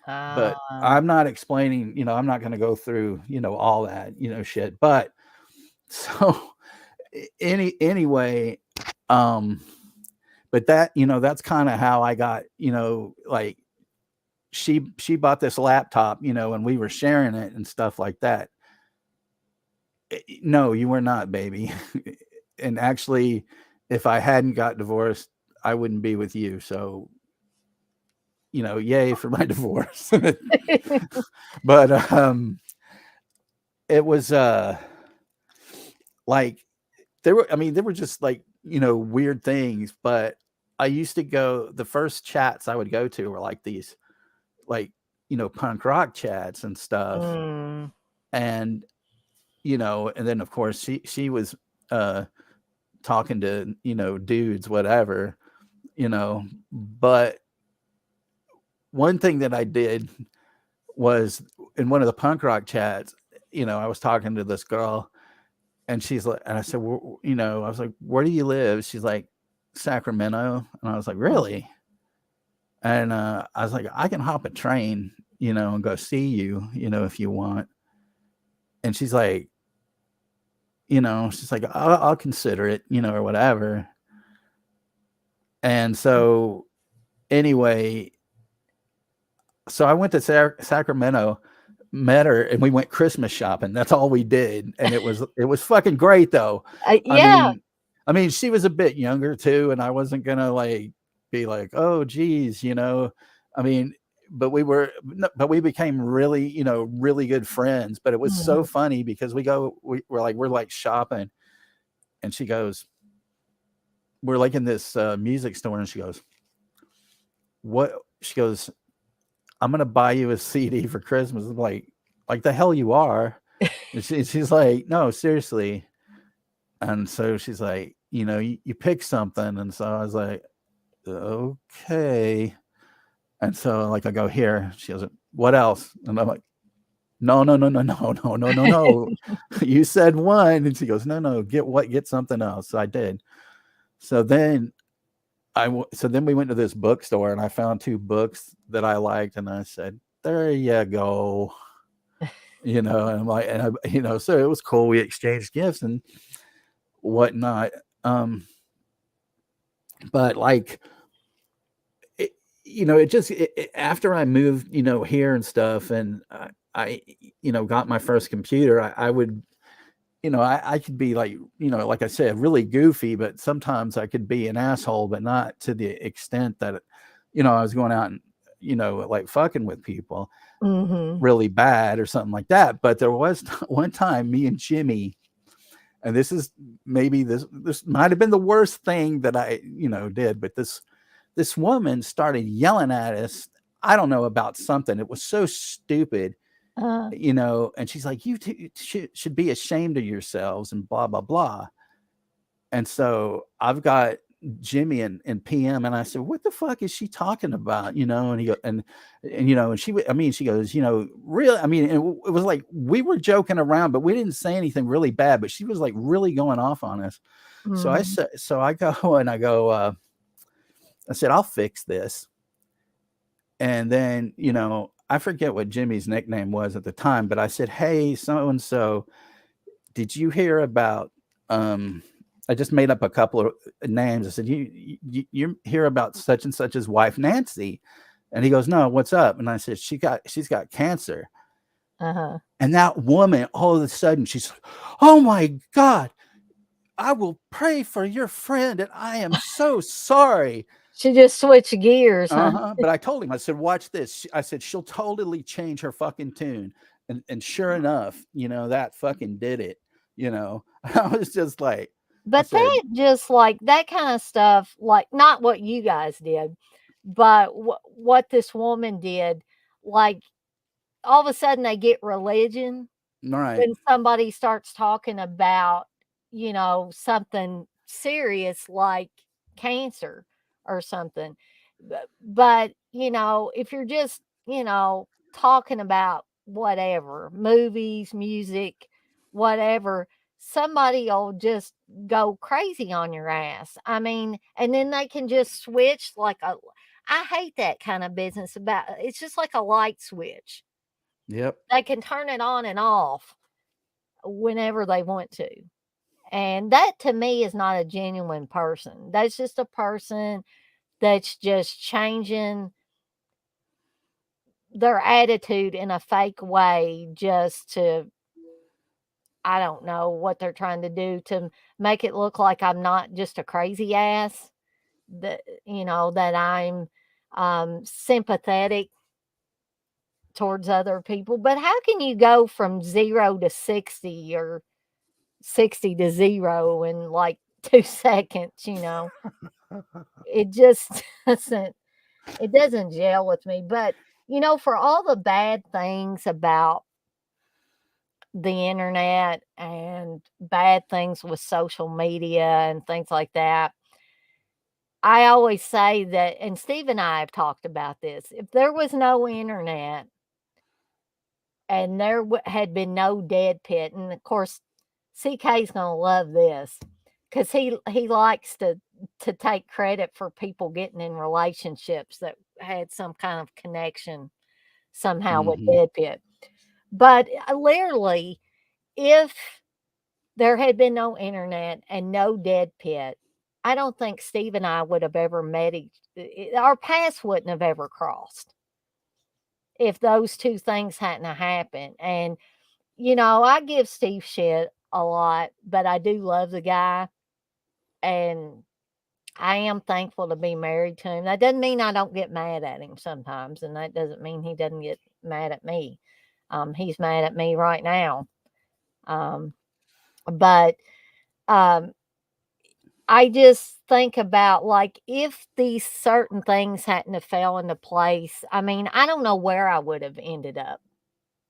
But Ah. I'm not explaining, I'm not going to go through, all that, shit. But so anyway, um but that's kind of how I got, like, she bought this laptop, and we were sharing it and stuff like that. No, you were not, baby. And actually, if I hadn't got divorced, I wouldn't be with you. So, yay for my divorce. But it was like there were just like weird things. But I used to go, the first chats I would go to were like these, like punk rock chats and stuff. Mm. And and then of course she was uh talking to dudes, whatever. But one thing that I did was, in one of the punk rock chats, I was talking to this girl, and she's like, and I said, I was like, where do you live? She's like, Sacramento. And I was like, Mm. really? And I was like, I can hop a train, and go see you, if you want. And she's like, I'll consider it, or whatever. And so, anyway, so I went to Sacramento, met her, and we went Christmas shopping. That's all we did, and it was fucking great though. I Yeah. mean, she was a bit younger too, and I wasn't gonna like be like, oh, geez, I mean, but we became really, really good friends. But it was so Mhm. funny because we're like shopping, and she goes, we're like in this music store, and she goes, what? She goes, I'm gonna buy you a CD for Christmas. I'm like the hell you are. And she's like, no, seriously. And so she's like, you pick something. And so I was like, okay. And so like I go here. She goes, what else? And I'm like, no, no, no, no, no, no, no, no, no. You said one. And she goes, no, no, get something else. So I did. So then so then we went to this bookstore, and I found two books that I liked, and I said, there you go. And I'm like, and so it was cool. We exchanged gifts and whatnot. Um, but like, it, it just, after I moved, here and stuff, and I got my first computer, I would, I could be like, like I said, really goofy, but sometimes I could be an asshole, but not to the extent that, I was going out and, like fucking with people Mhm. really bad or something like that. But there was one time, me and Jimmy, and this is maybe this might have been the worst thing that I did, but this woman started yelling at us. I don't know, about something. It was so stupid, Uh, and she's like, you should be ashamed of yourselves and blah blah blah. And so I've got Jimmy and PM, and I said, "What the fuck is she talking about?" And he go, and she goes, really. I mean, it was like we were joking around, but we didn't say anything really bad. But she was like really going off on us. So I mhm. said, so I go and I go, I said, I'll fix this. And then I forget what Jimmy's nickname was at the time, but I said, hey, so and so, did you hear about I just made up a couple of names. I said, you hear about such and such's wife, Nancy? And he goes, no, what's up? And I said, she's got cancer. Uh-huh. And that woman, all of a sudden, she's like, oh my God, I will pray for your friend. And I am so sorry. She just switched gears, huh? Uh-huh. But I told him, I said, watch this. I said, she'll totally change her fucking tune. And sure enough, that fucking did it. I was just like, I But said, that just like that kind of stuff, like not what you guys did, but what this woman did, like all of a sudden they get religion all right. when somebody starts talking about, something serious like cancer or something. But, if you're just, talking about whatever, movies, music, whatever, somebody will just go crazy on your ass. I mean, and then they can just switch like a I hate that kind of business about it's just like a light switch. Yep. They can turn it on and off whenever they want to. And that to me is not a genuine person. That's just a person that's just changing their attitude in a fake way just to, I don't know what they're trying to do to make it look like I'm not just a crazy ass, that, that I'm sympathetic towards other people. But how can you go from 0 to 60 or 60 to 0 in like 2 seconds? It just doesn't it doesn't gel with me. But for all the bad things about the internet and bad things with social media and things like that, I always say that, and Steve and I have talked about this, if there was no internet and there had been no dead pit, and of course, CK's gonna love this because he likes to take credit for people getting in relationships that had some kind of connection somehow with Hmm. dead pit. But literally, if there had been no internet and no dead pit, I don't think Steve and I would have ever met our paths wouldn't have ever crossed if those two things hadn't have happened. And I give Steve shit a lot, but I do love the guy, and I am thankful to be married to him. That doesn't mean I don't get mad at him sometimes, and that doesn't mean he doesn't get mad at me. He's mad at me right now. Um, but um, I just think about, like, if these certain things hadn't have fell into place, I mean, I don't know where I would have ended up,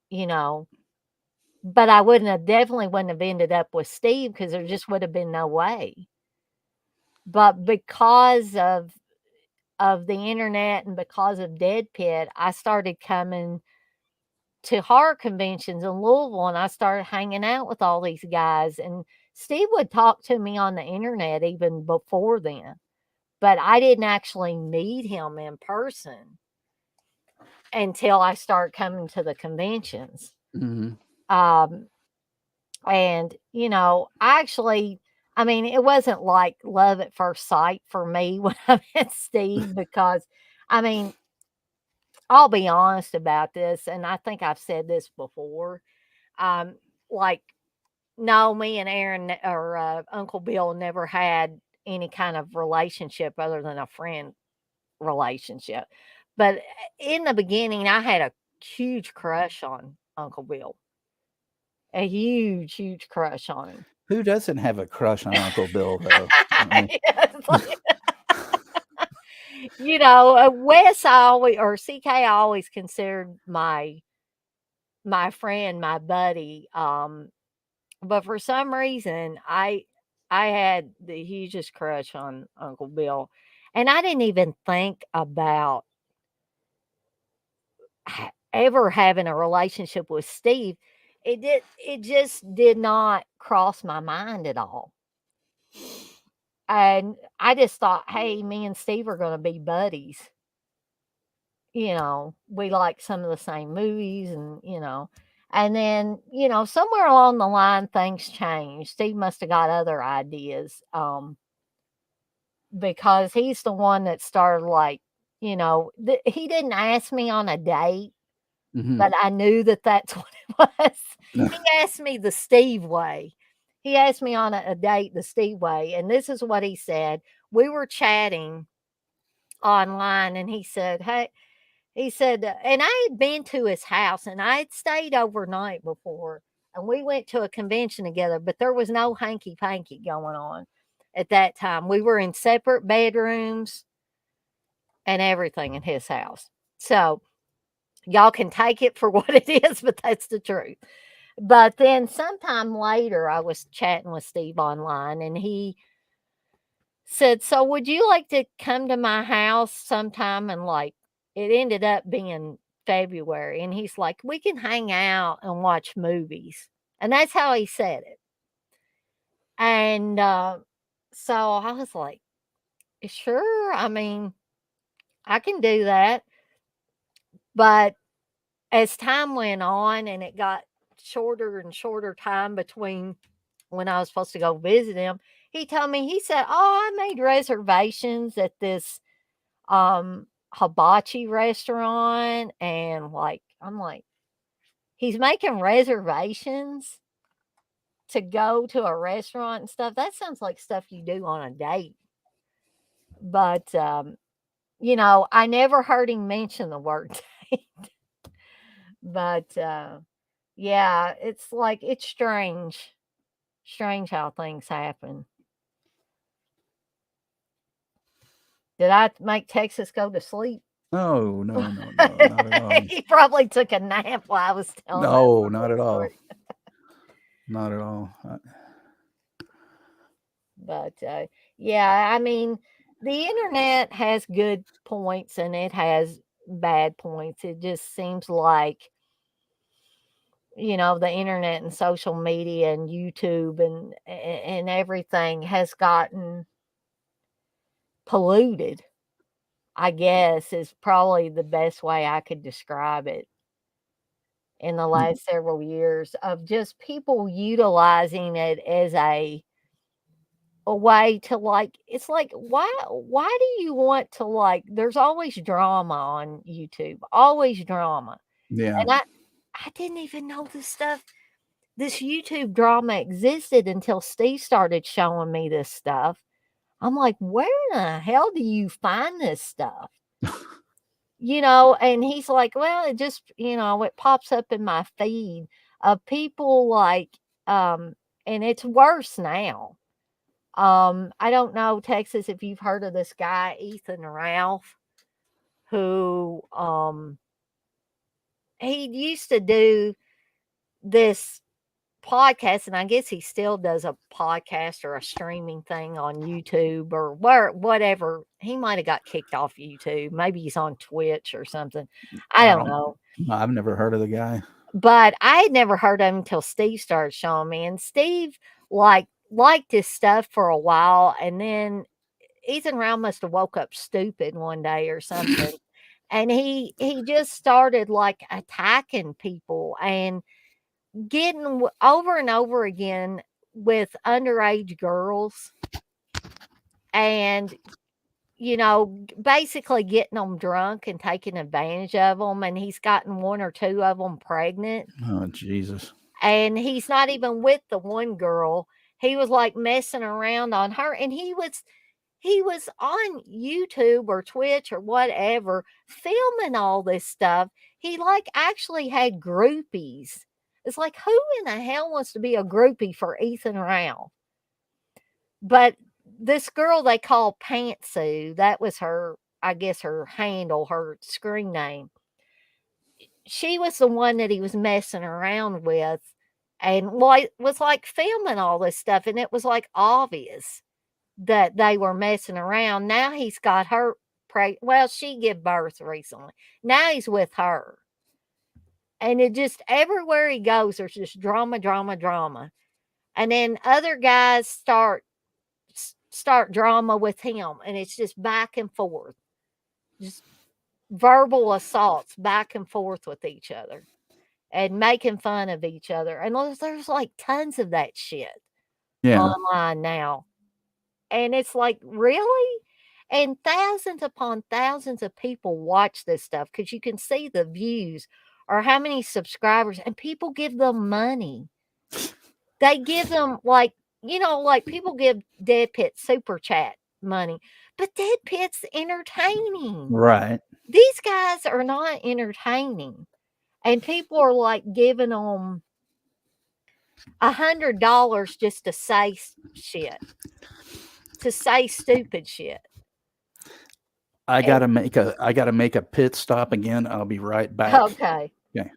you know, but I definitely wouldn't have ended up with Steve because there just would have been no way. But because of the internet and because of Dead Pit, I started coming to horror conventions in Louisville, and I started hanging out with all these guys. And Steve would talk to me on the internet even before then, but I didn't actually meet him in person until I started coming to the conventions. Hmm. Um, and I mean, it wasn't like love at first sight for me when I met Steve, because I mean, I'll be honest about this, and I think I've said this before. Um, like, no, me and Aaron or Uncle Bill never had any kind of relationship other than a friend relationship. But in the beginning, I had a huge crush on Uncle Bill, a huge, huge crush on him. Who doesn't have a crush on Uncle Bill, though? I mean, It's like, Wes, or CK, I always considered my friend, my buddy. But for some reason, I had the hugest crush on Uncle Bill, and I didn't even think about ever having a relationship with Steve. It just did not cross my mind at all. And I just thought, hey, me and Steve are going to be buddies. We like some of the same movies, and then, somewhere along the line, things changed. Steve must have got other ideas. Because he's the one that started, like, he didn't ask me on a date, hmm. but I knew that that's what it was. He asked me the Steve way. He asked me on a date the Steve way, and this is what he said. We were chatting online, and he said, "Hey," he said, and I had been to his house, and I had stayed overnight before, and we went to a convention together, but there was no hanky panky going on at that time. We were in separate bedrooms and everything in his house. So y'all can take it for what it is, but that's the truth. But then sometime later, I was chatting with Steve online, and he said, "So would you like to come to my house sometime?" And like, it ended up being February. And he's like, "We can hang out and watch movies." And that's how he said it. And so I was like, sure. I mean, I can do that. But as time went on and it got shorter and shorter time between when I was supposed to go visit him, he told me, he said, "Oh, I made reservations at this hibachi restaurant." And like, I'm like, he's making reservations to go to a restaurant and stuff. That sounds like stuff you do on a date. But I never heard him mention the word date. But yeah, it's strange how things happen. Did I make Texas go to sleep? No, no, no, no, not at all. He probably took a nap while I was telling that No, not little at all. story. Not at all. But yeah, I mean, the internet has good points and it has bad points. It just seems like the internet and social media and YouTube and everything has gotten polluted. I guess is probably the best way I could describe it in the Y- last several years of just people utilizing it as a way to it's like why do you want to there's always drama on YouTube, always drama. Yeah. And I didn't even know this YouTube drama existed until Steve started showing me this stuff. I'm like, where in the hell do you find this stuff? And he's like, well, it just, it pops up in my feed of people and it's worse now. I don't know, Texas, if you've heard of this guy, Ethan Ralph, who he used to do this podcast, and I guess he still does a podcast or a streaming thing on YouTube or whatever. He might have got kicked off YouTube. Maybe he's on Twitch or something. I I don't don't. know. I've never heard of the guy. But I had never heard of him until Steve started showing me. And Steve liked his stuff for a while, and then Ethan Round must have woke up stupid one day or something. And he just started attacking people and getting over and over again with underage girls and basically getting them drunk and taking advantage of them, and he's gotten one or two of them pregnant, Oh, Jesus. and he's not even with the one girl. He was messing around on her, and he was on YouTube or Twitch or whatever filming all this stuff. He actually had groupies. It's like, who in the hell wants to be a groupie for Ethan Ralph? But this girl they call Pantsu, that was her, I guess her handle, her screen name. She was the one that he was messing around with and was filming all this stuff. And it was obvious that they were messing around. Now he's got her well, she gave birth recently. Now he's with her. And it just everywhere he goes, there's just drama, drama, drama. And then other guys start drama with him, and it's just back and forth. Just verbal assaults back and forth with each other and making fun of each other. And there's tons of that shit Yeah. online now. And it's like, really? And thousands upon thousands of people watch this stuff because you can see the views or how many subscribers, and people give them money. They give them people give Dead Pit super chat money, but Dead Pit's entertaining. Right. These guys are not entertaining, and people are giving them $100 just to say shit, to say stupid shit. I gotta make a pit stop again. I'll be right back. Okay. Okay.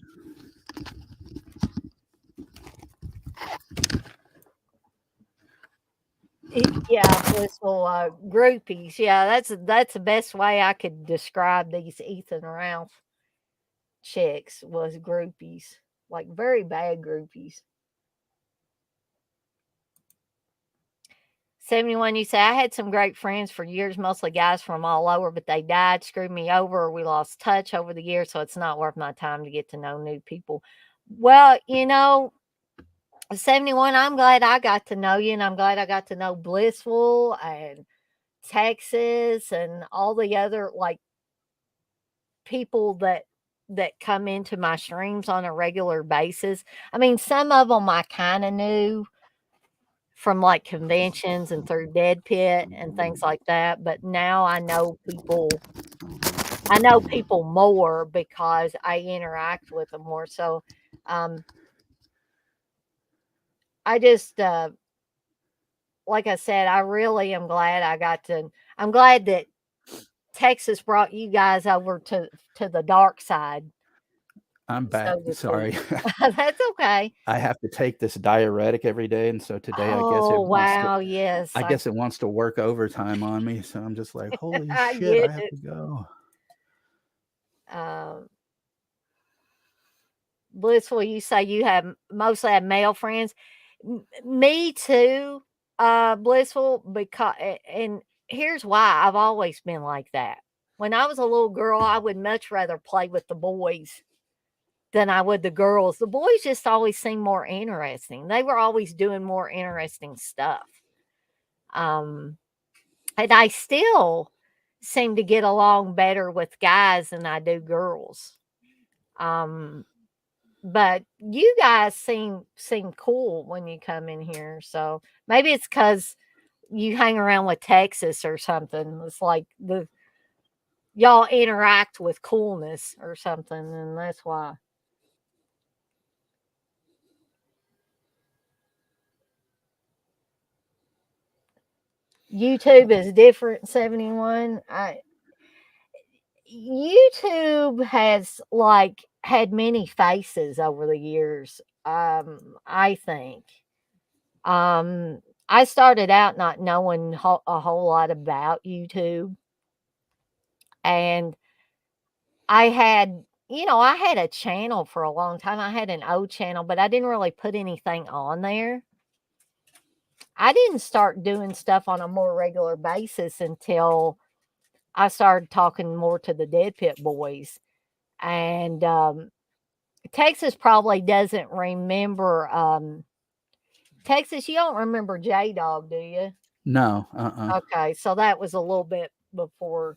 Yeah, blissful groupies. Yeah, that's the best way I could describe these Ethan Ralph chicks was groupies, very bad groupies. 71, you say, I had some great friends for years, mostly guys from all over, but they died, screwed me over, or we lost touch over the years, so it's not worth my time to get to know new people. Well, 71, I'm glad I got to know you, and I'm glad I got to know Blissful and Texas and all the other people that come into my streams on a regular basis. I mean, some of them I kind of knew from conventions and through Dead Pit and things like that, but now I know people I know people more because I interact with them more. So, um, I just, like I said, I really am glad I got to. I'm glad that Texas brought you guys over to the dark side, I'm back. so to speak. Sorry. That's okay. I have to take this diuretic every day, and so today Oh wow, yes, I guess it wants to work overtime on me. So I'm just like, holy I shit, get I have it. to go. Um, Blissful, you say you have mostly have male friends. Me too, Blissful, because and here's why I've always been like that. When I was a little girl, I would much rather play with the boys than I would the girls. The boys just always seemed more interesting. They were always doing more interesting stuff. Um, and I still seem to get along better with guys than I do girls. Um, but you guys seem cool when you come in here. So maybe it's because you hang around with Texas or something. It's like the y'all interact with coolness or something, and that's why. YouTube is different, 71. YouTube has like had many faces over the years. I think. I started out not knowing a whole lot about YouTube, and I had, I had a channel for a long time. I had an old channel, but I didn't really put anything on there. I didn't start doing stuff on a more regular basis until I started talking more to the Dead Pit boys. And Texas probably doesn't remember. Texas, you don't remember J Dog, do you? No, Okay, so that was a little bit before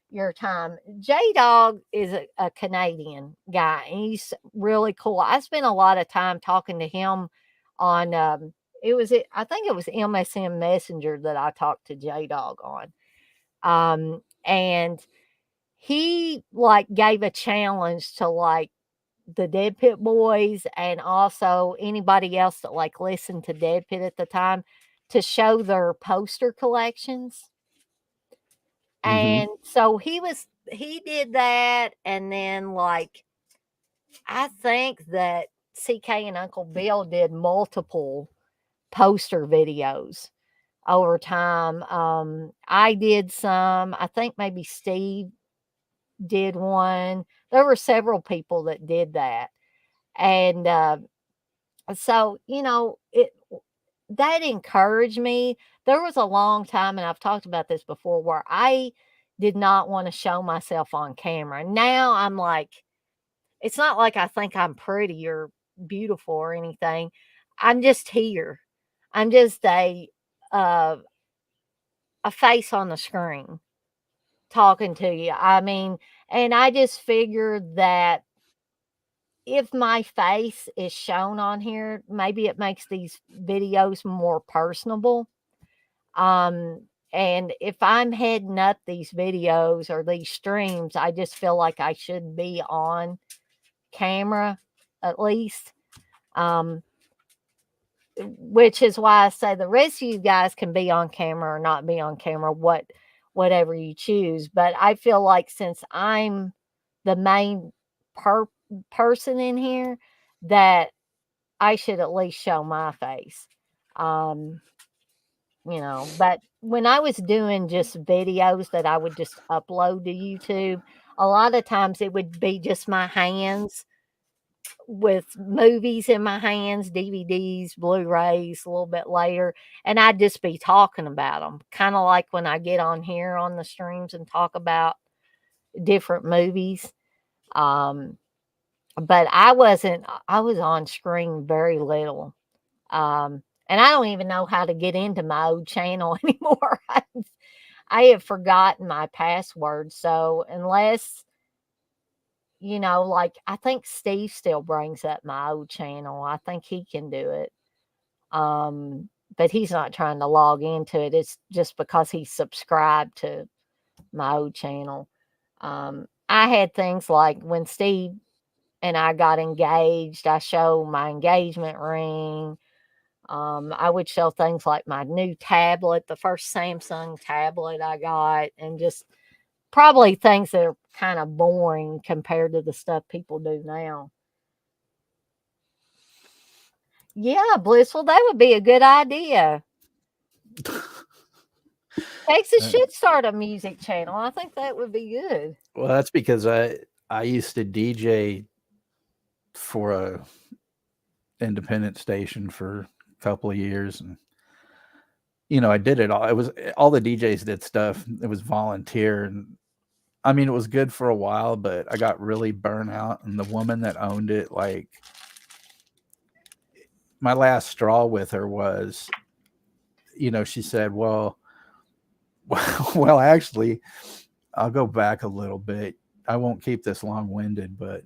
your time. J Dog is a Canadian guy, and he's really cool. I spent a lot of time talking to him on I think it was MSN Messenger that I talked to J Dog on. And he like gave a challenge to like the Dead Pit boys and also anybody else that like listened to Dead Pit at the time to show their poster collections. mm-hmm. And so he did that, and then like I think that CK and Uncle Bill did multiple poster videos over time. I did some. I think maybe Steve did one. There were several people that did that, and so it that encouraged me. There was a long time, and I've talked about this before, where I did not want to show myself on camera. Now I'm like, it's not like I think I'm pretty or beautiful or anything. I'm just here. I'm just uh, a face on the screen talking to you. I mean, and I just figured that if my face is shown on here, maybe it makes these videos more personable. And if I'm heading up these videos or these streams, I just feel like I should be on camera at least. Um, which is why I say the rest of you guys can be on camera or not be on camera, whatever you choose. But I feel like since I'm the main per- person in here, that I should at least show my face. Um, but when I was doing just videos that I would just upload to YouTube, a lot of times it would be just my hands with movies in my hands, DVDs, Blu-rays a little bit later, and I'd just be talking about them. Kind of like when I get on here on the streams and talk about different movies. Um, but I was on screen very little. And I don't even know how to get into my old channel anymore. I have forgotten my password. So unless, like I think Steve still brings up my old channel. I think he can do it. But he's not trying to log into it. It's just because he's subscribed to my old channel. I had things like when Steve and I got engaged, I showed my engagement ring. I would show things like my new tablet, the first Samsung tablet I got, and just probably things that are kind of boring compared to the stuff people do now. Yeah, Blissful, that would be a good idea. Texas Uh, should start a music channel. I think that would be good. well, that's because I used to DJ for a independent station for a couple of years, and I did it all. It was all the DJs did stuff. It was volunteer, and I mean, it was good for a while, but I got really burnt out. And the woman that owned it, like, my last straw with her was, she said, "Well, well, actually, I'll go back a little bit. I won't keep this long winded, but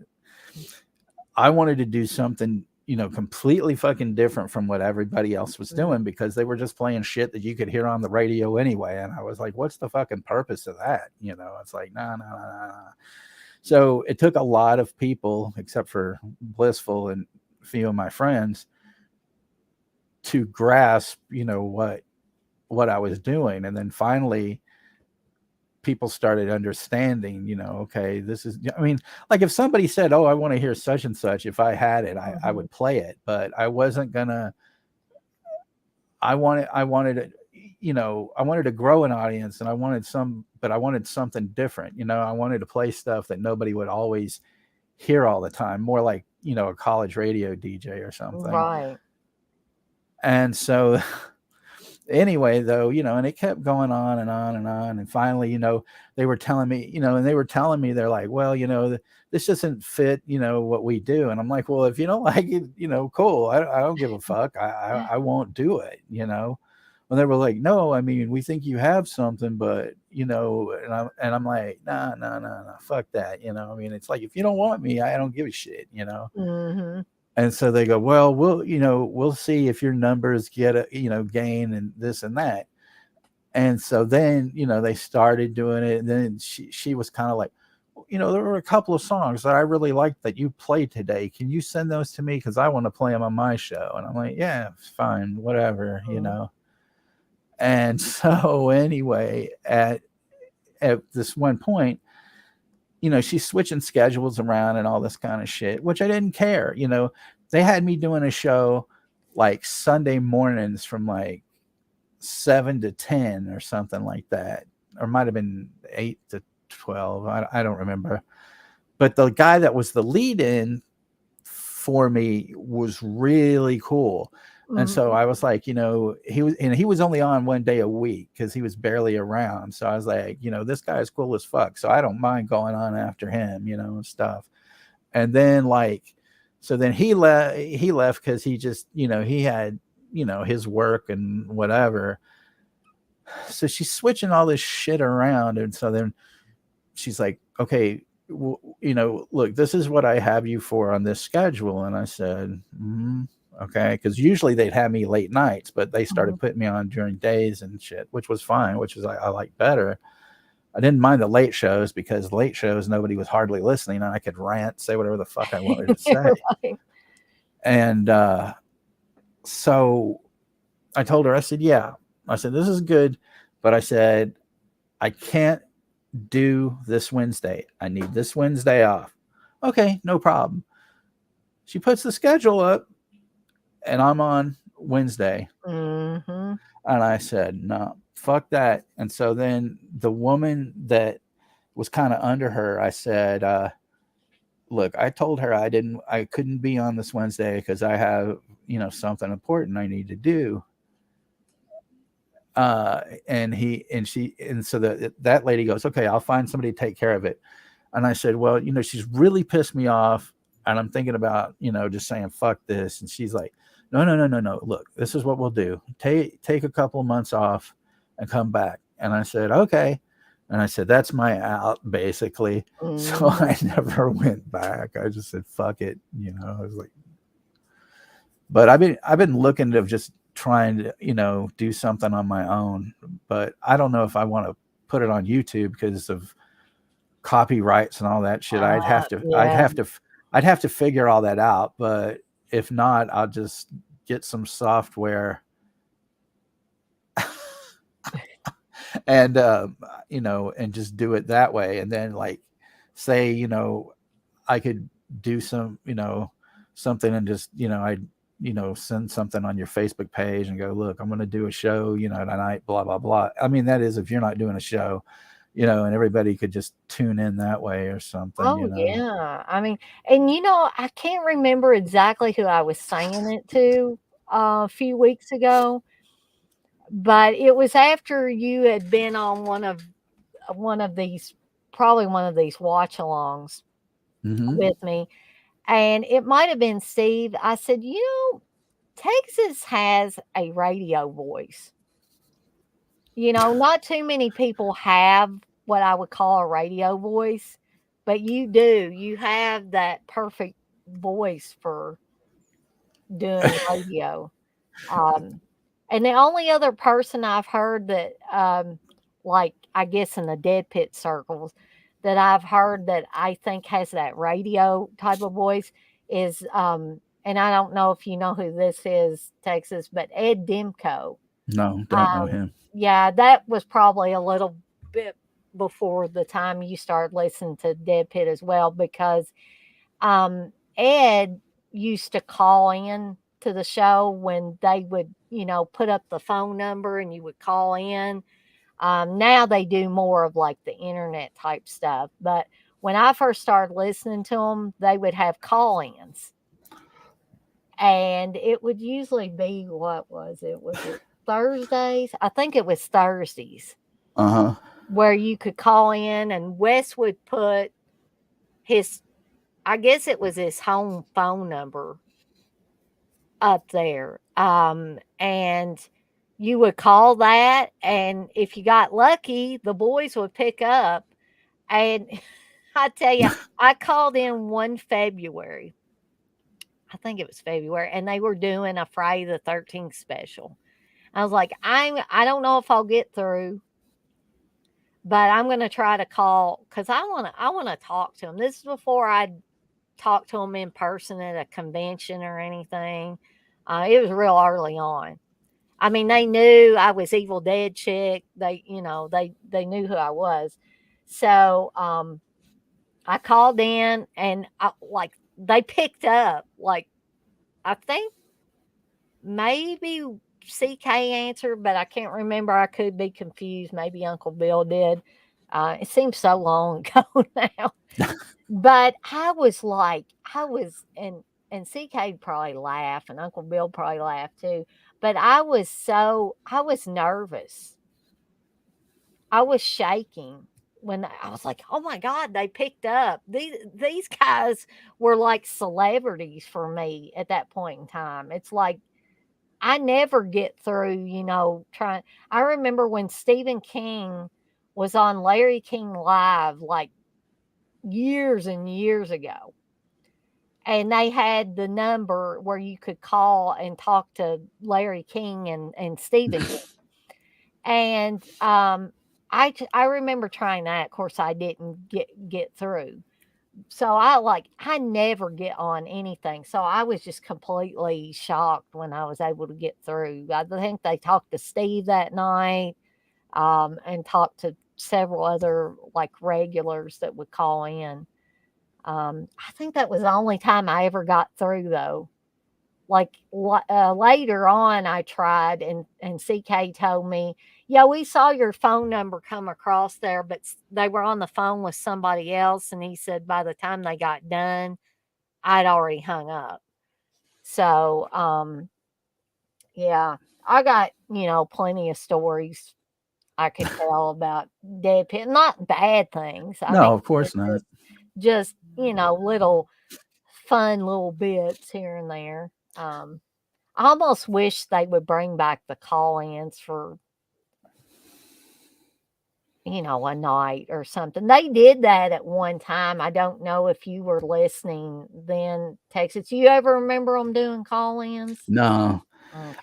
I wanted to do something, completely fucking different from what everybody else was Mm. doing because they were just playing shit that you could hear on the radio anyway." And I was like, what's the fucking purpose of that? It's like, no, no, no, no, no. So it took a lot of people, except for Blissful and a few of my friends, to grasp, what I was doing. And then finally, people started understanding, okay, this is, I mean, like if somebody said, oh, I want to hear such and such, if I had it, I Mhm. would play it, but I wasn't gonna, I wanted it, I wanted to grow an audience and but I wanted something different. I wanted to play stuff that nobody would always hear all the time, more like, a college radio DJ or something. Right. And so anyway, though, and it kept going on and on and on. And finally, they were telling me, and they were telling me, they're like, well, this doesn't fit, what we do. And I'm like, well, if you don't like it, cool. I don't give a fuck. I won't do it, And they were like, no, I mean, we think you have something, but, and I'm like, nah, nah, nah, nah, fuck that. I mean, it's like, if you don't want me, I don't give a shit. Mhm. And so they go, well, we'll see if your numbers get gain and this and that. And so then, they started doing it. And then she was kind of like, there were a couple of songs that I really liked that you played today. Can you send those to me? Cause I want to play them on my show. And I'm like, yeah, fine, whatever. Mhm. And so anyway, at this one point, she's switching schedules around and all this kind of shit, which I didn't care. They had me doing a show like Sunday mornings from like 7 to 10 or something like that, or might have been 8 to 12. I don't remember. But the guy that was the lead in for me was really cool. And so Mhm. I was like, he was only on one day a week because he was barely around. So I was like, this guy is cool as fuck. So I don't mind going on after him, and stuff. And then so then he left because he just, he had, his work and whatever. So she's switching all this shit around. And so then she's like, okay, look, this is what I have you for on this schedule. And I said, okay, because usually they'd have me late nights, but they started Mhm. putting me on during days and shit, which was fine, which is I like better. I didn't mind the late shows because late shows nobody was hardly listening, and I could rant, say whatever the fuck I wanted to say. Right. And so I told her, I said, yeah, I said, this is good, but I said, I can't do this Wednesday. I need this Wednesday off. Okay, no problem. She puts the schedule up and I'm on Wednesday. Mhm. And I said, no, fuck that. And so then the woman that was kind of under her, I said, look, I told her I couldn't be on this Wednesday because I have, something important I need to do. And so that lady goes, okay, I'll find somebody to take care of it. And I said, well, she's really pissed me off. And I'm thinking about, just saying, fuck this. And she's like, no, no, no, no, no. Look, this is what we'll do. Take a couple of months off and come back. And I said, okay. And I said, that's my out, basically. So Mhm. I never went back. I just said, fuck it. I was like, but I've been looking to just trying to, do something on my own. But I don't know if I want to put it on YouTube because of copyrights and all that shit. Yeah. I'd have to figure all that out. But if not, I'll just get some software and and just do it that way. And then like say, I could do some, something and just, I send something on your Facebook page and go, look, I'm going to do a show, tonight, blah, blah, blah. I mean, that is if you're not doing a show, and everybody could just tune in that way or something, Oh, yeah. I mean, and I can't remember exactly who I was saying it to a few weeks ago, but it was after you had been on one of these, probably one of these watch-alongs Mm-hmm. with me, and it might have been Steve. I said, Texas has a radio voice. Not too many people have what I would call a radio voice, but you do. You have that perfect voice for doing radio. Um, and the only other person I've heard that, like, I guess in the dead pit circles, that I've heard that I think has that radio type of voice is, and I don't know if you know who this is, Texas, but Ed Demko. No, don't know Um, him. yeah, that was probably a little bit before the time you started listening to Dead Pit as well, because Ed used to call in to the show when they would, put up the phone number and you would call in. Now they do more of like the internet type stuff, but when I first started listening to them, they would have call-ins, and it would usually be, what was it? Was it Thursdays? I think it was Thursdays, Uh-huh. where you could call in and Wes would put his, I guess it was his home phone number up there. And you would call that, and if you got lucky, the boys would pick up. And I tell you, I called in one February. I think it was February, and they were doing a Friday the 13th special. I was like, I don't know if I'll get through, but I'm going to try to call, because I want to talk to them. This is before I talked to them in person at a convention or anything. It was real early on. I mean, they knew I was Evil Dead chick. They knew who I was. So I called in, and like they picked up. Like, I think maybe CK answered, but I can't remember. I could be confused. Maybe Uncle Bill did. It seems so long ago now. But and CK probably laugh, and Uncle Bill probably laugh too. But I was nervous. I was shaking when I was like, oh my God, they picked up. These guys were like celebrities for me at that point in time. It's like I never get through, trying. I remember when Stephen King was on Larry King Live like years and years ago. And they had the number where you could call and talk to Larry King and Stephen King. And I remember trying that. Of course, I didn't get through. So I never get on anything. So I was just completely shocked when I was able to get through. I think they talked to Steve that night, and talked to several other like regulars that would call in. I think that was the only time I ever got through, though. Like later on, I tried, and CK told me, "Yeah, we saw your phone number come across there, but they were on the phone with somebody else." And he said by the time they got done, I'd already hung up. So, yeah, I got plenty of stories I could tell about Dead Pit. Not bad things. I mean, No, of it's course not. just little fun little bits here and there. I almost wish they would bring back the call-ins for, a night or something. They did that at one time. I don't know if you were listening then, Texas. You ever remember them doing call-ins? No.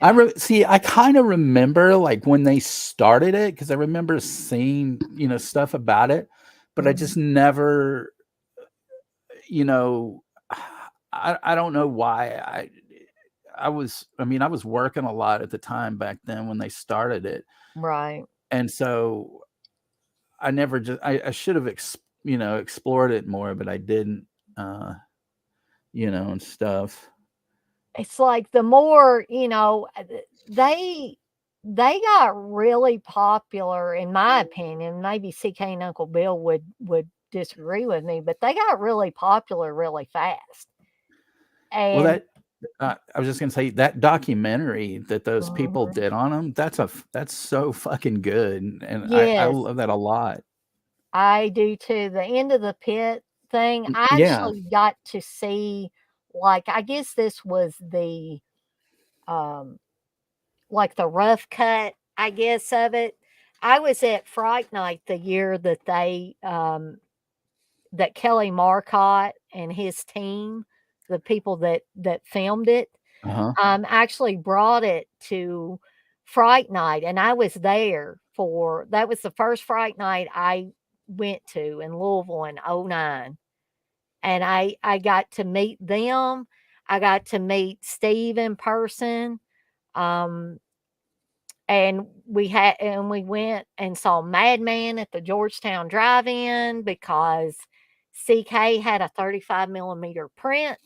Okay. See, I kind of remember like when they started it, because I remember seeing, stuff about it, but I Mhm. just never, you know, I don't know why I mean, I was working a lot at the time back then when they started it, Right. and so I never just I should have explored it more, but I didn't, uh, and stuff. It's like the more, they got really popular, in my opinion. Maybe CK and Uncle Bill would disagree with me, but they got really popular really fast. Well, And I was just gonna say that documentary that those people Mhm. did on them. That's so fucking good, and I Yes, love that a lot. I do too. The end of the pit thing, I Yeah. actually got to see, like, I guess this was um like the rough cut, I guess, of it. I was at Fright Night the year that that Kelly Marcotte and his team, the people that filmed it, Uh-huh. actually brought it to Fright Night, and I was there for that was the first Fright Night I went to in Louisville in '09, and I got to meet them. I got to meet Steve in person. Um, and we went and saw Madman at the Georgetown Drive-In because CK had a 35 millimeter print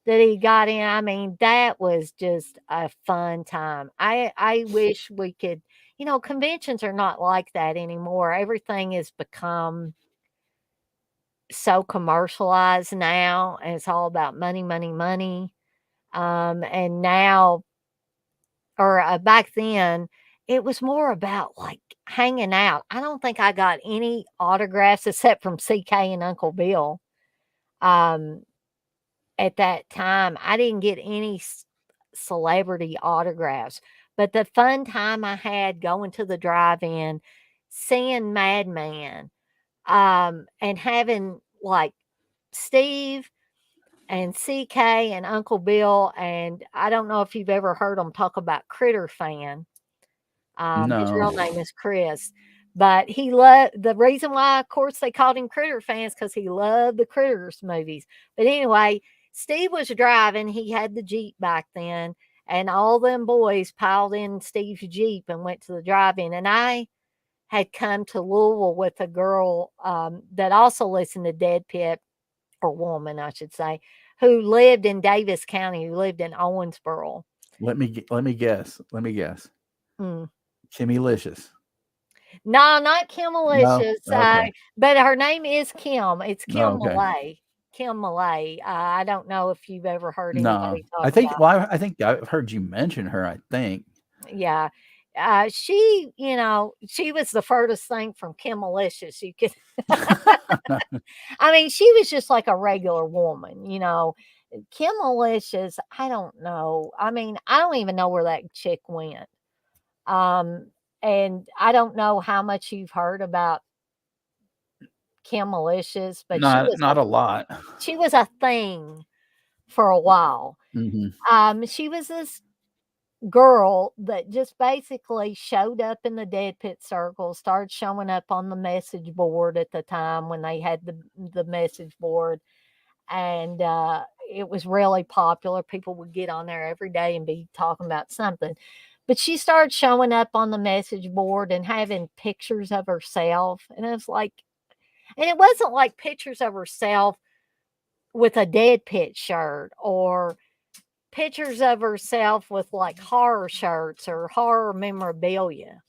that he got in. I mean, that was just a fun time. I wish we could, conventions are not like that anymore. Everything has become so commercialized now, and it's all about money, money, money. And now, or back then, it was more about like hanging out. I don't think I got any autographs except from CK and Uncle Bill. Um, at that time, I didn't get any celebrity autographs, but the fun time I had going to the drive-in, seeing Madman, and having like Steve and CK and Uncle Bill, and I don't know if you've ever heard them talk about Critter Fan. His No. real name is Chris, but he loved the reason why, of course, they called him Critter Fans because he loved the Critters movies. But anyway, Steve was driving. He had the Jeep back then, and all them boys piled in Steve's Jeep and went to the drive-in. And I had come to Louisville with a girl that also listened to Dead Pit, or woman, I should say, who lived in Davis County, who lived in Owensboro. Let me guess. Let me guess. Mm. Kimmy Licious. No, not Kim No? Malicious, Okay. but her name is Kim. It's Oh, Kim okay. Malay. Kim Malay. I don't know if you've ever heard No. anybody talk about. I think I've heard you mention her, I think. Yeah, she was the furthest thing from Kim Malicious. You could, I mean, she was just like a regular woman. Kim Malicious. I don't know. I mean, I don't even know where that chick went. Um, and I don't know how much you've heard about Kim Malicious, but Not a lot. she was a thing for a while. Mhm. She was this girl that just basically showed up in the Dead Pit Circle, started showing up on the message board at the time when they had the message board, and it was really popular. People would get on there every day and be talking about something. But she started showing up on the message board and having pictures of herself, and it was like, and it wasn't like pictures of herself with a Dead Pit shirt or pictures of herself with like horror shirts or horror memorabilia.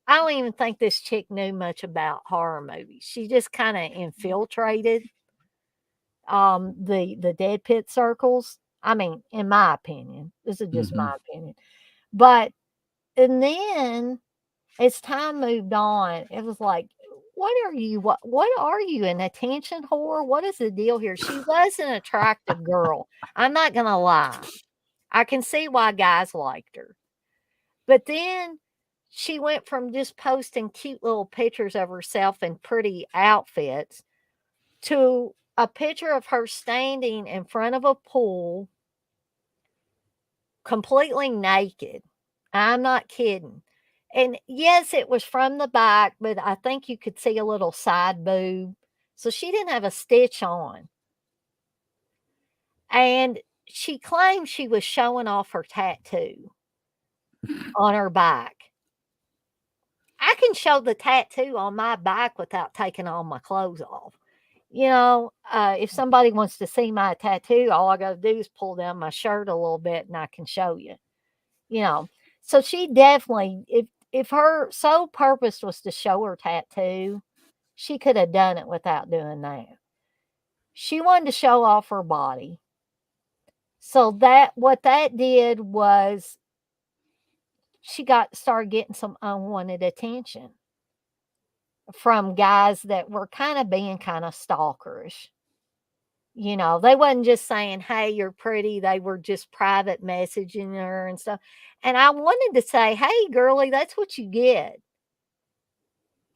I don't even think this chick knew much about horror movies. She just kind of infiltrated the Dead Pit circles. I mean, in my opinion, this is just Mhm. my opinion. But and then as time moved on, it was like, what are you? What are you? An attention whore? What is the deal here? She was an attractive girl. I'm not gonna lie. I can see why guys liked her. But then she went from just posting cute little pictures of herself in pretty outfits to a picture of her standing in front of a pool completely naked. I'm not kidding. And yes, it was from the back, but I think you could see a little side boob. So she didn't have a stitch on. And she claimed she was showing off her tattoo on her back. I can show the tattoo on my back without taking all my clothes off. If somebody wants to see my tattoo, all I got to do is pull down my shirt a little bit and I can show you. You know, so she definitely, if her sole purpose was to show her tattoo, she could have done it without doing that. She wanted to show off her body. So that what that did was she got started getting some unwanted attention from guys that were kind of being kind of stalkerish. They wasn't just saying, "Hey, you're pretty." They were just private messaging her and stuff. And I wanted to say, "Hey, girlie, that's what you get.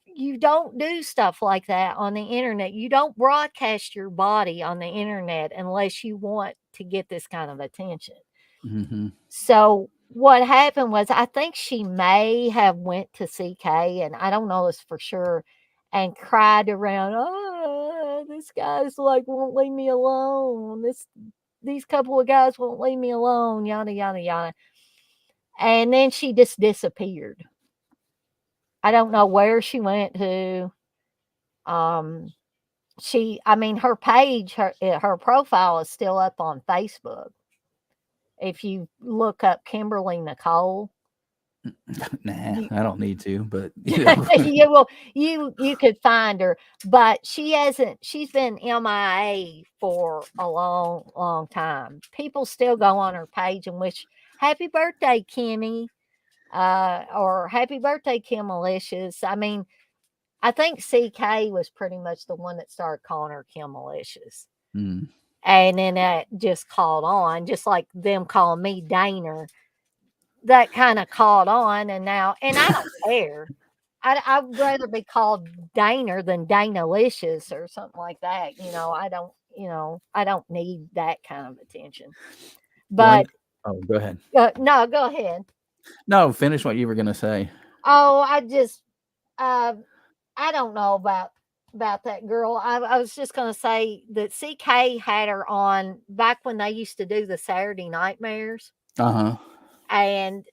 You don't do stuff like that on the internet. You don't broadcast your body on the internet unless you want to get this kind of attention." Mm-hmm. So what happened was I think she may have went to CK, and I don't know this for sure, and cried around, "Oh, this guy's like won't leave me alone. These couple of guys won't leave me alone, yada yada yada." And then she just disappeared. I don't know where she went to. Um her page, her profile is still up on Facebook. If you look up Kimberly Nicole, Nah, you, I don't need to, but you know. you could find her, but she's been MIA for a long, long time. People still go on her page and wish happy birthday, Kimmy, or happy birthday, Kim Malicious. I think CK was pretty much the one that started calling her Kim Malicious. Mm. And then that just caught on, just like them calling me Daner. That kind of caught on, and I don't care. I'd rather be called Daner than Danalicious or something like that. I don't need that kind of attention. One But oh, go ahead. no, go ahead. No, finish what you were gonna say. Oh, uh, I don't know about that girl. I was just gonna say that CK had her on back when they used to do the Saturday Nightmares, Uh-huh. and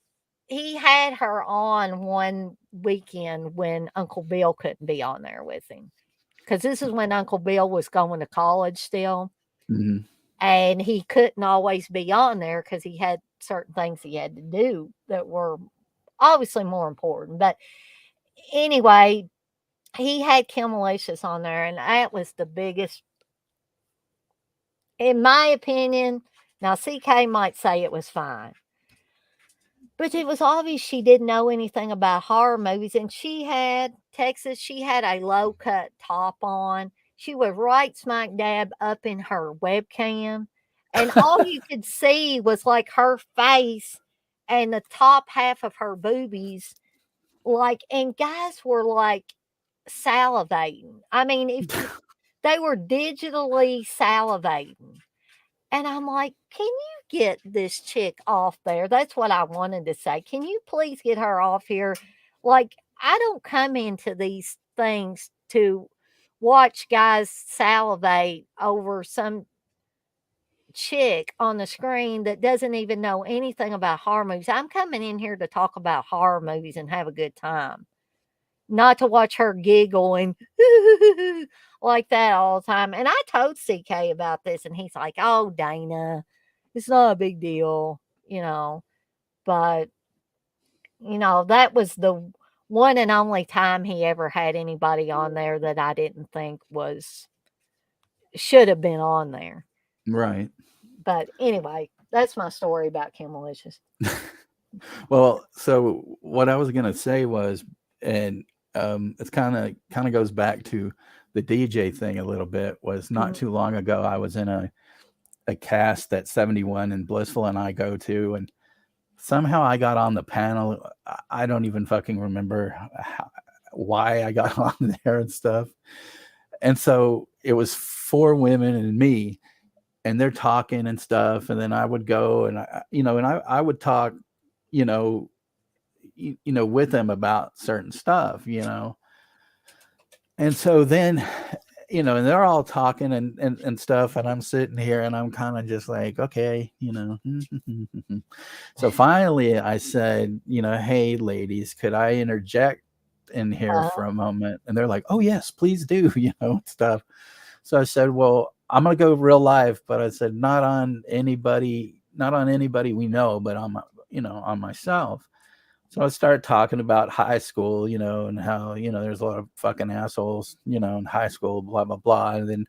he had her on one weekend when Uncle Bill couldn't be on there with him. Because this is when Uncle Bill was going to college still, Mm-hmm. and he couldn't always be on there because he had certain things he had to do that were obviously more important. But anyway, he had Kim Malicious on there, and that was the biggest, in my opinion. Now, CK might say it was fine, but it was obvious she didn't know anything about horror movies, and she had a low cut top on. She was right smack dab up in her webcam, and all you could see was like her face and the top half of her boobies, and guys were like salivating. If they were digitally salivating. And I'm like, "Can you get this chick off there?" That's what I wanted to say. "Can you please get her off here?" Like, I don't come into these things to watch guys salivate over some chick on the screen that doesn't even know anything about horror movies. I'm coming in here to talk about horror movies and have a good time, not to watch her giggle and like that all the time. And I told CK about this, and he's like, "Oh, Dana, it's not a big deal, you know." But, that was the one and only time he ever had anybody on there that I didn't think should have been on there. Right. But anyway, that's my story about Kim Malicious. Well, so what I was gonna say was, and it's kind of goes back to the DJ thing a little bit. Was not Mm. too long ago, I was in a cast that 71 and Blissful and I go to, and somehow I got on the panel. I don't even fucking remember why I got on there and stuff. And so it was four women and me, and they're talking and stuff. And then I would go and I would talk, you know, with them about certain stuff, And so then, and they're all talking and stuff, and I'm sitting here and I'm kind of just like, okay, So finally I said, hey ladies, could I interject in here Uh, for a moment? And they're like, oh yes, please do, stuff. So I said, well, I'm gonna go real live, but I said not on anybody we know, but on myself. So I started talking about high school, and how, there's a lot of fucking assholes, in high school, blah, blah, blah. And then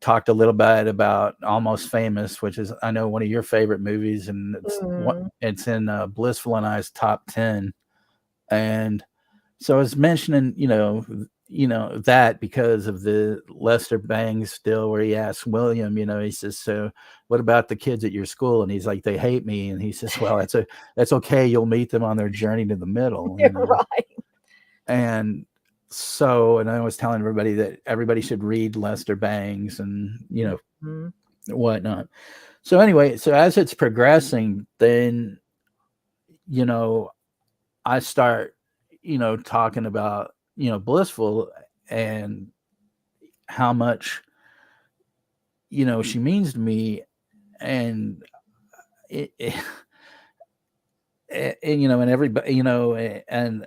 talked a little bit about Almost Famous, which is, I know, one of your favorite movies. And mm, it's in Blissful and I's top 10. And so I was mentioning, that because of the Lester Bangs still, where he asks William, he says, so what about the kids at your school? And he's like, they hate me. And he says, well, that's okay. You'll meet them on their journey to the middle, you're right. And so, and I was telling everybody that everybody should read Lester Bangs and, Mhm. whatnot. So anyway, so as it's progressing, then, I start, talking about, Blissful and how much, she means to me. And it and, and everybody, and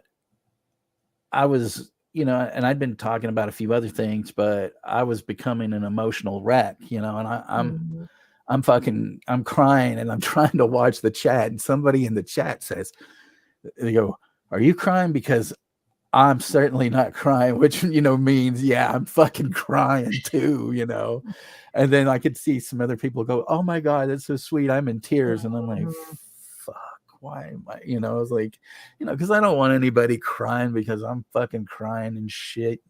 I was, and I'd been talking about a few other things, but I was becoming an emotional wreck, and Mhm. I'm crying and I'm trying to watch the chat. And somebody in the chat says, they go, are you crying? Because I'm certainly not crying, which, means, yeah, I'm fucking crying too, And then I could see some other people go, oh my God, that's so sweet. I'm in tears. And I'm like, Mhm. fuck, why am I, I was like, because I don't want anybody crying because I'm fucking crying and shit.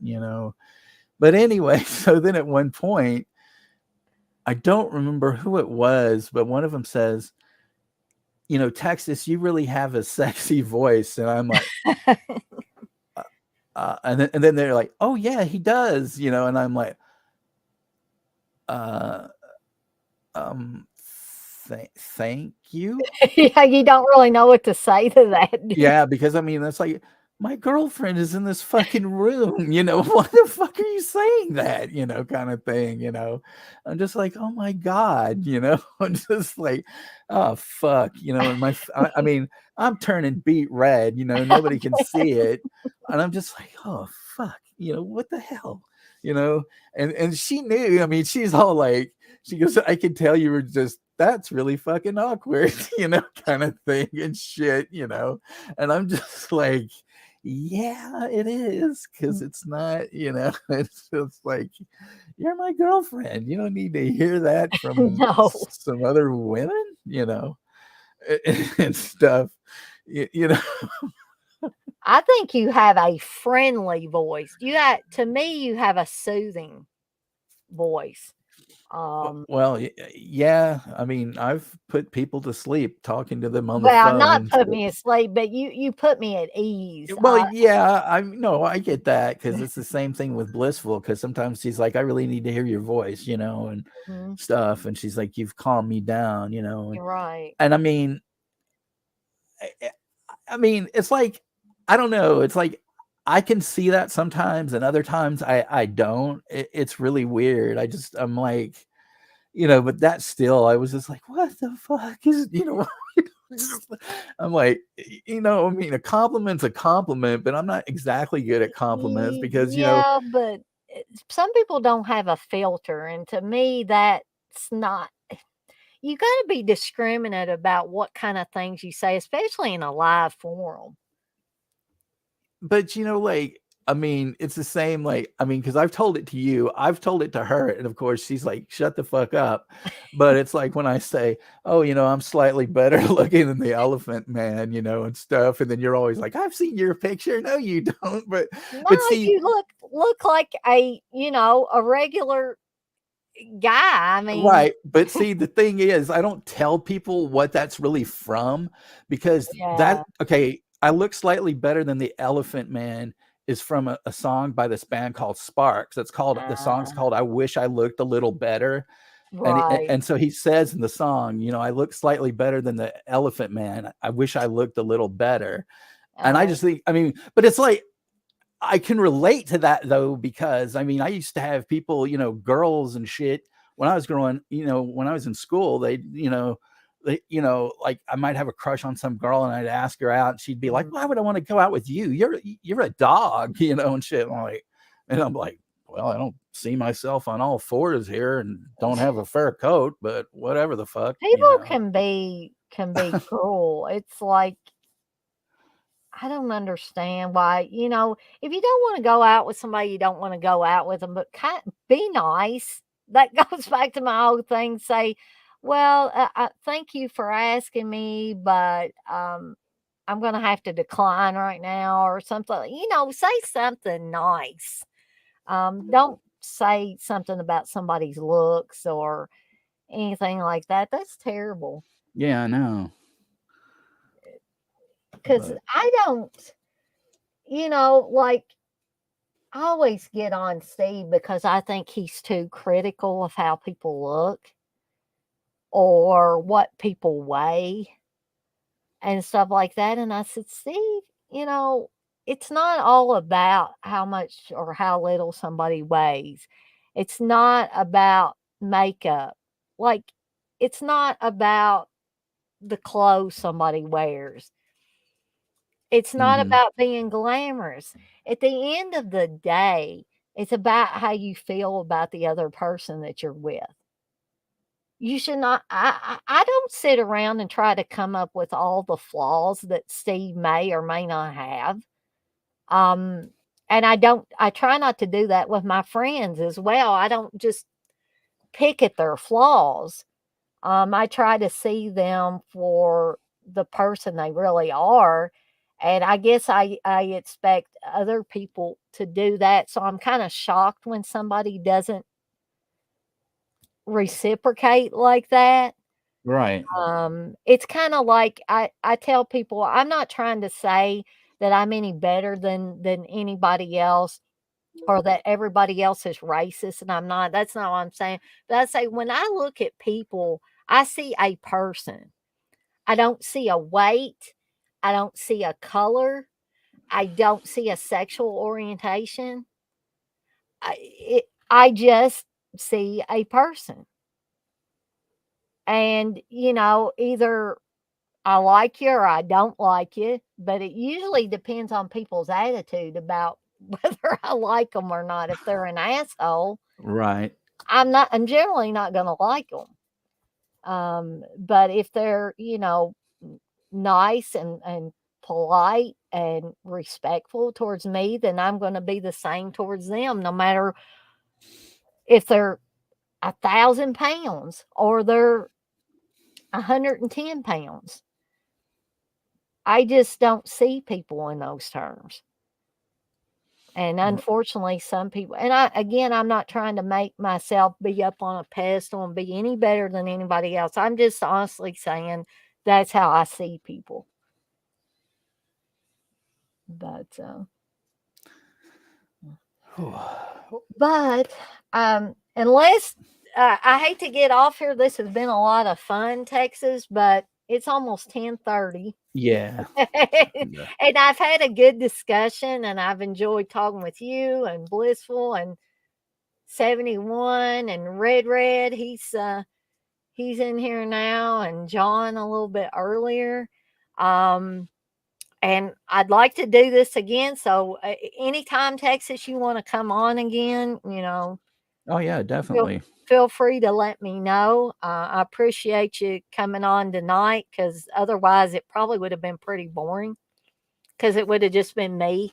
But anyway, so then at one point, I don't remember who it was, but one of them says, Texas, you really have a sexy voice. And I'm like, and then they're like, oh yeah, he does, and I'm like, uh, um, thank you. Yeah, you don't really know what to say to that, do you? Yeah, because I mean, that's like, my girlfriend is in this fucking room, why the fuck are you saying that, kind of thing, I'm just like, oh my God, I'm just like, oh fuck, and I mean, I'm turning beet red, nobody can see it, and I'm just like, oh fuck, what the hell, you know, and she knew, I mean, she's all like, she goes, I can tell you were just, that's really fucking awkward, kind of thing and shit, and I'm just like, yeah, it is, because it's not, it's just like, you're my girlfriend. You don't need to hear that from No. some other women, and stuff. You know, I think you have a friendly voice. To me, you have a soothing voice. Um, well, yeah. I mean, I've put people to sleep talking to them on the well, not phone. put me asleep, but you put me at ease. Well, yeah, I no, I get that, because it's the same thing with Blissful. Because sometimes she's like, I really need to hear your voice, and Mhm, stuff, and she's like, you've calmed me down, and you're right. and I mean, I I mean, it's like, I don't know. It's like, I can see that sometimes, and other times I don't. It's really weird. I'm like, but that still, I was just like, what the fuck is, I'm like, I mean, a compliment's a compliment, but I'm not exactly good at compliments because, Yeah, but some people don't have a filter, and to me, that's not. You got to be discriminate about what kind of things you say, especially in a live forum. but like, I mean, it's the same, like, I mean, because I've told it to you, I've told it to her, and of course she's like, shut the fuck up. But it's like when I say, oh, I'm slightly better looking than the Elephant Man, and stuff, and then you're always like, I've seen your picture. No, you don't. but No, but see, you look like a regular guy. I mean, right, but see, the thing is, I don't tell people what that's really from, because yeah, that, okay, I look slightly better than the Elephant Man is from a song by this band called Sparks. The song's uh, called I Wish I Looked a Little Better. right. And so he says in the song, I look slightly better than the Elephant Man. I wish I looked a little better. And I Oh, just think, I mean, but it's like, I can relate to that though, because I mean, I used to have people, girls and shit when I was growing, when I was in school, like I might have a crush on some girl and I'd ask her out and she'd be like, mm. why would I want to go out with you? You're a dog, and shit. And I'm like, well, I don't see myself on all fours here and don't have a fur coat, but whatever the fuck, People can be cruel. It's like I don't understand why, if you don't want to go out with somebody, you don't want to go out with them, but be nice. That goes back to my old thing. Say, well, thank you for asking me, but I'm going to have to decline right now or something. Say something nice. Don't say something about somebody's looks or anything like that. That's terrible. yeah, I know, Because but I don't, like I always get on Steve because I think he's too critical of how people look or what people weigh and stuff like that. And I said, Steve, you know, it's not all about how much or how little somebody weighs. It's not about makeup. Like, it's not about the clothes somebody wears. It's not mhm. about being glamorous. At the end of the day, it's about how you feel about the other person that you're with. You should not I don't sit around and try to come up with all the flaws that Steve may or may not have. Um, and I try not to do that with my friends as well. I don't just pick at their flaws. I try to see them for the person they really are. And I guess I expect other people to do that. So I'm kind of shocked when somebody doesn't reciprocate like that. Right, It's kind of like I tell people I'm not trying to say that I'm any better than anybody else or that everybody else is racist and I'm not. That's not what I'm saying. But I say when I look at people, I see a person. I don't see a weight. I don't see a color. I don't see a sexual orientation. I just see a person. And, either I like you or I don't like you, but it usually depends on people's attitude about whether I like them or not. If they're an asshole, right. I'm generally not going to like them. But if they're, nice and polite and respectful towards me, then I'm going to be the same towards them, no matter if they're 1,000 pounds or they're 110 pounds. I just don't see people in those terms. And R- unfortunately, some people, and I'm not trying to make myself be up on a pedestal and be any better than anybody else. I'm just honestly saying that's how I see people. But, but, unless I hate to get off here, this has been a lot of fun, Texas, but it's almost 10:30. Yeah. Yeah. And I've had a good discussion and I've enjoyed talking with you and Blissful and 71 and Red. He's in here now and John a little bit earlier. Um and I'd like to do this again. So anytime Texas you want to come on again, Oh yeah, feel definitely. feel free to let me know. I appreciate you coming on tonight because otherwise it probably would have been pretty boring because it would have just been me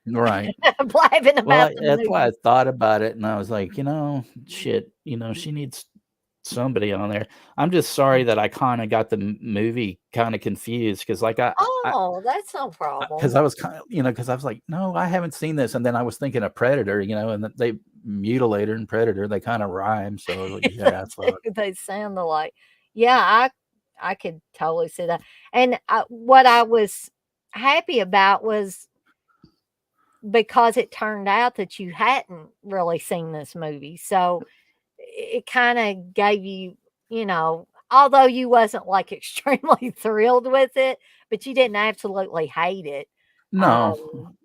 Right. blabbing Well, about the that's why I movie. thought about it, and I was like, shit, she needs somebody on there. I'm just sorry that I kind of got the movie kind of confused because, like, Oh, that's no because problem. I was kind of, because I was like, no, I haven't seen this, and then I was thinking of Predator, and they Mutilator and Predator, they kind of rhyme, so I was like, They yeah, do, fuck. they sound alike. Yeah, I could totally see that. And what I was happy about was because it turned out that you hadn't really seen this movie. So it kind of gave you, although you wasn't like extremely thrilled with it, but you didn't absolutely hate it. No. Um,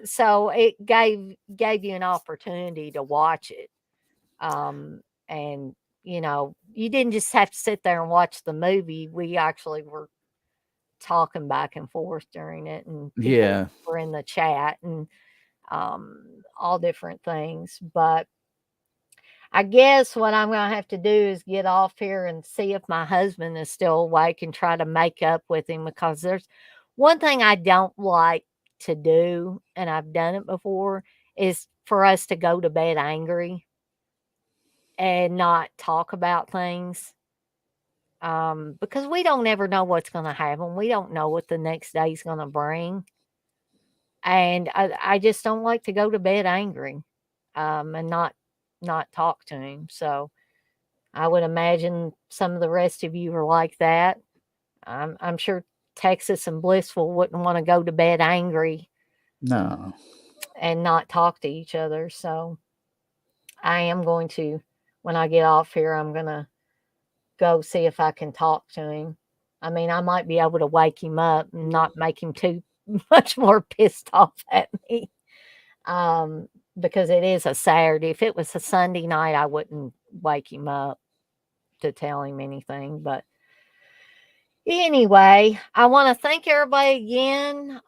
so it gave you an opportunity to watch it. And you didn't just have to sit there and watch the movie. We actually were talking back and forth during it, and people Yeah. were in the chat and all different things. But I guess what I'm going to have to do is get off here and see if my husband is still awake and try to make up with him, because there's one thing I don't like to do, and I've done it before, is for us to go to bed angry and not talk about things. Because we don't ever know what's going to happen. We don't know what the next day's going to bring. And I just don't like to go to bed angry, and not talk to him. So I would imagine some of the rest of you are like that. I'm sure Texas and Blissful wouldn't want to go to bed angry No. and not talk to each other. So I am going to, when I get off here, I'm going to go see if I can talk to him. I mean, I might be able to wake him up and not make him too much more pissed off at me. Um, because it is a Saturday. If it was a Sunday night, I wouldn't wake him up to tell him anything. But anyway, I want to thank everybody again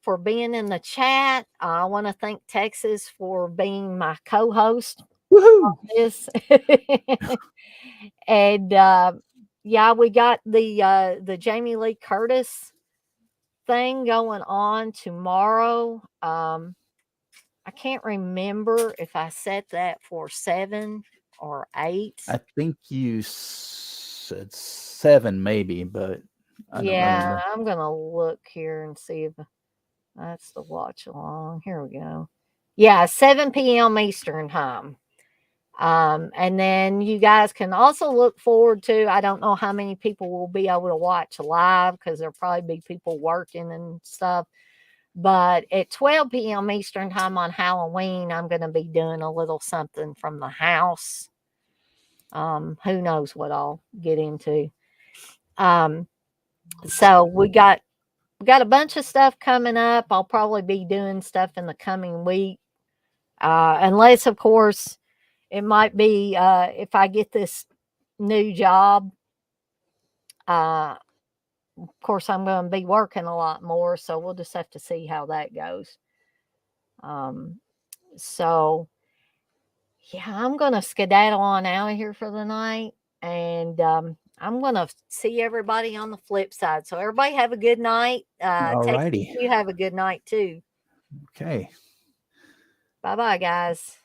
for being in the chat. I want to thank Texas for being my co-host Woohoo! this. And yeah, we got the Jamie Lee Curtis thing going on tomorrow. I can't remember if I set that for 7 or 8. I think you said 7, maybe, but I don't Yeah, remember. I'm gonna look here and see if that's the watch along. Here we go. Yeah, 7 p.m. Eastern time. And then you guys can also look forward to, I don't know how many people will be able to watch live because there'll probably be people working and stuff. But at 12 p.m. Eastern time on Halloween, I'm going to be doing a little something from the house. Who knows what I'll get into. Um, so we got a bunch of stuff coming up. I'll probably be doing stuff in the coming week. Unless, of course, it might be if I get this new job. Of course, I'm going to be working a lot more, so we'll just have to see how that goes. Um, so, yeah, I'm going to skedaddle on out of here for the night, and I'm going to see everybody on the flip side. So, everybody have a good night. All Texas, righty. you have a good night too. Okay. Bye bye, guys.